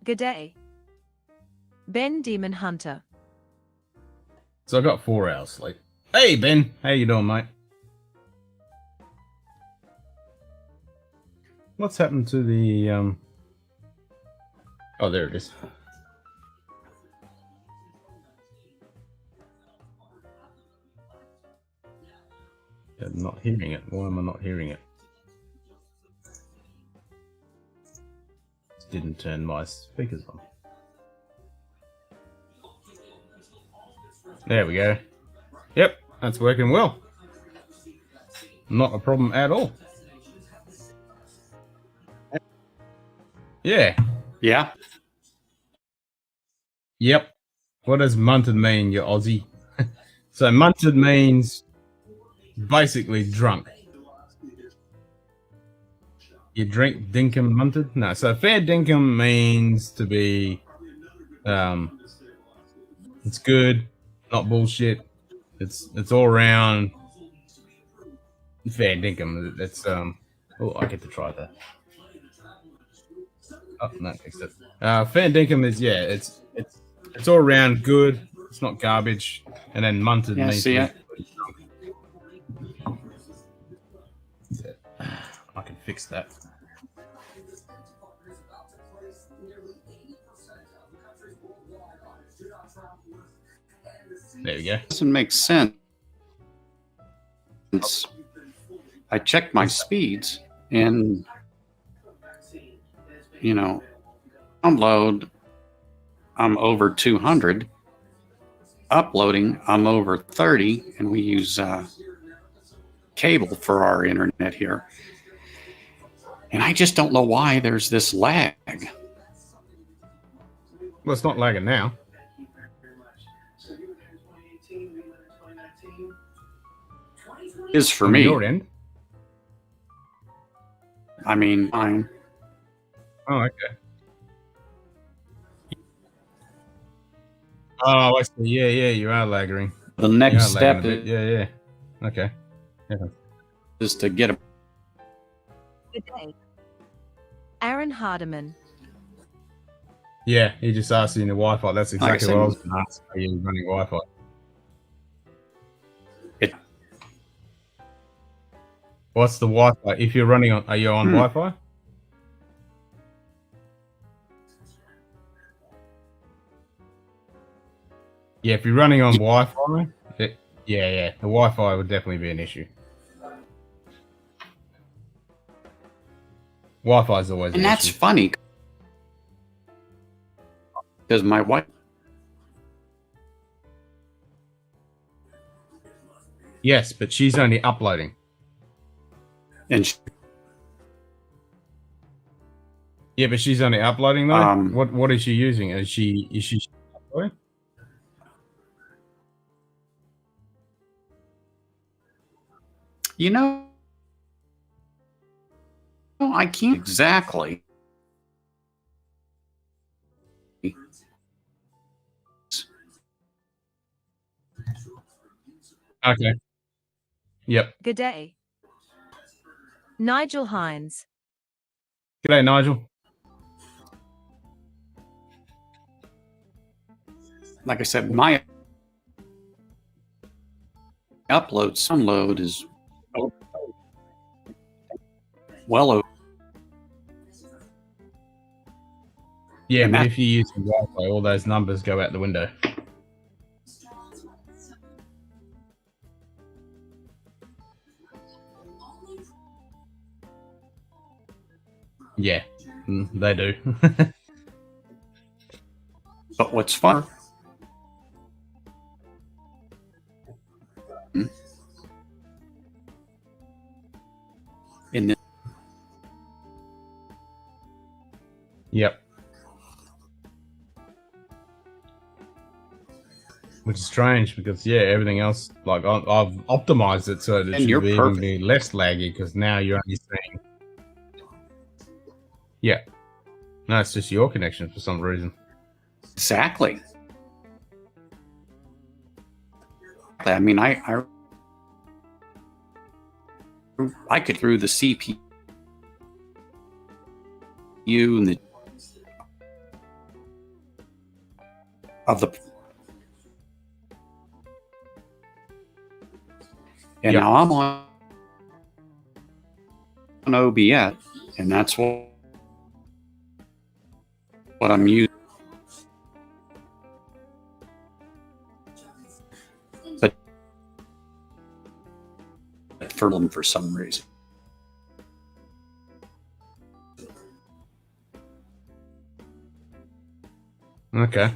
G'day. Ben Demon Hunter. So I got 4 hours sleep. Hey Ben, how you doing, mate? What's happened to the Oh, there it is. I'm not hearing it. Why am I not hearing it? Didn't turn my speakers on. There we go. Yep, that's working well. Not a problem at all. Yeah. Yeah. Yep. What does munted mean, you Aussie? So munted means basically drunk. You drink Dinkum munted? No, so fair Dinkum means to be it's good, not bullshit. It's all around fair Dinkum. It's Oh, I get to try that. Oh no, fixed it. Fan Dinkum is it's all around good. It's not garbage. And then Munted Yeah, needs see to it. I can fix that. There we go. Doesn't make sense. I checked my speeds and, you know, download, I'm over 200. Uploading, I'm over 30, and we use cable for our internet here. And I just don't know why there's this lag. Well, it's not lagging now. Is for On me. your end. I mean, mine. Oh, okay. Oh, I see. Yeah, you are lagging. The You next are step lagging a bit. Yeah. Okay. Yeah. is to get a. Good day. Aaron Hardiman. Yeah, he just asked you in the Wi-Fi. That's Like I exactly said, what I was going to ask. Are you running Wi-Fi? What's the Wi-Fi? If you're running on, are you on Wi-Fi? Yeah, if you're running on Wi-Fi, the Wi-Fi would definitely be an issue. Wi-Fi is always And an that's issue. funny because my wife. Yes, but she's only uploading. And Yeah, but she's only uploading though. Um, What is she using? Is she uploading? you know, I can't exactly. Okay. Yep. Good day. Nigel Hines. G'day, Nigel. Like I said, my download is well over. Yeah, And but that- if you use Wi-Fi, all those numbers go out the window. Yeah, they do. But what's fun? In the, Yep. Which is strange because everything else, like I've optimized it so that it And you're should even perfect. be less laggy because now you're only seeing. Yeah. No, it's just your connection for some reason. exactly. I mean, I could through the CPU and the of the and Yep. now I'm on OBS, and that's what I'm using. But for them for some reason. Okay.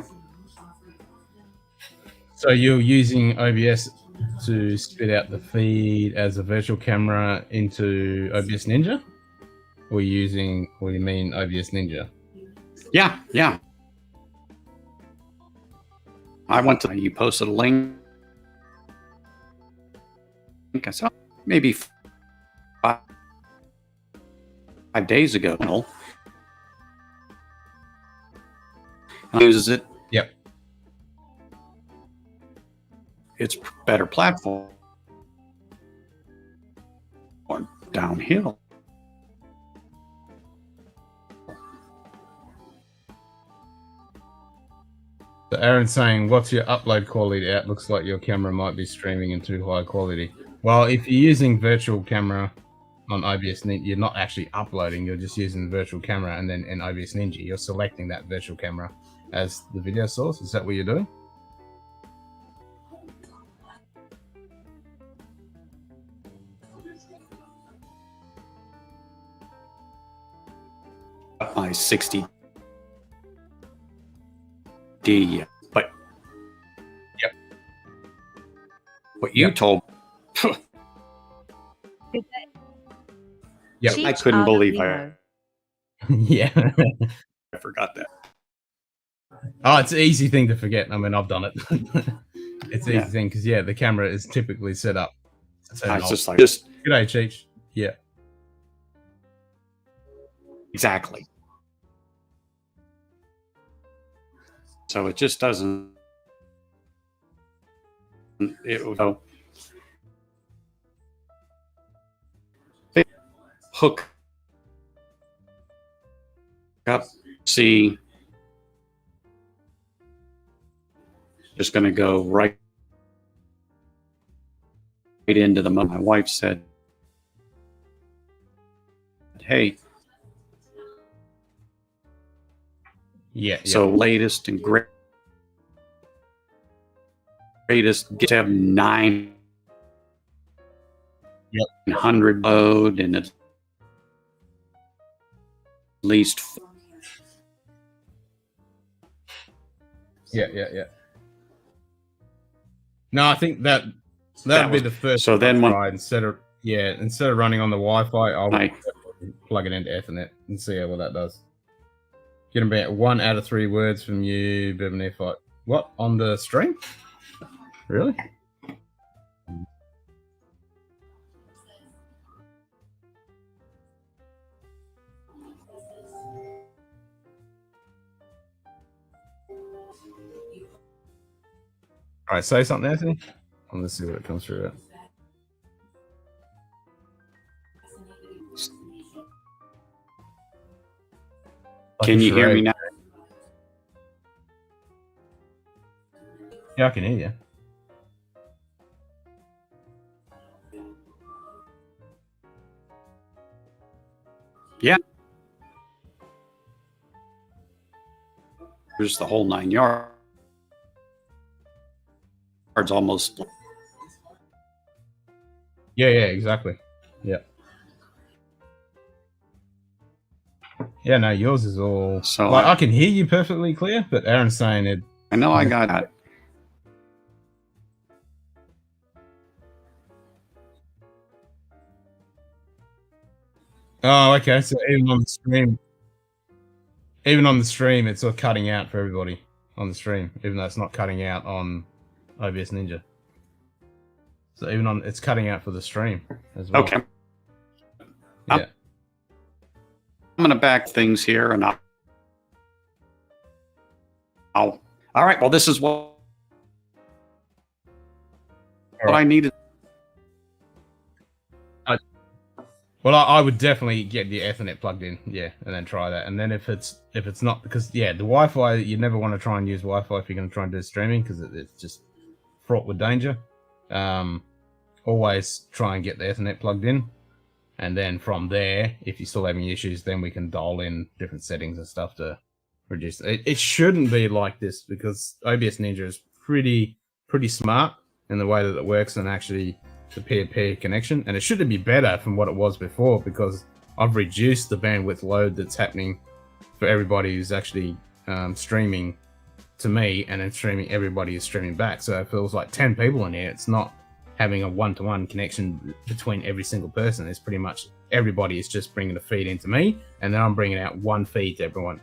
So you're using OBS to spit out the feed as a virtual camera into OBS Ninja? Or you mean OBS Ninja? Yeah. I went to you posted a link. I saw maybe 5 days ago. And uses it. Yep. It's better platform downhill. So Aaron's saying, what's your upload quality at? Looks like your camera might be streaming in too high quality. Well, if you're using virtual camera on OBS Ninja, you're not actually uploading, you're just using the virtual camera, and then in OBS Ninja, you're selecting that virtual camera as the video source. Is that what you're doing? My 60D, but yep. What you told, Good day. Yep. I couldn't believe Yeah. I forgot that. Oh, it's an easy thing to forget. I mean, I've done it. It's an Yeah. easy thing because the camera is typically set up. It's just like just G'day, Cheech. Yeah. exactly. So it just doesn't. It will go. Hook up. See. Just going to go right into the moment. My wife said, "Hey." Yeah. So latest and greatest get to have 900 load and at least Yeah. No, I think that'd be the first. so then when try instead of running on the Wi-Fi, I'll Right. plug it into Ethernet and see how well that does. Get about 1 out of 3 words from you, bit of an air fight. What, on the stream? Really? All right, say something, Anthony. Let's see what it comes through at. can you hear me now? Yeah, I can hear you. Yeah. There's the whole 9 yards almost. Yeah, exactly. Yeah. Yeah, no, yours is all. So like, I can hear you perfectly clear, but Aaron's saying it. I know I got that. Oh, okay. So even on the stream, it's sort of cutting out for everybody on the stream, even though it's not cutting out on OBS Ninja. So it's cutting out for the stream as well. Okay. Yeah. I'm gonna back things here, and I'll. All right. Well, this is what I needed. Well, I would definitely get the Ethernet plugged in, yeah, and then try that. And then if it's not, because the Wi-Fi, you never want to try and use Wi-Fi if you're going to try and do streaming, because it's just fraught with danger. Always try and get the Ethernet plugged in, and then from there, if you're still having issues, then we can dial in different settings and stuff to reduce it. It shouldn't be like this, because OBS Ninja is pretty smart in the way that it works, and actually the peer-to-peer connection, and it should be better from what it was before, because I've reduced the bandwidth load that's happening for everybody who's actually streaming to me, and then everybody is streaming back. So if it was like 10 people in here, it's not having a one-to-one connection between every single person. It's pretty much everybody is just bringing a feed into me, and then I'm bringing out one feed to everyone,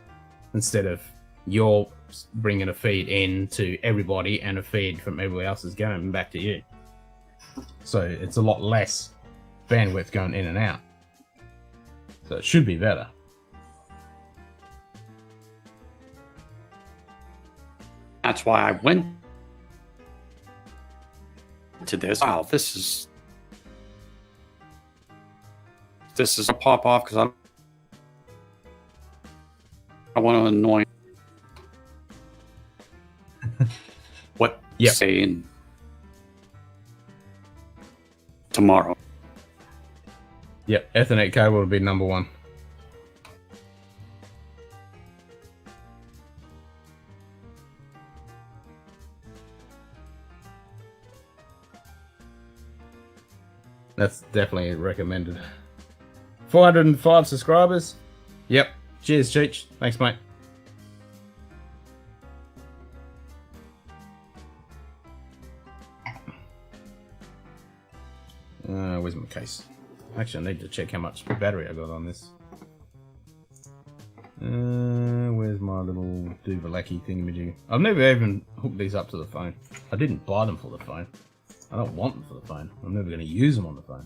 instead of you're bringing a feed in to everybody and a feed from everybody else is going back to you. So it's a lot less bandwidth going in and out. So it should be better. That's why I went to this. Wow, this is a pop off because I want to annoy. Yep. saying tomorrow. Yep, Ethernet cable would be number one. That's definitely recommended. 405 subscribers. Yep. Cheers, Cheech. Thanks, mate. Where's my case? Actually, I need to check how much battery I got on this. Where's my little Duvalaki thingamajig? I've never even hooked these up to the phone. I didn't buy them for the phone. I don't want them for the phone. I'm never going to use them on the phone.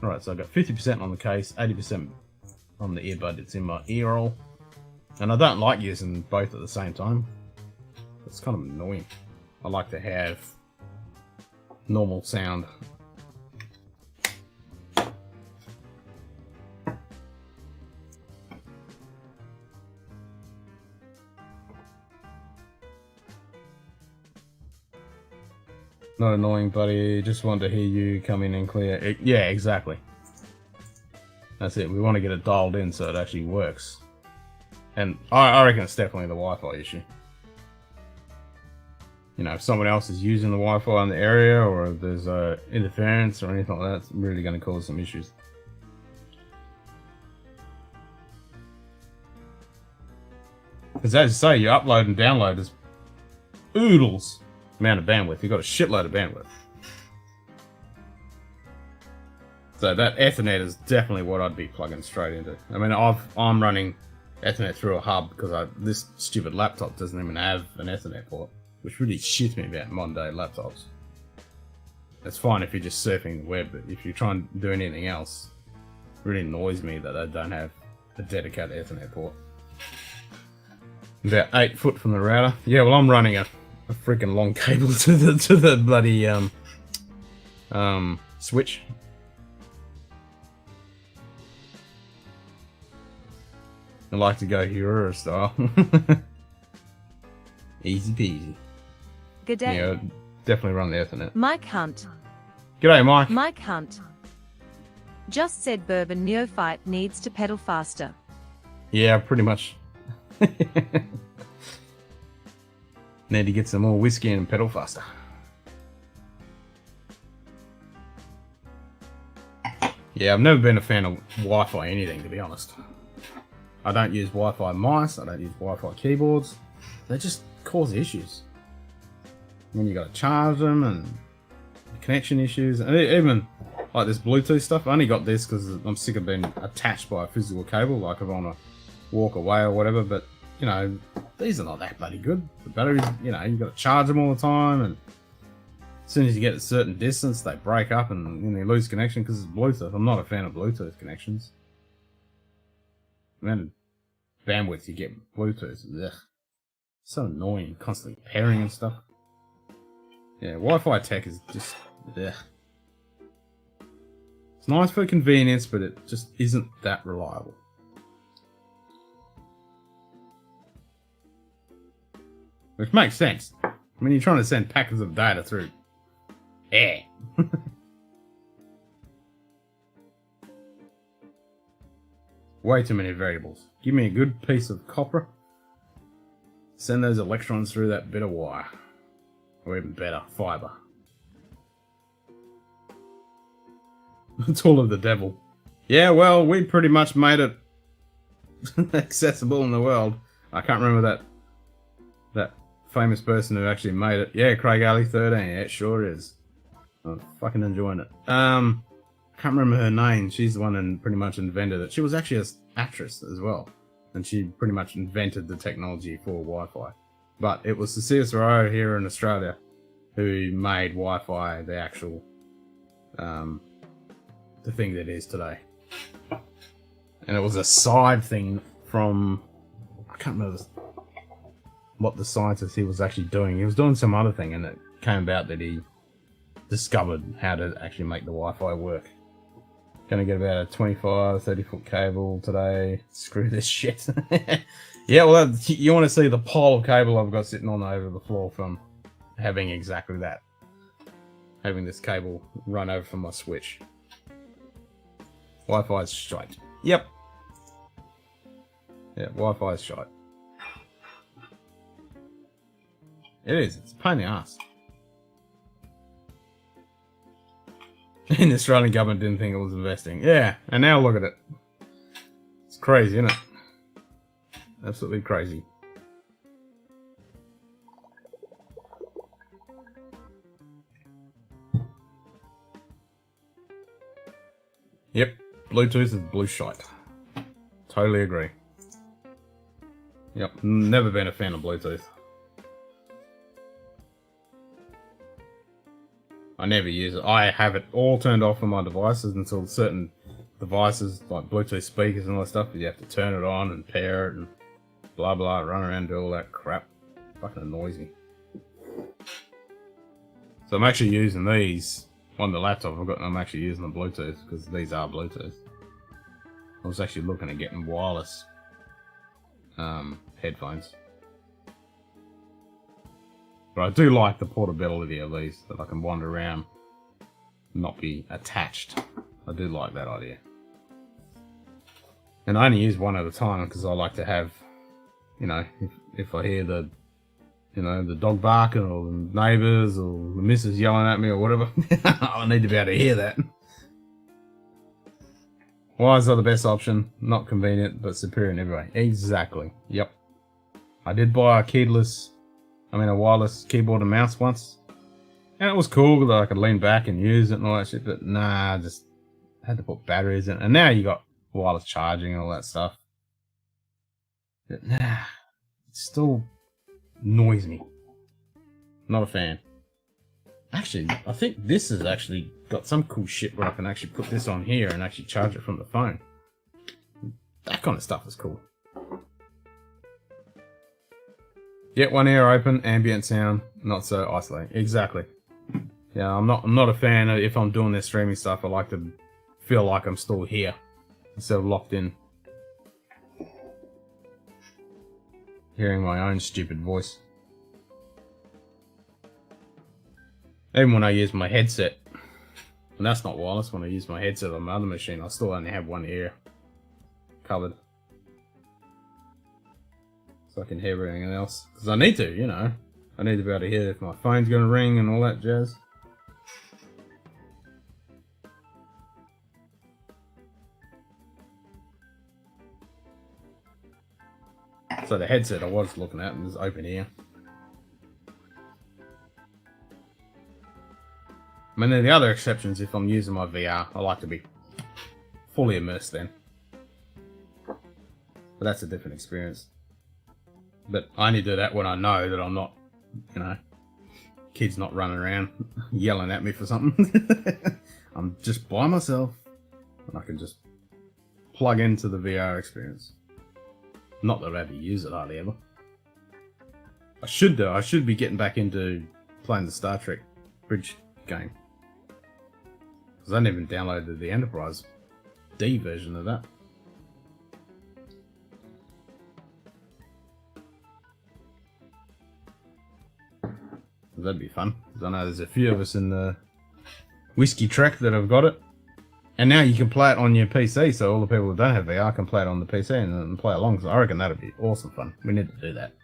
Alright, so I've got 50% on the case, 80% on the earbud that's in my ear roll. And I don't like using both at the same time. It's kind of annoying. I like to have normal sound. Not annoying, buddy. Just want to hear you come in and clear. Yeah, exactly. That's it. We want to get it dialed in so it actually works. And I reckon it's definitely the Wi-Fi issue. You know, if someone else is using the Wi-Fi in the area, or if there's interference or anything like that, it's really going to cause some issues. Because as you say, you upload and download is oodles amount of bandwidth. You've got a shitload of bandwidth. So that Ethernet is definitely what I'd be plugging straight into. I mean, I'm running Ethernet through a hub because this stupid laptop doesn't even have an Ethernet port, which really shits me about modern day laptops. It's fine if you're just surfing the web, but if you try and do anything else, it really annoys me that they don't have a dedicated Ethernet port. About 8 foot from the router. Yeah, well, I'm running a freaking long cable to the bloody switch. I like to go Hero style. Easy peasy. Good day. Yeah, definitely run the Ethernet. Mike Hunt. G'day, Mike. Mike Hunt. Just said bourbon neophyte needs to pedal faster. Yeah, pretty much. Need to get some more whiskey and pedal faster. Yeah, I've never been a fan of Wi-Fi anything, to be honest. I don't use Wi-Fi mice, I don't use Wi-Fi keyboards. They just cause issues. When you got to charge them and connection issues, and even like this Bluetooth stuff. I only got this because I'm sick of being attached by a physical cable, like if I want to walk away or whatever, but you know, these are not that bloody good. The batteries, you know, you've got to charge them all the time, and as soon as you get a certain distance, they break up and you lose connection because it's Bluetooth. I'm not a fan of Bluetooth connections. The amount of bandwidth you get with Bluetooth, ugh. So annoying, constantly pairing and stuff. Yeah, Wi-Fi tech is just, ugh. It's nice for convenience, but it just isn't that reliable. Which makes sense. I mean, you're trying to send packets of data through air. Way too many variables. Give me a good piece of copper. Send those electrons through that bit of wire. Or even better, fiber. Tool of the devil. Yeah, well, we pretty much made it accessible in the world. I can't remember that famous person who actually made it. Yeah, Craig Alley 13. Yeah, it sure is. I'm fucking enjoying it. I can't remember her name. She's the one who pretty much invented it. She was actually an actress as well, and she pretty much invented the technology for Wi-Fi. But it was Cecilia Thoreau here in Australia who made Wi-Fi the actual the thing that it is today. And it was a side thing from, I can't remember what the scientist he was actually doing. He was doing some other thing, and it came about that he discovered how to actually make the Wi-Fi work. Gonna get about a 25, 30 foot cable today. Screw this shit. Yeah, well, you want to see the pile of cable I've got sitting on over the floor from having exactly that. Having this cable run over from my Switch. Wi-Fi is shite. Yep. Yeah, Wi-Fi is shite. It is. It's a pain in the ass. And the Australian government didn't think it was investing. Yeah, and now look at it. It's crazy, isn't it? Absolutely crazy. Yep, Bluetooth is blue shite. Totally agree. Yep, never been a fan of Bluetooth. I never use it. I have it all turned off on my devices until certain devices, like Bluetooth speakers and all that stuff, you have to turn it on and pair it and blah blah, run around and do all that crap. Fucking annoys me. So I'm actually using these on the laptop. I'm actually using the Bluetooth because these are Bluetooth. I was actually looking at getting wireless headphones. But I do like the portability of these, that I can wander around and not be attached. I do like that idea. And I only use one at a time because I like to have, you know, if I hear the, you know, the dog barking or the neighbours or the missus yelling at me or whatever, I need to be able to hear that. Wires are the best option, not convenient, but superior in every way. Exactly, yep. I did buy a wireless keyboard and mouse once. And it was cool that I could lean back and use it and all that shit, but nah, I just had to put batteries in. And now you got wireless charging and all that stuff. But nah, it still annoys me. Not a fan. Actually, I think this has actually got some cool shit where I can actually put this on here and actually charge it from the phone. That kind of stuff is cool. Get one ear open, ambient sound, not so isolating. Exactly. Yeah, I'm not a fan of, if I'm doing this streaming stuff, I like to feel like I'm still here instead of locked in. Hearing my own stupid voice. Even when I use my headset, and that's not wireless, when I use my headset on my other machine, I still only have one ear covered. So I can hear everything else. Because I need to, you know. I need to be able to hear if my phone's going to ring and all that jazz. So the headset I was looking at is open ear. I mean, the other exceptions, if I'm using my VR, I like to be fully immersed then. But that's a different experience. But I only do that when I know that I'm not, you know, kids not running around yelling at me for something. I'm just by myself and I can just plug into the VR experience. Not that I ever use it hardly ever. I should though. I should be getting back into playing the Star Trek bridge game. Because I never even downloaded the Enterprise D version of that. That'd be fun. I know there's a few of us in the Whiskey Trek that have got it. And now you can play it on your PC, so all the people that don't have VR can play it on the PC and play along. So I reckon that'd be awesome fun. We need to do that.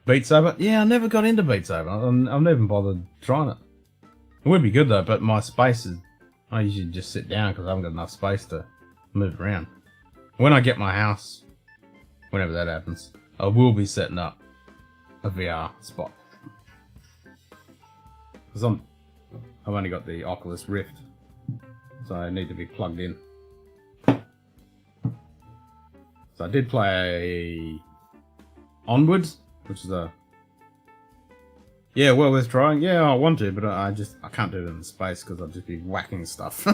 Beat Saber? Yeah, I never got into Beat Saber. I've never even bothered trying it. It would be good though, but my space is... I usually just sit down because I haven't got enough space to move around. When I get my house, whenever that happens, I will be setting up a VR spot. Because I've only got the Oculus Rift, so I need to be plugged in. So I did play Onwards, which is a... Yeah, well worth trying. Yeah, I want to, but I can't do it in space because I'll just be whacking stuff.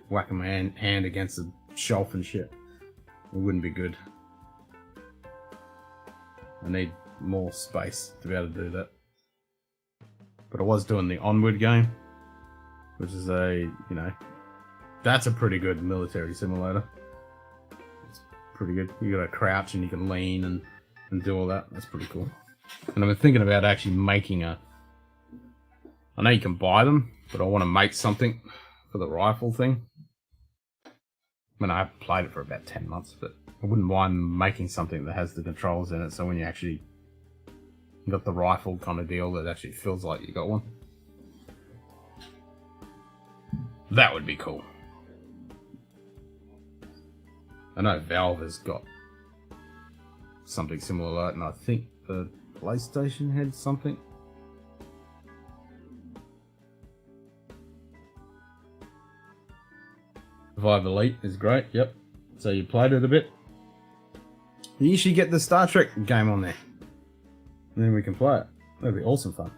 Whacking my hand against the shelf and shit. It wouldn't be good. I need more space to be able to do that. But I was doing the Onward game, which is a, you know, that's a pretty good military simulator. It's pretty good. You gotta crouch and you can lean and do all that. That's pretty cool. And I've been thinking about actually making a... I know you can buy them, but I want to make something for the rifle thing. I mean, I haven't played it for about 10 months, but I wouldn't mind making something that has the controls in it, so when you actually got the rifle kind of deal, that actually feels like you got one. That would be cool. I know Valve has got something similar to that, and I think the PlayStation had something. Vive Elite is great, yep. So you played it a bit. You should get the Star Trek game on there. And then we can play it. That'd be awesome fun.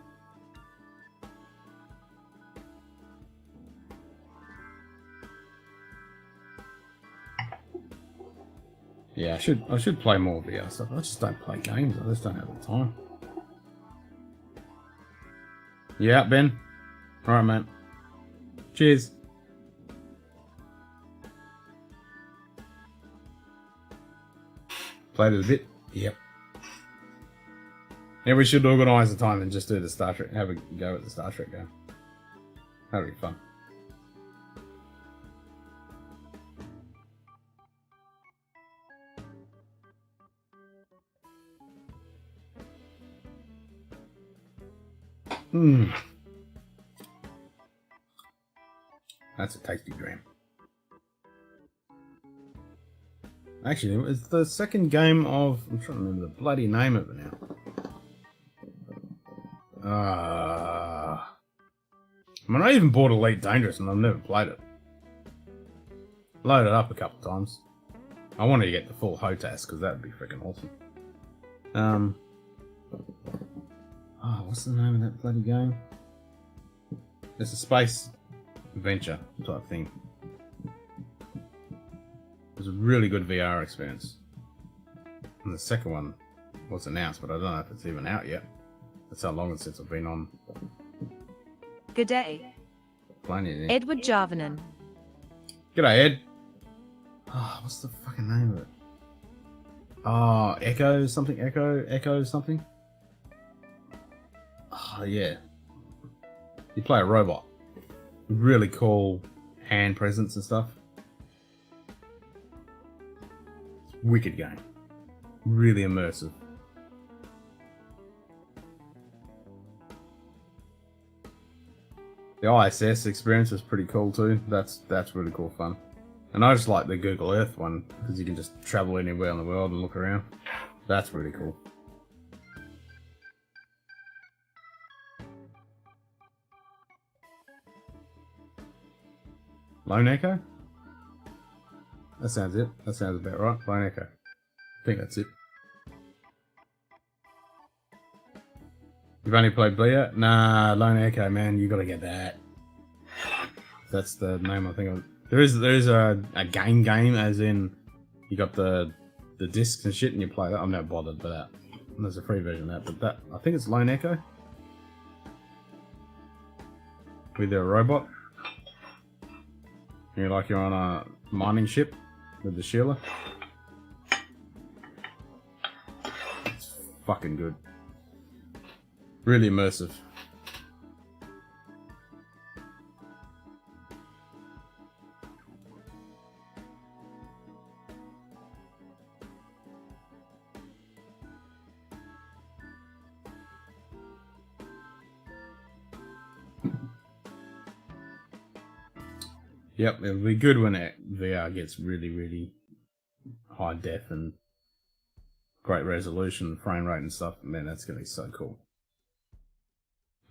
Yeah, I should play more VR stuff. I just don't play games. I just don't have the time. Yeah, Ben. Alright, man. Cheers. Played it a bit. Yep. Yeah, we should organise the time and just do the Star Trek. Have a go at the Star Trek game. That'd be fun. Mmm. That's a tasty dream. Actually, it's the second game of... I'm trying to remember the bloody name of it now. I mean, I even bought Elite Dangerous and I've never played it. Loaded it up a couple times. I wanted to get the full HOTAS because that would be freaking awesome. Oh, what's the name of that bloody game? It's a space adventure type thing. It was a really good VR experience. And the second one was announced, but I don't know if it's even out yet. That's how long it's since I've been on. Good day. Playing it. Edward Jarvinen. G'day, Ed. Oh, what's the fucking name of it? Oh, Echo something? Echo something? Oh, yeah. You play a robot. Really cool hand presence and stuff. Wicked game. Really immersive. The ISS experience was pretty cool too. That's really cool fun. And I just like the Google Earth one because you can just travel anywhere in the world and look around. That's really cool. Lone Echo? That sounds it. That sounds about right. Lone Echo. I think that's it. You've only played Blia? Nah, Lone Echo, man. You gotta get that. That's the name I think of. There is a game, as in you got the discs and shit and you play that. I'm not bothered by that. And there's a free version of that, but that I think it's Lone Echo. With a robot. You're like you're on a mining ship with the Sheila. It's fucking good. Really immersive. Yep, it'll be good when VR gets really, really high def and great resolution, frame rate and stuff. Man, that's going to be so cool.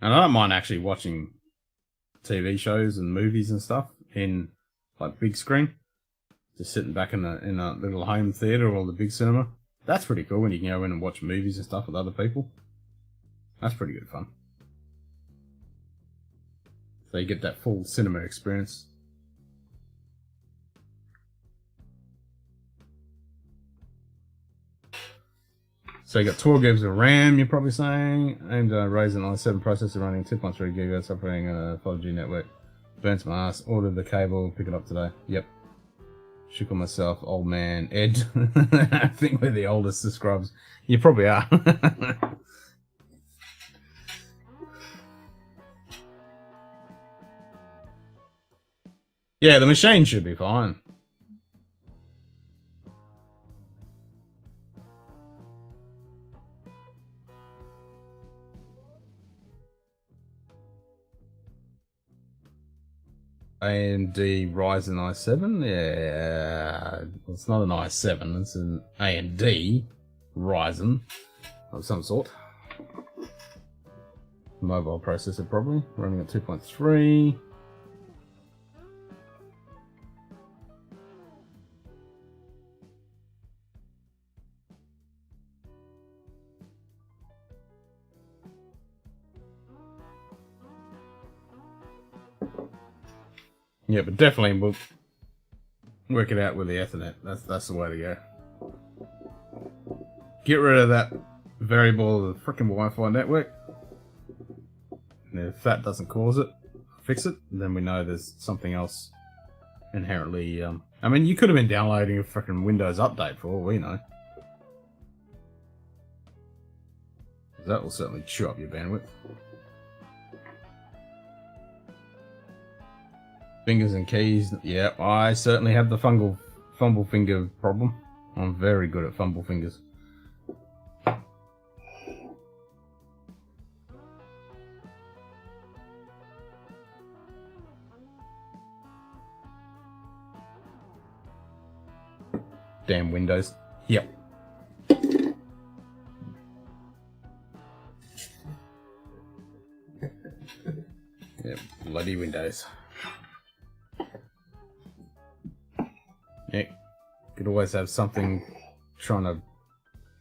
And I don't mind actually watching TV shows and movies and stuff in like big screen. Just sitting back in a little home theater or the big cinema. That's pretty cool when you can go in and watch movies and stuff with other people. That's pretty good fun. So you get that full cinema experience. So you got 12 gigs of RAM, you're probably saying, and Ryzen i7 processor running 2.3 gigahertz operating on a 5G network. Burns my ass, ordered the cable, pick it up today. Yep. Shook on myself, old man. Ed, I think we're the oldest subscribers. You probably are. Yeah, the machine should be fine. AMD Ryzen i7, yeah, it's not an i7, it's an AMD Ryzen of some sort. Mobile processor probably, running at 2.3. Yeah, but definitely we'll work it out with the Ethernet. That's the way to go. Get rid of that variable of the frickin' Wi-Fi network. And if that doesn't cause it, fix it, then we know there's something else inherently. I mean, you could have been downloading a frickin' Windows update for all we know. That will certainly chew up your bandwidth. Fingers and keys, yeah, I certainly have the fumble finger problem. I'm very good at fumble fingers. Damn Windows. Yep. Yeah, bloody Windows. Yeah, could always have something trying to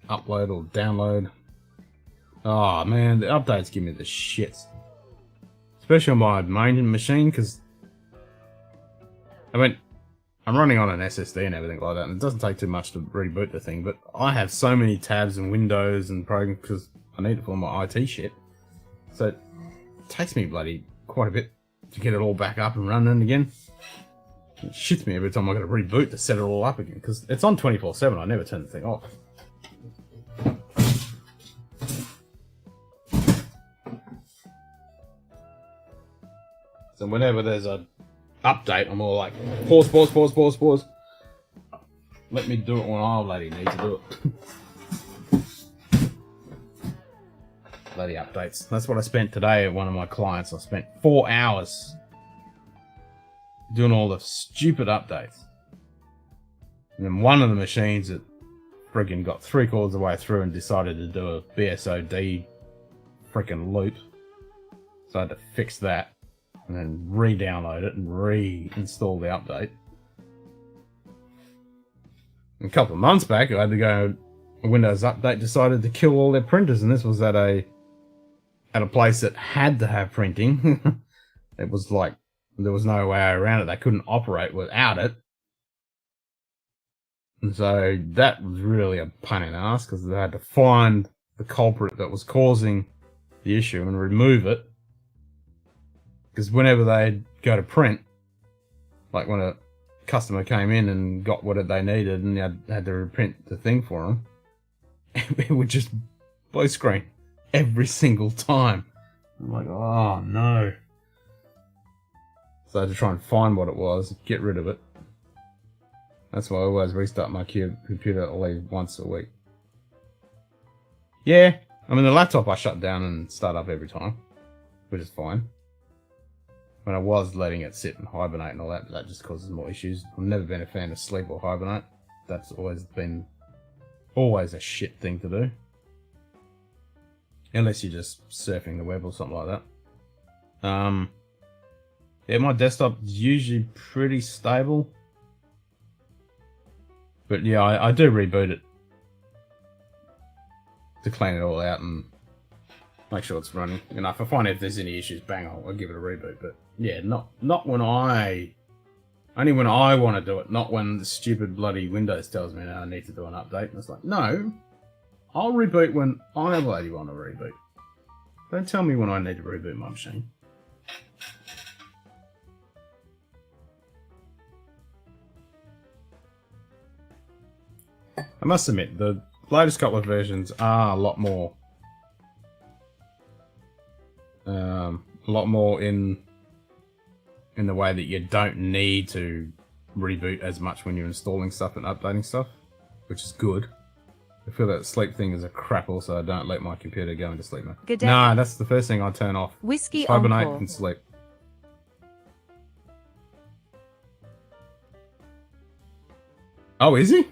upload or download. Oh man, the updates give me the shits. Especially on my main machine, because I mean, I'm running on an SSD and everything like that, and it doesn't take too much to reboot the thing, but I have so many tabs and windows and programs because I need it for my IT shit. So it takes me bloody quite a bit to get it all back up and running again. It shits me every time I got to reboot to set it all up again, because it's on 24/7. I never turn the thing off. So whenever there's a update, I'm all like, pause, pause, pause, pause, pause. Let me do it when I bloody need to do it. Bloody updates. That's what I spent today at one of my clients. I spent 4 hours doing all the stupid updates. And then one of the machines that friggin' got 3/4 of the way through and decided to do a BSOD friggin' loop. So I had to fix that and then re-download it and reinstall the update. And a couple of months back, I had to go, a Windows update decided to kill all their printers, and this was at a place that had to have printing. It was like, there was no way around it. They couldn't operate without it. And so that was really a pain in the ass, because they had to find the culprit that was causing the issue and remove it. Because whenever they'd go to print, like when a customer came in and got what they needed and had to reprint the thing for them, it would just blue screen every single time. I'm like, oh no. So I had to try and find what it was, get rid of it. That's why I always restart my computer at least once a week. Yeah, I mean the laptop I shut down and start up every time, which is fine. When I was letting it sit and hibernate and all that, but that just causes more issues. I've never been a fan of sleep or hibernate. That's always been a shit thing to do. Unless you're just surfing the web or something like that. Yeah, my desktop is usually pretty stable. But yeah, I do reboot it to clean it all out and make sure it's running. And if I find if there's any issues, bang, I'll give it a reboot. But yeah, not when only when I want to do it, not when the stupid bloody Windows tells me I need to do an update. And it's like, no, I'll reboot when I bloody want to reboot. Don't tell me when I need to reboot my machine. I must admit, the latest couple of versions are a lot more in the way that you don't need to reboot as much when you're installing stuff and updating stuff, which is good. I feel that sleep thing is a crap also. I don't let my computer go into sleep mode. Good day. Nah, that's the first thing I turn off. Whiskey Hibernate encore. and sleep. Oh, is he?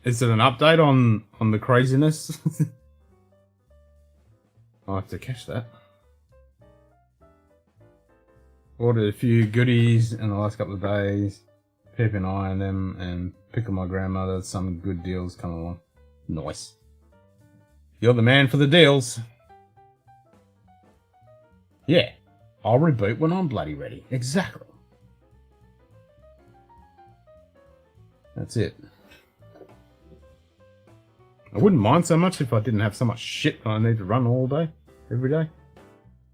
Is it an update on the craziness? I'll have to catch that. Ordered a few goodies in the last couple of days. Keep an eye on them and pick on my grandmother. Some good deals come along. Nice. You're the man for the deals. Yeah. I'll reboot when I'm bloody ready. Exactly. That's it. I wouldn't mind so much if I didn't have so much shit that I need to run all day, every day.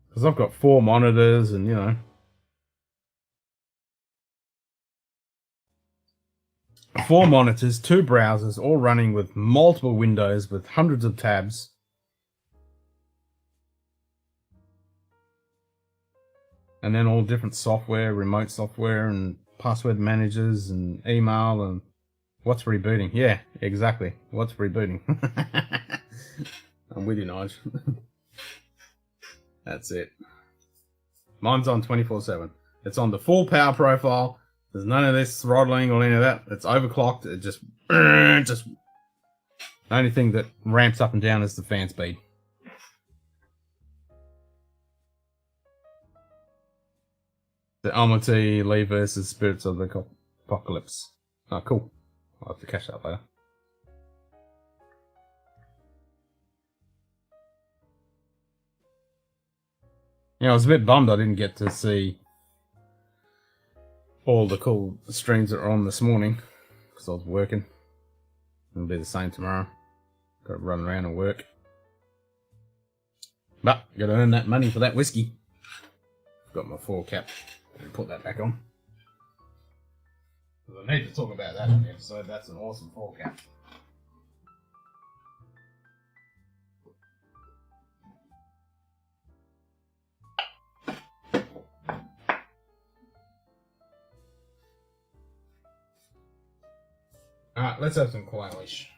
Because I've got 4 monitors and, you know. 4 monitors, 2 browsers, all running with multiple windows with hundreds of tabs. And then all different software, remote software, and password managers, and email, and what's rebooting? Yeah, exactly. What's rebooting? I'm with you, Nige. That's it. Mine's on 24/7. It's on the full power profile. There's none of this throttling or any of that. It's overclocked. It just the only thing that ramps up and down is the fan speed. The Almaty Lee versus Spirits of the Apocalypse. Oh, cool. I'll have to catch that later. Yeah, I was a bit bummed I didn't get to see all the cool streams that are on this morning because I was working. It'll be the same tomorrow. Got to run around and work. But, got to earn that money for that whiskey. Got my 4 cap. Put that back on. I need to talk about that in the episode. That's an awesome 4 cap. Alright, let's have some quiet leash.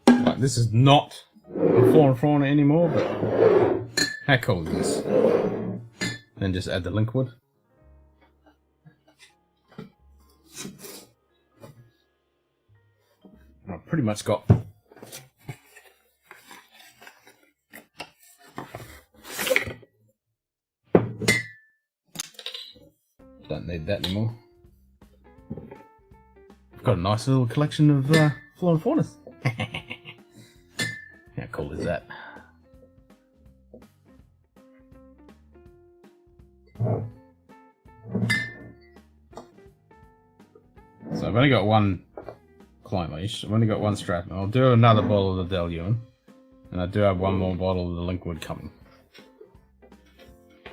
Like, this is not a flora and fauna anymore, but how cool is this? Then just add the linkwood. I've pretty much got don't need that anymore. I've got a nice little collection of flora and faunas. How cool is that? So I've only got 1 client leash. I've only got 1 strap. I'll do another bottle of the Del Ewan, and I do have 1 more bottle of the Linkwood coming.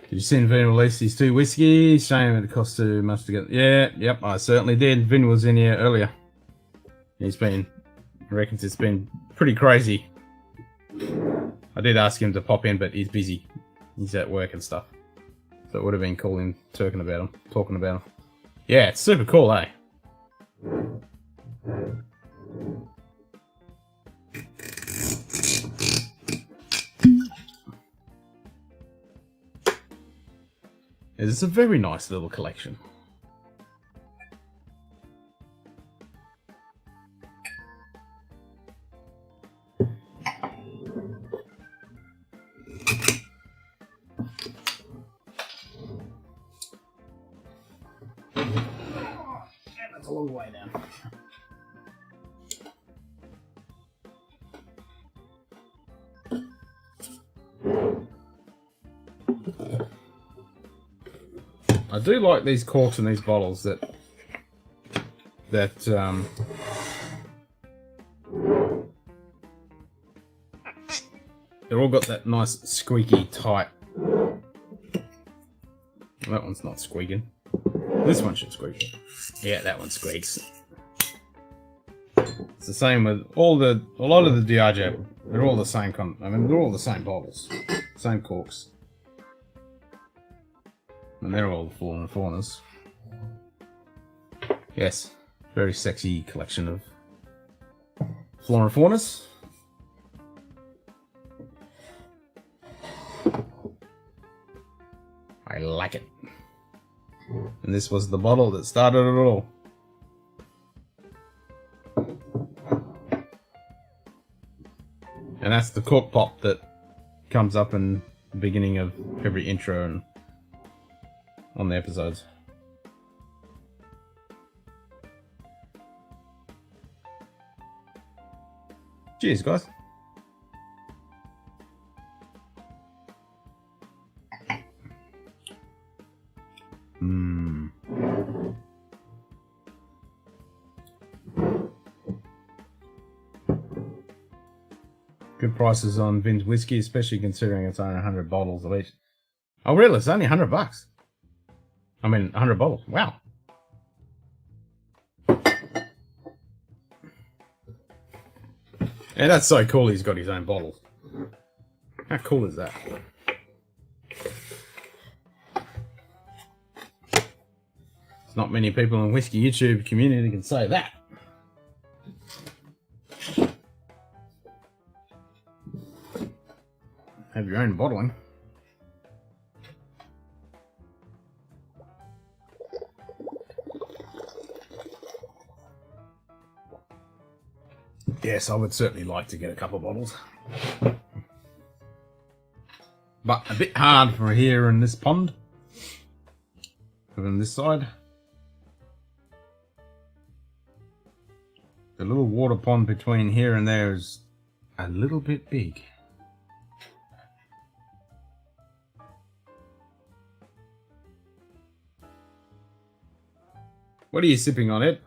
Did you see Vin release these 2 whiskeys? Shame it cost too much to get. Yeah, yep, I certainly did. Vin was in here earlier. He reckons it's been pretty crazy. I did ask him to pop in, but he's busy. He's at work and stuff. So it would have been cool him talking about him. Yeah, it's super cool, eh? It's a very nice little collection. That's a long way now. I do like these corks and these bottles that They've all got that nice squeaky tight. That one's not squeaking. This one should squeak. Yeah, that one squeaks. It's the same with a lot of the Diageo. They're all the same they're all the same bottles, same corks, and they're all Flora and Faunas. Yes, very sexy collection of Flora and Faunas. I like it. And this was the bottle that started it all. And that's the cork pop that comes up in the beginning of every intro and on the episodes. Cheers, guys. Good prices on Vin's whiskey, especially considering it's only 100 bottles of each. Oh, really? It's only $100. I mean, 100 bottles. Wow. Yeah, that's so cool. He's got his own bottles. How cool is that? There's not many people in the whiskey YouTube community can say that. Have your own bottling. Yes, I would certainly like to get a couple of bottles. But a bit hard for here in this pond. On this side. The little water pond between here and there is a little bit big. What are you sipping on, Ed?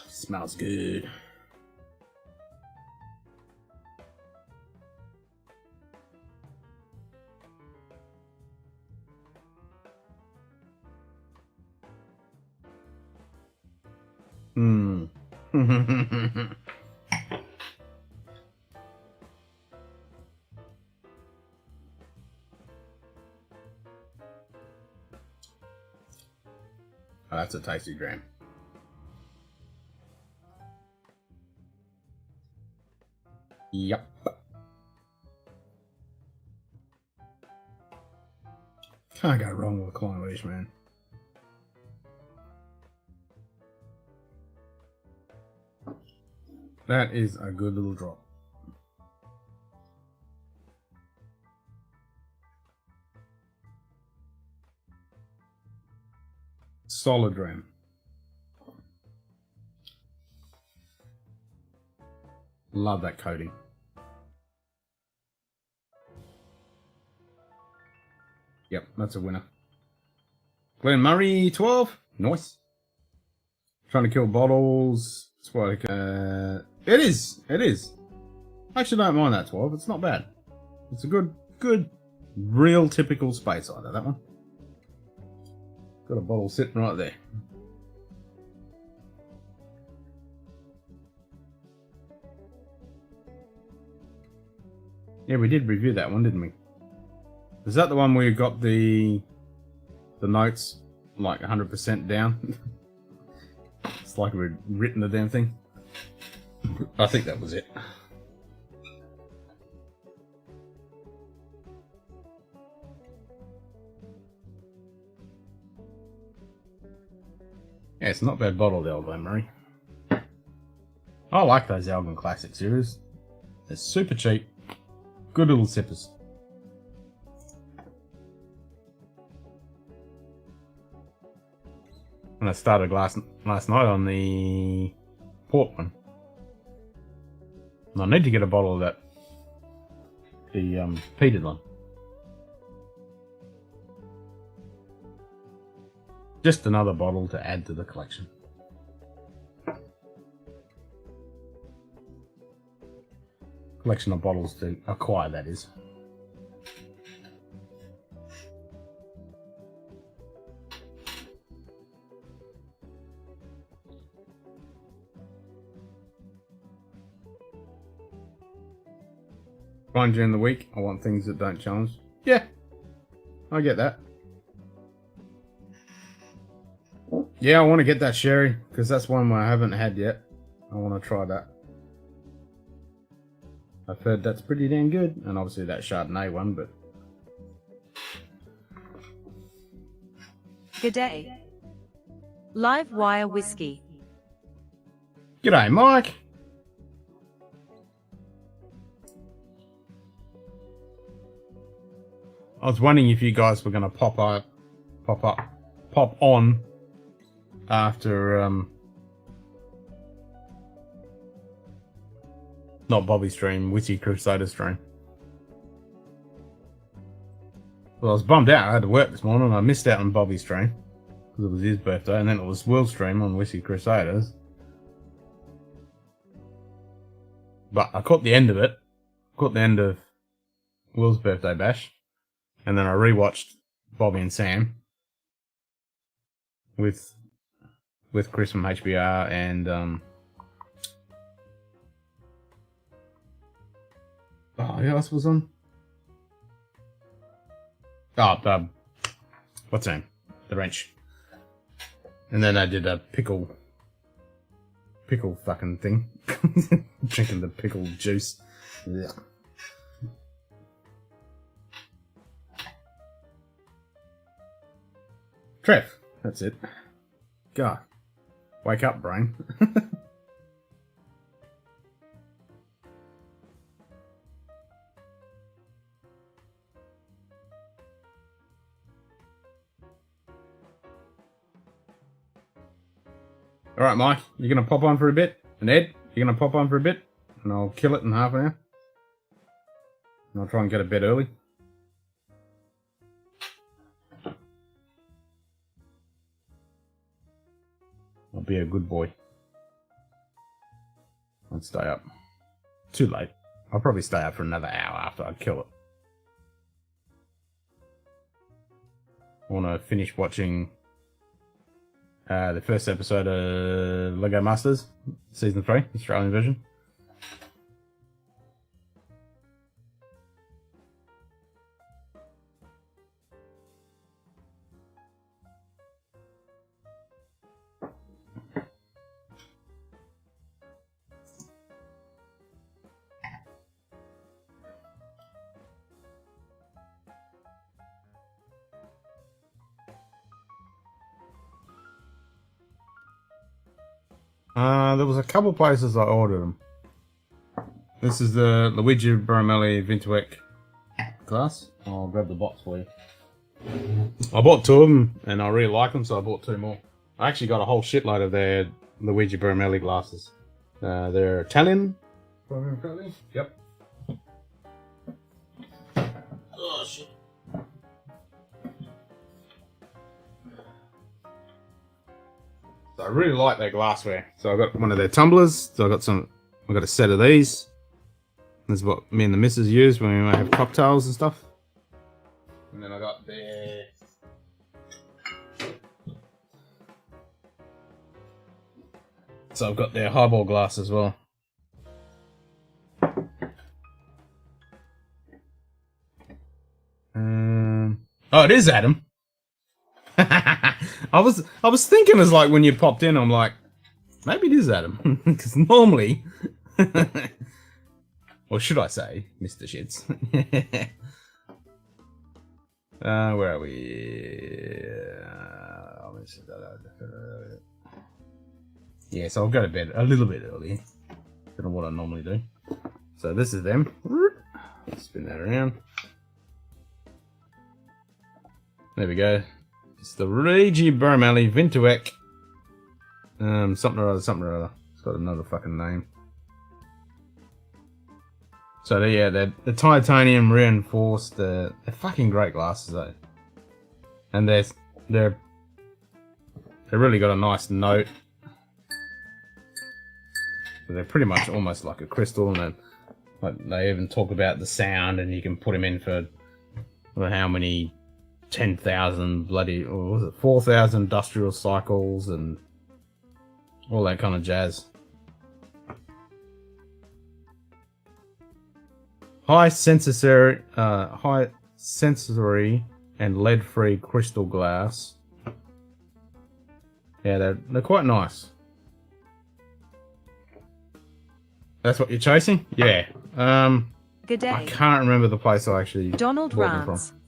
Smells good. Oh, that's a tasty dram. Yep. Can't go wrong with a Clonwish, man. That is a good little drop. Solid dram. Love that coating. Yep, that's a winner. Glen Murray, 12. Nice. Trying to kill bottles. It's like, it is. It is. I actually don't mind that 12. It's not bad. It's a good, real typical space either, that one. Got a bottle sitting right there. Yeah, we did review that one, didn't we? Is that the one where you got the notes like 100% down? It's like we'd written the damn thing. I think that was it. Yeah, it's not a bad bottle, the old Murray. I like those Algon Classic series. They're super cheap. Good little sippers. And I started last night on the port one. And I need to get a bottle of that. The peated one. Just another bottle to add to the collection. Collection of bottles to acquire, that is. Fine during the week. I want things that don't challenge. Yeah, I get that. Yeah, I want to get that sherry because that's one I haven't had yet. I want to try that. I've heard that's pretty damn good, and obviously that Chardonnay one, but. G'day. Live wire whiskey. G'day, Mike. I was wondering if you guys were going to pop on after not Bobby's stream, Witchy Crusader stream. Well, I was bummed out. I had to work this morning. I missed out on Bobby's stream because it was his birthday, and then it was Will's stream on Witchy Crusaders. But I caught the end of it. Caught the end of Will's birthday bash. And then I rewatched Bobby and Sam with Chris from HBR and who else was on? Oh, what's his name? The Wrench. And then I did a pickle fucking thing. Drinking the pickle juice. Yeah. Trev, that's it. God. Wake up, brain. Alright, Mike, you're going to pop on for a bit? And Ed, you're going to pop on for a bit? And I'll kill it in half an hour? And I'll try and get to bed early. I'll be a good boy. I'll stay up. Too late. I'll probably stay up for another hour after I kill it. I want to finish watching the first episode of Lego Masters, Season 3, Australian version. There was a couple places I ordered them. This is the Luigi Baramelli Vintuec glass. I'll grab the box for you. I bought two of them and I really like them, so I bought two more. I actually got a whole shitload of their Luigi Baramelli glasses. They're Italian. Yep. Oh shit. So I really like their glassware. So I got one of their tumblers. So I got a set of these. This is what me and the missus use when we might have cocktails and stuff. And then I got their so I've got their highball glass as well. Oh, it is Adam. I was thinking as like when you popped in, I'm like, maybe it is Adam because normally, or should I say, Mr. Shits? Where are we? Yeah, so I'll go to bed a little bit early. Don't know what I normally do. So this is them. Spin that around. There we go. It's the Regi Barmally Vintuek. Something or other, something or other. It's got another fucking name. So yeah, they're the titanium reinforced. They're fucking great glasses though, and they're really got a nice note. So they're pretty much almost like a crystal, and then like they even talk about the sound, and you can put them in for how many 10,000 bloody, or was it 4,000 industrial cycles and all that kind of jazz. High sensory and lead-free crystal glass. Yeah, they're quite nice. That's what you're chasing? Yeah. Good day. I can't remember the place I actually Donald bought them Drams. from.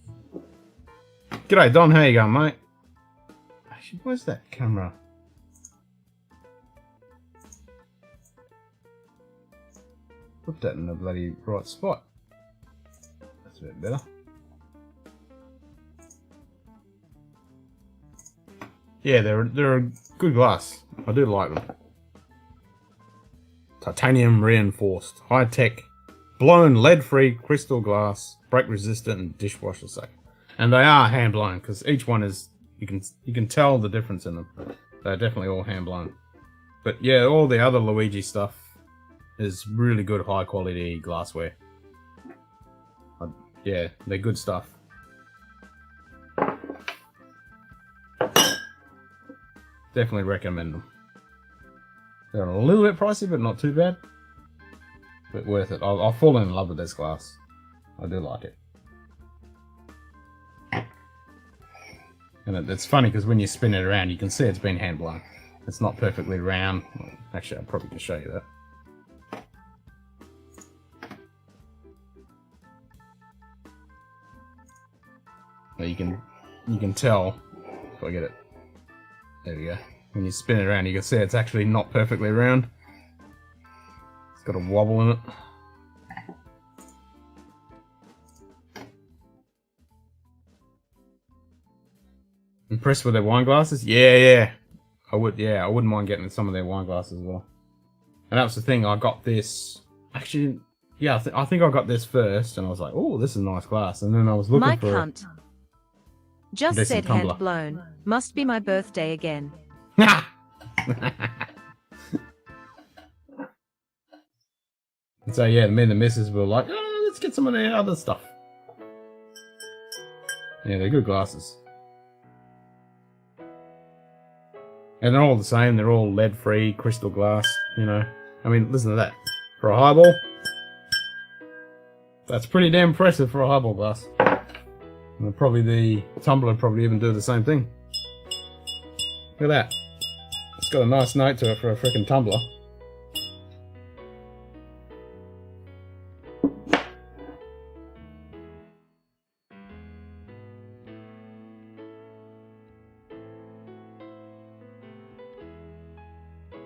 G'day, Don. How you going, mate? Actually, where's that camera? Put that in the bloody right spot. That's a bit better. Yeah, they're a good glass. I do like them. Titanium reinforced, high tech, blown lead-free crystal glass, break resistant and dishwasher safe. And they are hand blown because each one is you can tell the difference in them. They're definitely all hand blown. But yeah, all the other Luigi stuff is really good high quality glassware. Yeah, they're good stuff. Definitely recommend them. They're a little bit pricey, but not too bad. But worth it. I'll fall in love with this glass. I do like it. And it's funny because when you spin it around, you can see it's been hand blown. It's not perfectly round. Actually, I probably can show you that. But you can tell if I get it. There we go. When you spin it around, you can see it's actually not perfectly round. It's got a wobble in it. Impressed with their wine glasses? Yeah. I wouldn't mind getting some of their wine glasses as well. And that was the thing, I got this. Actually, yeah, I think I got this first, and I was like, oh, this is a nice glass. And then I was looking Mike for Hunt. Just said tumbler. hand blown. Must be my birthday again. And so yeah, me and the missus were like, oh, let's get some of their other stuff. Yeah, they're good glasses. And they're all the same, they're all lead-free, crystal glass, you know. I mean, listen to that. For a highball, that's pretty damn impressive for a highball glass. And probably the tumbler would probably even do the same thing. Look at that. It's got a nice note to it for a freaking tumbler.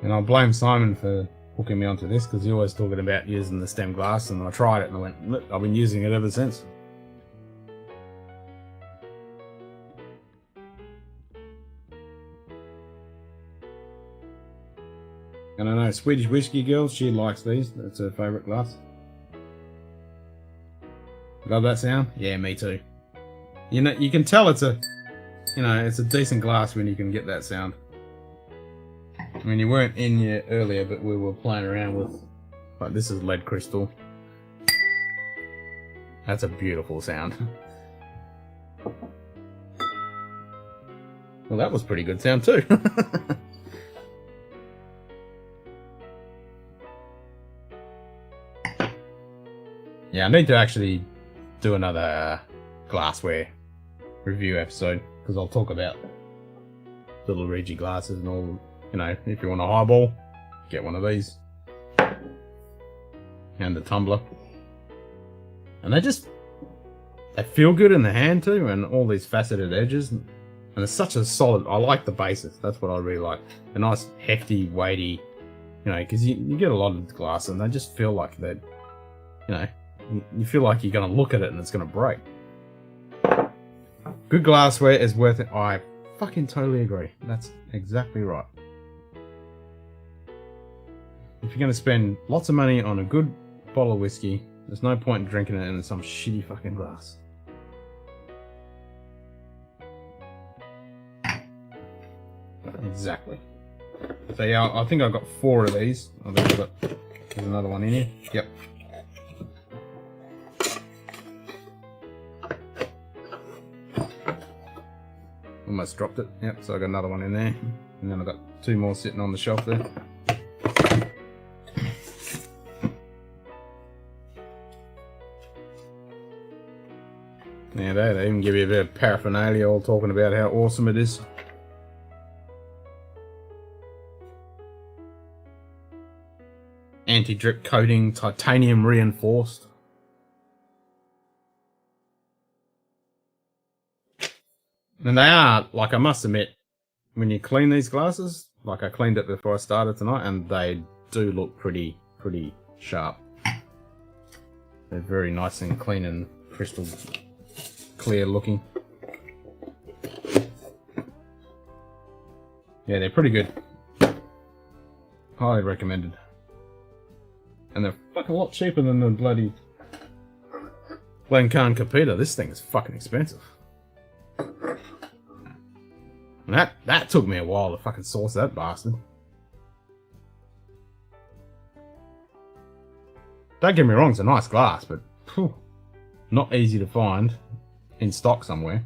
And I'll blame Simon for hooking me onto this because he always talking about using the stem glass, and I tried it and I went, look, I've been using it ever since. And I know Swedish Whiskey Girl, she likes these. That's her favourite glass. Love that sound? Yeah, me too. You know, you can tell it's a decent glass when you can get that sound. I mean, you weren't in here earlier, but we were playing around with, like, this is lead crystal. That's a beautiful sound. Well, that was pretty good sound too. Yeah, I need to actually do another glassware review episode, because I'll talk about the little Regi glasses and all. You know, if you want a highball, get one of these. And the tumbler. And they feel good in the hand too, and all these faceted edges. And it's such a solid, I like the basis, that's what I really like. A nice, hefty, weighty, you know, because you get a lot of glass and they just feel like they're, you know, You feel like you're going to look at it and it's going to break. Good glassware is worth it. I fucking totally agree. That's exactly right. If you're going to spend lots of money on a good bottle of whiskey, there's no point in drinking it in some shitty fucking glass. Exactly. So yeah, I think I've got 4 of these. I think there's another one in here. Yep. Almost dropped it. Yep, so I got another one in there. And then I've got 2 more sitting on the shelf there. Yeah, they even give you a bit of paraphernalia all talking about how awesome it is. Anti-drip coating, titanium reinforced. And they are, like, I must admit, when you clean these glasses, like I cleaned it before I started tonight, and they do look pretty sharp. They're very nice and clean and crystal clear looking. Yeah, they're pretty good. Highly recommended. And they're fucking a lot cheaper than the bloody Glencairn Capita. This thing is fucking expensive. And that took me a while to fucking source that bastard. Don't get me wrong, it's a nice glass, but phew, not easy to find in stock somewhere.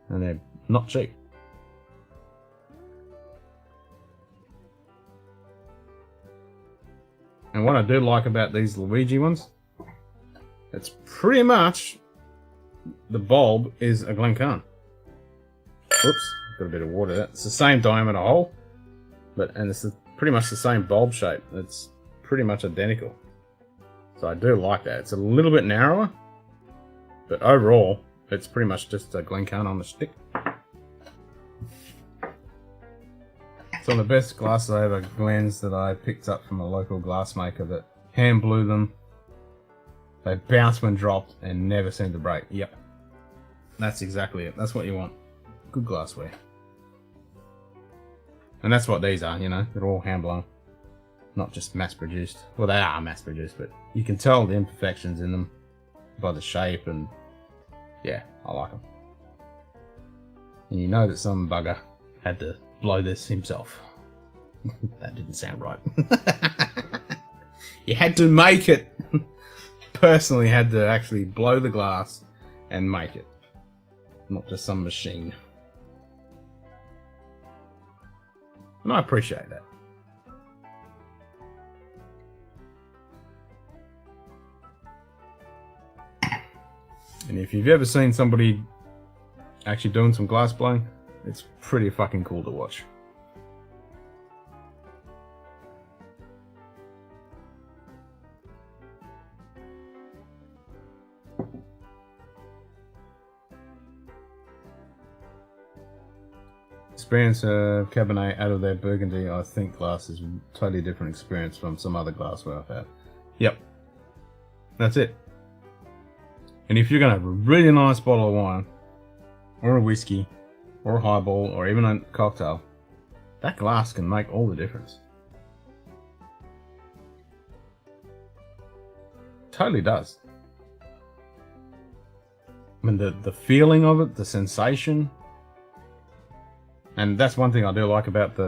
And they're not cheap. And what I do like about these Luigi ones, it's pretty much the bulb is a Glencairn. Oops, got a bit of water there. It's the same diameter hole, and it's pretty much the same bulb shape. It's pretty much identical. So I do like that. It's a little bit narrower, but overall, it's pretty much just a Glencairn on the stick. Some of the best glass over Glens that I picked up from a local glassmaker that hand blew them. They bounced when dropped and never seemed to break. Yep. That's exactly it. That's what you want. Good glassware. And that's what these are, you know. They're all hand blown. Not just mass produced. Well, they are mass produced, but you can tell the imperfections in them by the shape, and yeah, I like them. And you know that some bugger had to blow this himself. That didn't sound right. You had to make it. Personally had to actually blow the glass and make it. Not just some machine. And I appreciate that. And if you've ever seen somebody actually doing some glass blowing, it's pretty fucking cool to watch. Experience of Cabernet out of their Burgundy, I think glass is a totally different experience from some other glassware I've had. Yep. That's it. And if you're going to have a really nice bottle of wine, or a whiskey, or a highball, or even a cocktail, that glass can make all the difference. Totally does. I mean, the feeling of it, the sensation. And that's one thing I do like about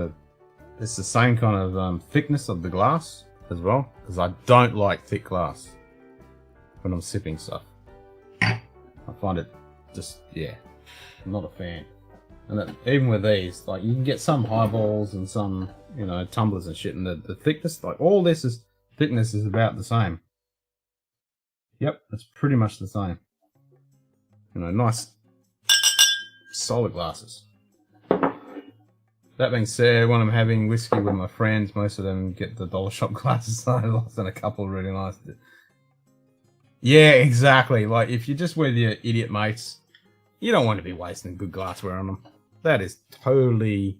it's the same kind of thickness of the glass as well, because I don't like thick glass when I'm sipping stuff. I find it just, yeah, I'm not a fan. And even with these, like, you can get some highballs and some, you know, tumblers and shit, and the thickness, like, all this thickness is about the same. Yep, it's pretty much the same. You know, nice, solid glasses. That being said, when I'm having whiskey with my friends, most of them get the dollar shop glasses. I lost in a couple really nice. Yeah, exactly. Like, if you're just with your idiot mates, you don't want to be wasting good glassware on them. That is totally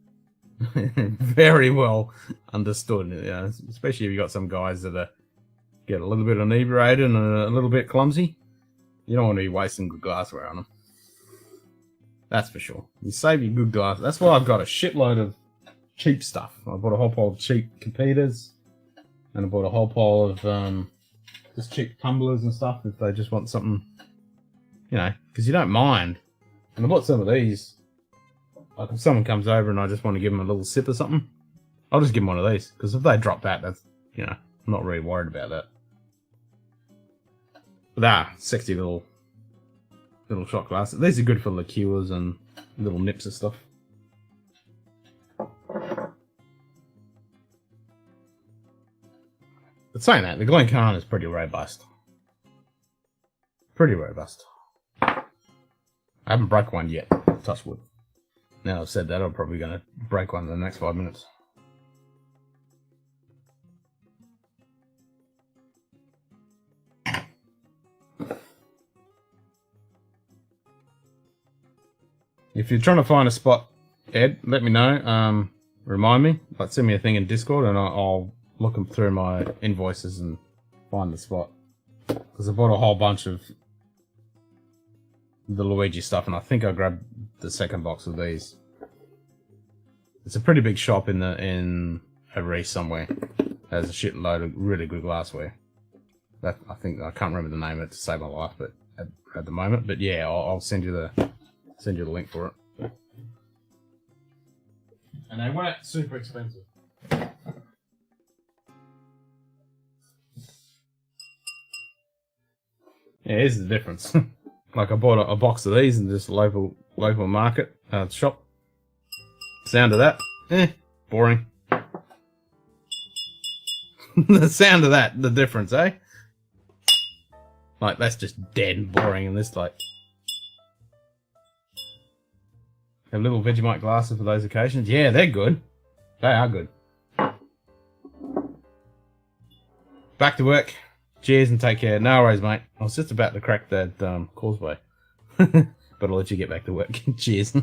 very well understood. You know, especially if you've got some guys that are get a little bit inebriated and a little bit clumsy, you don't want to be wasting good glassware on them. That's for sure. You save your good glass. That's why I've got a shitload of cheap stuff. I bought a whole pile of cheap competers, and I bought a whole pile of just cheap tumblers and stuff if they just want something, you know, because you don't mind. And I bought some of these. Like if someone comes over and I just want to give them a little sip or something, I'll just give them one of these. Because if they drop that, that's, you know, I'm not really worried about that. But sexy little shot glasses. These are good for liqueurs and little nips and stuff. But saying that, the Glencairn is pretty robust. Pretty robust. I haven't broke one yet. Touch wood. Now I've said that, I'm probably going to break one in the next 5 minutes. If you're trying to find a spot, Ed, let me know. Remind me. Like, send me a thing in Discord and I'll look through my invoices and find the spot. Because I bought a whole bunch of the Luigi stuff and I think I grabbed the second box of these. It's a pretty big shop in over east somewhere. There's a shitload of really good glassware. That I can't remember the name of it to save my life, but at the moment. But yeah, I'll send you the link for it. And they weren't super expensive. Yeah, here's the difference. Like I bought a box of these in this local market shop. Sound of that? Boring. The sound of that, the difference, eh? Like that's just dead and boring, and this like have little Vegemite glasses for those occasions. Yeah, they're good. They are good. Back to work. Cheers and take care. No worries, mate. I was just about to crack that causeway. But I'll let you get back to work. Cheers.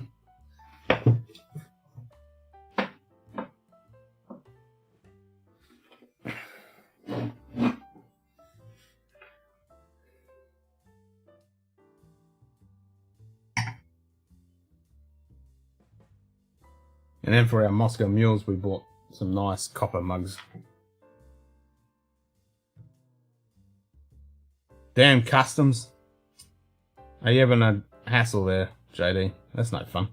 And then for our Moscow mules, we bought some nice copper mugs. Damn customs. Are you having a hassle there, JD? That's no fun.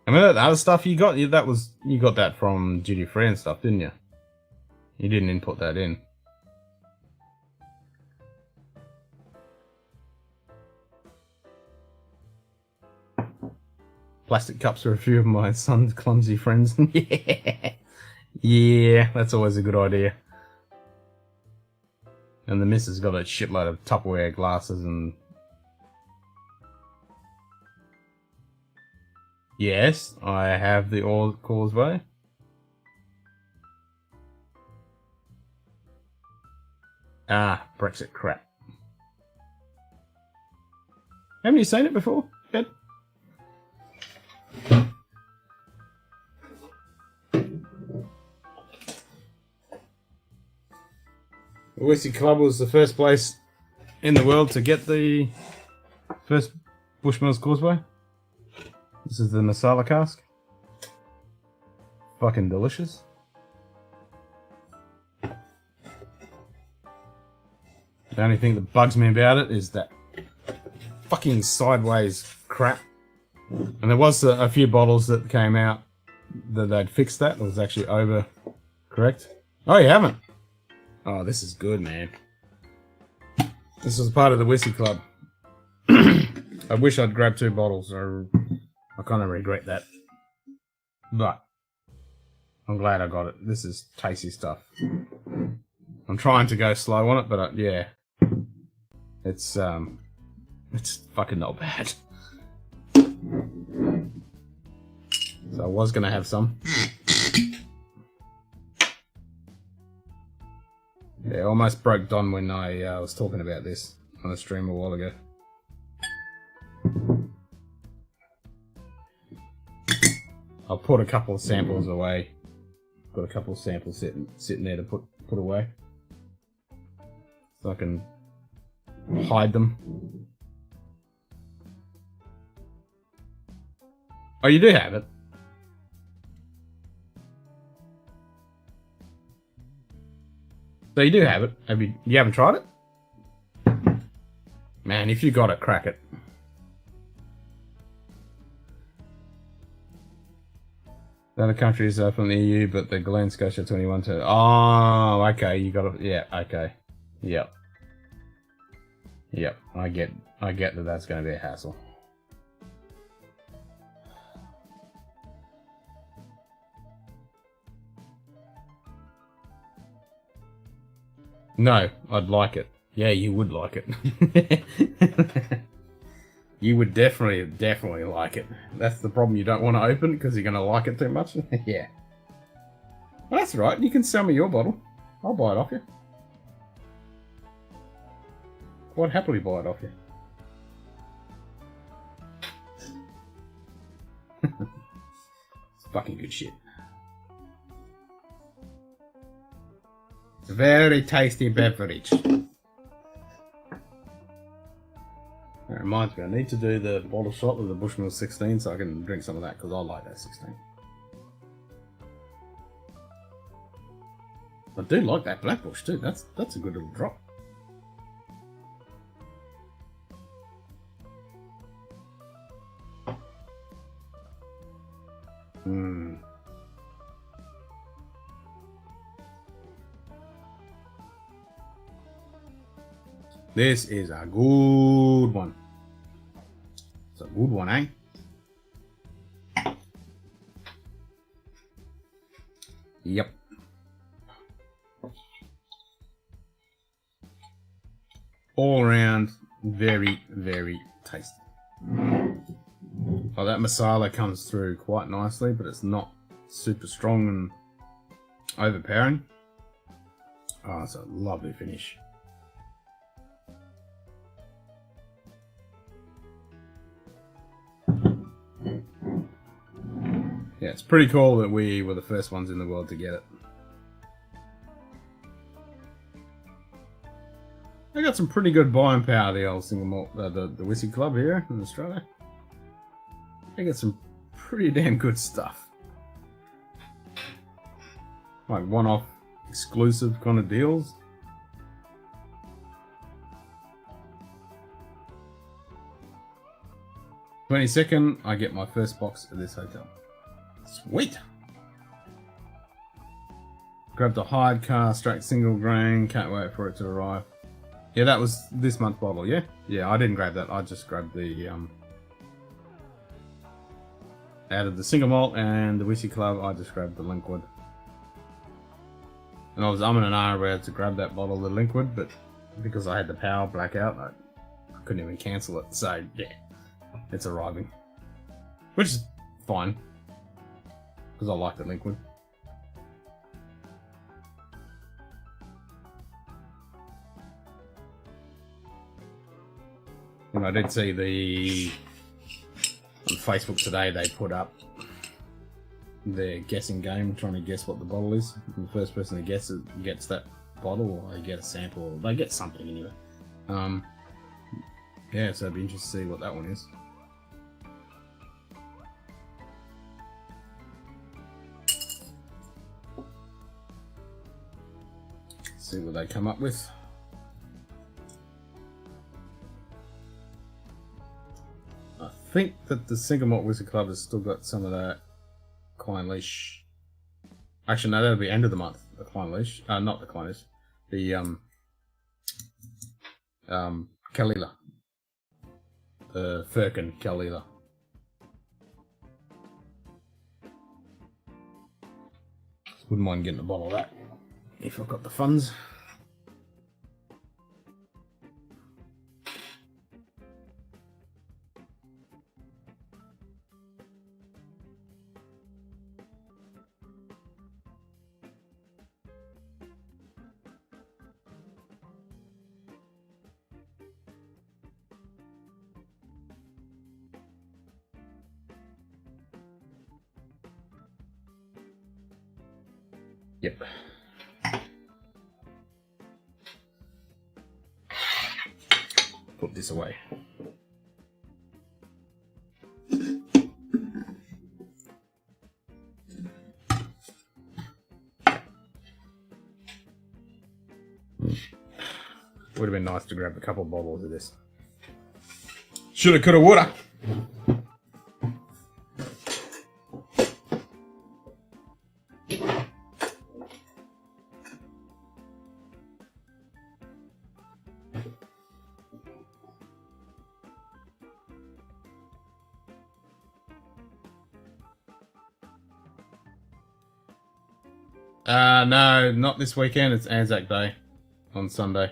I mean, that other stuff you got, you got that from duty free and stuff, didn't you? You didn't input that in. Plastic cups are a few of my son's clumsy friends. Yeah. Yeah, that's always a good idea. And the missus got a shitload of Tupperware glasses and... Yes, I have the causeway. Ah, Brexit crap. Haven't you seen it before, Ed? The Whisky Club was the first place in the world to get the first Bushmills causeway. This is the masala cask. Fucking delicious. The only thing that bugs me about it is that fucking sideways crap. And there was a few bottles that came out that they'd fixed that. It was actually over correct. Oh, you haven't? Oh, this is good, man. This was part of the Whisky Club. I wish I'd grabbed 2 bottles. I kind of regret that. But I'm glad I got it. This is tasty stuff. I'm trying to go slow on it, but yeah. It's fucking not bad. So I was going to have some. Yeah, I almost broke Don when I was talking about this on a stream a while ago. I'll put a couple of samples away got a couple of samples sitting there to put away, so I can hide them. Oh, you do have it. So you do have it. You haven't tried it? Man, if you got it, crack it. The other countries are from the EU, but the Glen Scotia 21 to... Oh, okay, you got it. Yeah, okay. Yep. Yep, I get that that's going to be a hassle. No, I'd like it. Yeah, you would like it. You would definitely like it. That's the problem. You don't want to open because you're going to like it too much. Yeah. Well, that's right. You can sell me your bottle. I'll buy it off you. Quite happily buy it off you. It's fucking good shit. It's a very tasty beverage. That reminds me, I need to do the bottle shot with the Bushmill 16 so I can drink some of that because I like that 16. I do like that Blackbush too. That's a good little drop. This is a good one. It's a good one, eh? Yep. All around, very, very tasty. Oh, that masala comes through quite nicely, but it's not super strong and overpowering. Oh, it's a lovely finish. Yeah, it's pretty cool that we were the first ones in the world to get it. They got some pretty good buying power, the old single malt, the Whisky Club here in Australia. They got some pretty damn good stuff. Like one-off exclusive kind of deals. "22nd, I get my first box at this hotel." Sweet! Grabbed a hired car, straight single grain, can't wait for it to arrive. Yeah, that was this month's bottle, yeah? Yeah, I didn't grab that, I just grabbed the, out of the single malt and the Whisky Club, I just grabbed the liquid. And I was umming and ahhing whether to grab that bottle of the liquid, but because I had the power blackout, I couldn't even cancel it, so yeah, it's arriving. Which is fine. Because I like the liquid. And I did see on Facebook today they put up their guessing game, trying to guess what the bottle is. And the first person to guess it gets that bottle, or they get a sample, or they get something anyway. Yeah, so it'd be interesting to see what that one is. See what they come up with. I think that the Single Malt Whisky Club has still got some of that Klein Leash. Actually, no, that'll be end of the month. The Klein Leash, not the Klein Leash. The Kalila, the Firkin Kalila. Wouldn't mind getting a bottle of that if I've got the funds. Yep. Put this away. Would have been nice to grab a couple bottles of this. Shoulda, coulda, woulda. No, not this weekend. It's Anzac Day on Sunday.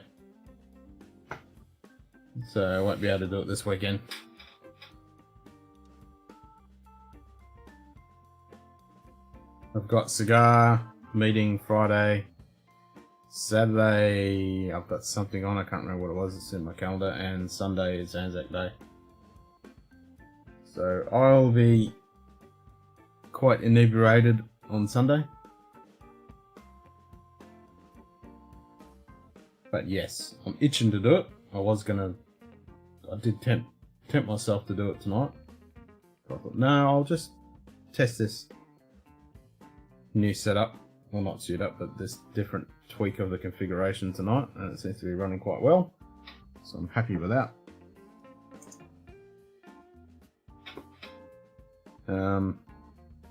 So I won't be able to do it this weekend. I've got cigar meeting Friday. Saturday, I've got something on. I can't remember what it was. It's in my calendar. And Sunday is Anzac Day. So I'll be quite inebriated on Sunday. But yes, I'm itching to do it. I did tempt myself to do it tonight. But I thought, no, I'll just test this new setup. Well, not setup, but this different tweak of the configuration tonight. And it seems to be running quite well. So I'm happy with that.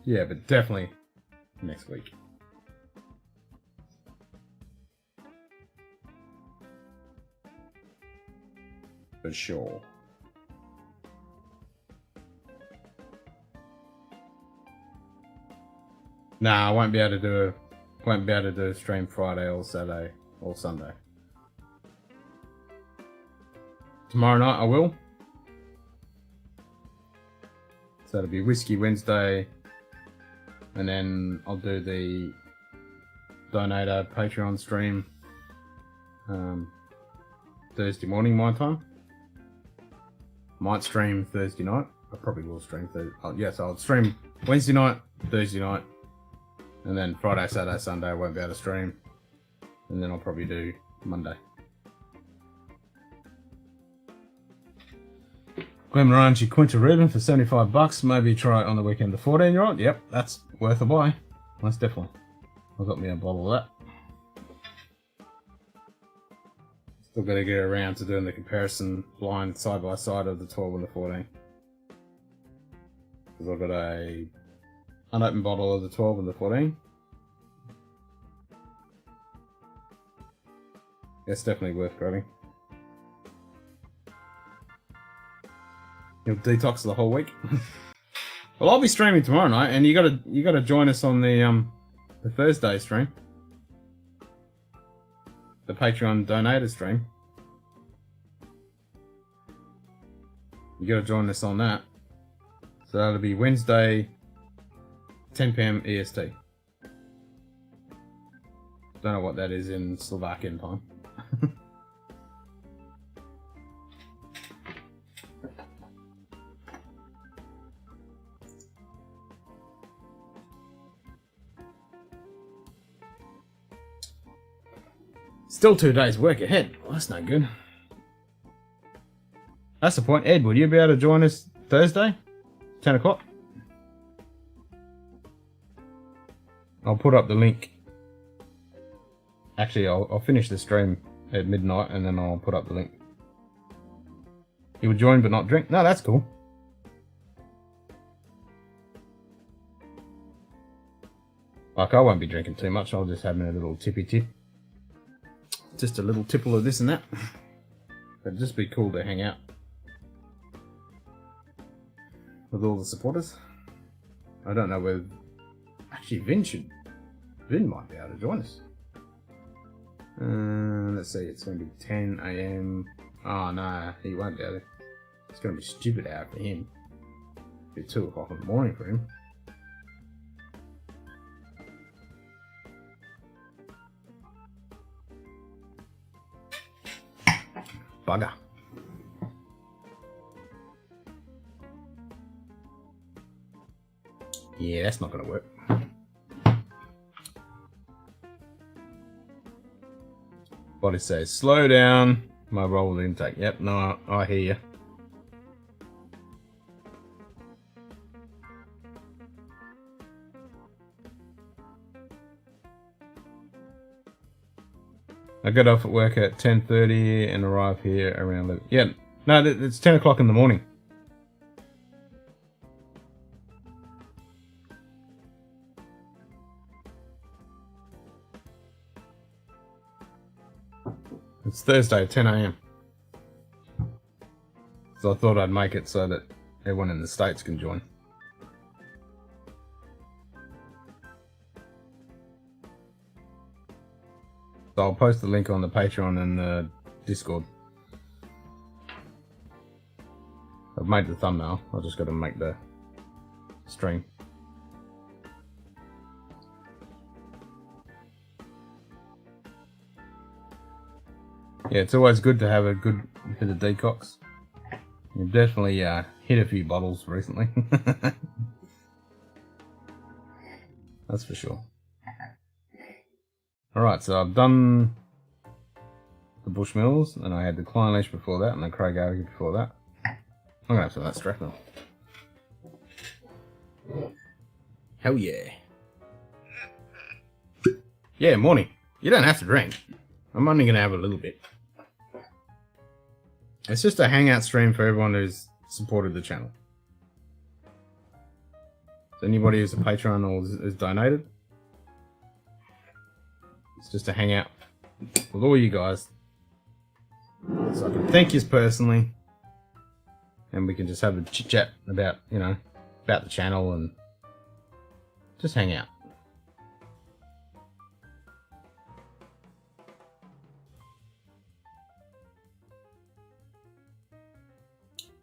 Yeah, but definitely next week. For sure. Nah, I won't be able to do a stream Friday or Saturday or Sunday. Tomorrow night I will. So it'll be Whiskey Wednesday, and then I'll do the Donator Patreon stream Thursday morning my time. Might stream Thursday night. I probably will stream Thursday. Oh, yes, I'll stream Wednesday night, Thursday night, and then Friday, Saturday, Sunday I won't be able to stream, and then I'll probably do Monday. Glenmorangie Quinta Reuben for $75. Maybe try it on the weekend. The 14-year-old. Yep, that's worth a buy. Most definitely. I've got me a bottle of that. Still got to get around to doing the comparison blind side by side of the 12 and the 14. Because I've got a unopened bottle of the 12 and the 14. It's definitely worth grabbing. You'll detox the whole week. Well, I'll be streaming tomorrow night, and you gotta join us on the Thursday stream, the Patreon donator stream. You gotta join us on that. So that'll be Wednesday, 10 PM EST. Don't know what that is in Slovakian time. Still 2 days work ahead. Well, that's no good. That's the point. Ed, will you be able to join us Thursday? 10 o'clock? I'll put up the link. Actually, I'll finish the stream at midnight and then I'll put up the link. You will join but not drink? No, that's cool. Like, I won't be drinking too much. I'll just have a little tippy tip. Just a little tipple of this and that. It'd just be cool to hang out with all the supporters. I don't know whether... Actually, Vin might be able to join us. Let's see, it's going to be 10 AM. Oh, no, he won't be able to. It's going to be stupid hour for him. It'll be 2 o'clock in the morning for him. Bugger. Yeah, that's not going to work. Body says, slow down my roll intake. Yep, no, I hear you. I got off at work at 10:30 and arrive here around 11. Yeah, no, it's 10 o'clock in the morning. It's Thursday at 10 a.m. So I thought I'd make it so that everyone in the States can join. So I'll post the link on the Patreon and the Discord. I've made the thumbnail. I just got to make the stream. Yeah, it's always good to have a good bit of decox. You've definitely hit a few bottles recently. That's for sure. Alright, so I've done the Bushmills, and I had the Clynelish before that, and the Craig Argy before that. I'm going to have some of that Strathmill. Hell yeah. Yeah, morning. You don't have to drink. I'm only going to have a little bit. It's just a hangout stream for everyone who's supported the channel. So anybody who's a Patreon or has donated, it's just a hangout with all you guys. So I can thank you personally, and we can just have a chit chat about, you know, about the channel and just hang out.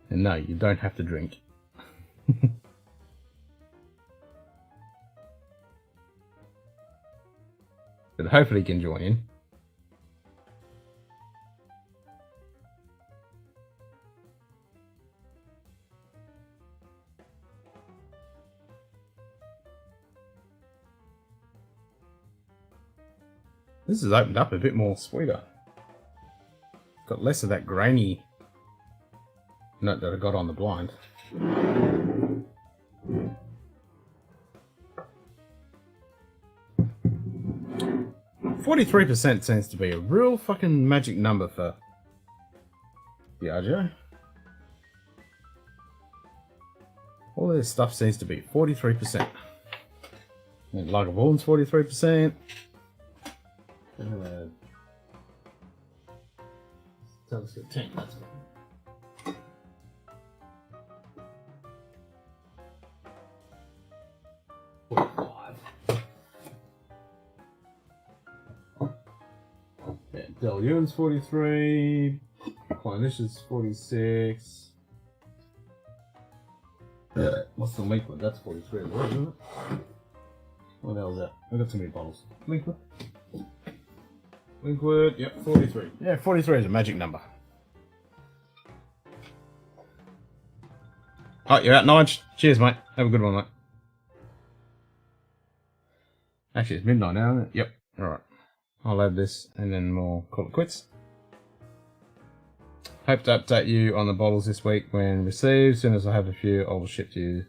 And no, you don't have to drink. But hopefully you can join in. This has opened up a bit more sweeter. Got less of that grainy note that I got on the blind. 43% seems to be a real fucking magic number for Diageo. All this stuff seems to be 43%. And Lagerborn's 43%. Tell us what 10, that's what. Yeah, Del Ewan's 43. Clynelish is 46. What's the liquid? That's 43 as well, isn't it? What the hell is that? I've got too many bottles. Liquid. Liquid, yep, 43. Yeah, 43 is a magic number. Oh, you're out, Nige. Cheers, mate. Have a good one, mate. Actually, it's midnight now, isn't it? Yep. Alright. I'll add this and then we'll call it quits. Hope to update you on the bottles this week when received. As soon as I have a few, I will ship you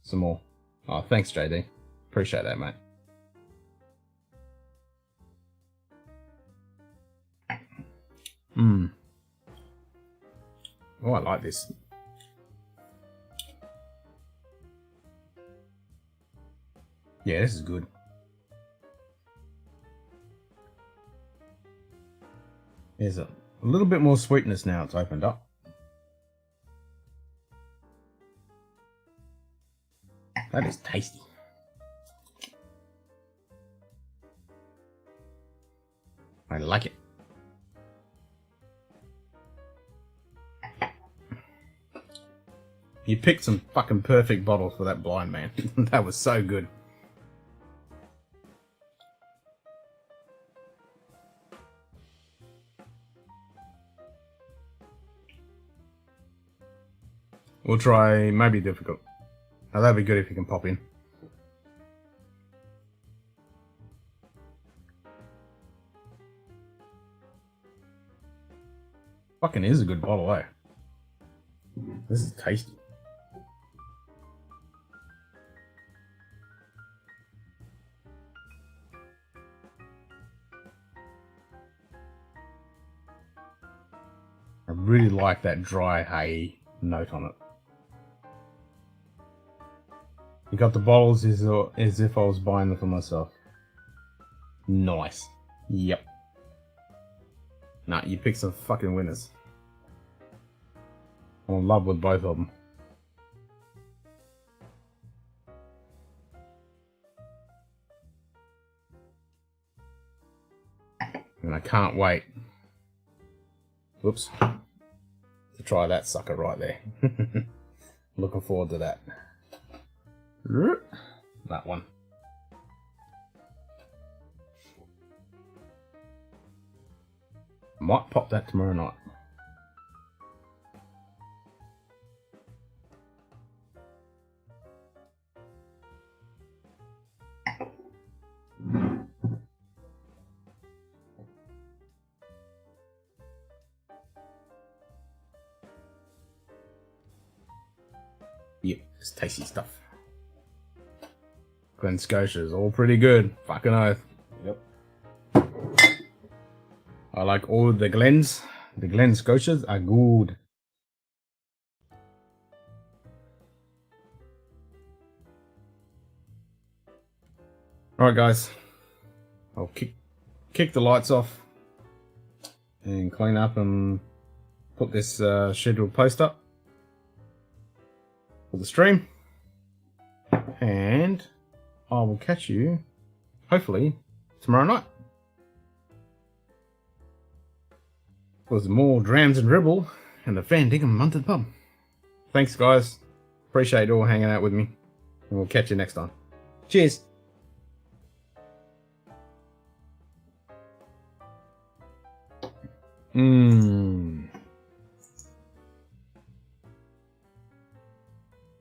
some more. Oh, thanks, JD. Appreciate that, mate. Oh, I like this. Yeah, this is good. There's a little bit more sweetness now it's opened up. That is tasty. I like it. You picked some fucking perfect bottles for that blind, man. That was so good. We'll try maybe difficult. Now that'd be good if you can pop in. Fucking is a good bottle, eh? This is tasty. I really like that dry hay note on it. You got the bottles as if I was buying them for myself. Nice. Yep. Nah, you picked some fucking winners. I'm in love with both of them. And I can't wait. Whoops. To try that sucker right there. Looking forward to that. That one. Might pop that tomorrow night. Yep, it's tasty stuff. Glen Scotia's all pretty good. Fucking oath. Yep. I like all the Glens. The Glen Scotias are good. Alright guys. I'll kick the lights off and clean up and put this scheduled post up for the stream. And I will catch you, hopefully, tomorrow night. For some more Drams and Dribble and the Van Dinkum Munted pub. Thanks, guys. Appreciate you all hanging out with me. And we'll catch you next time. Cheers. Mmm.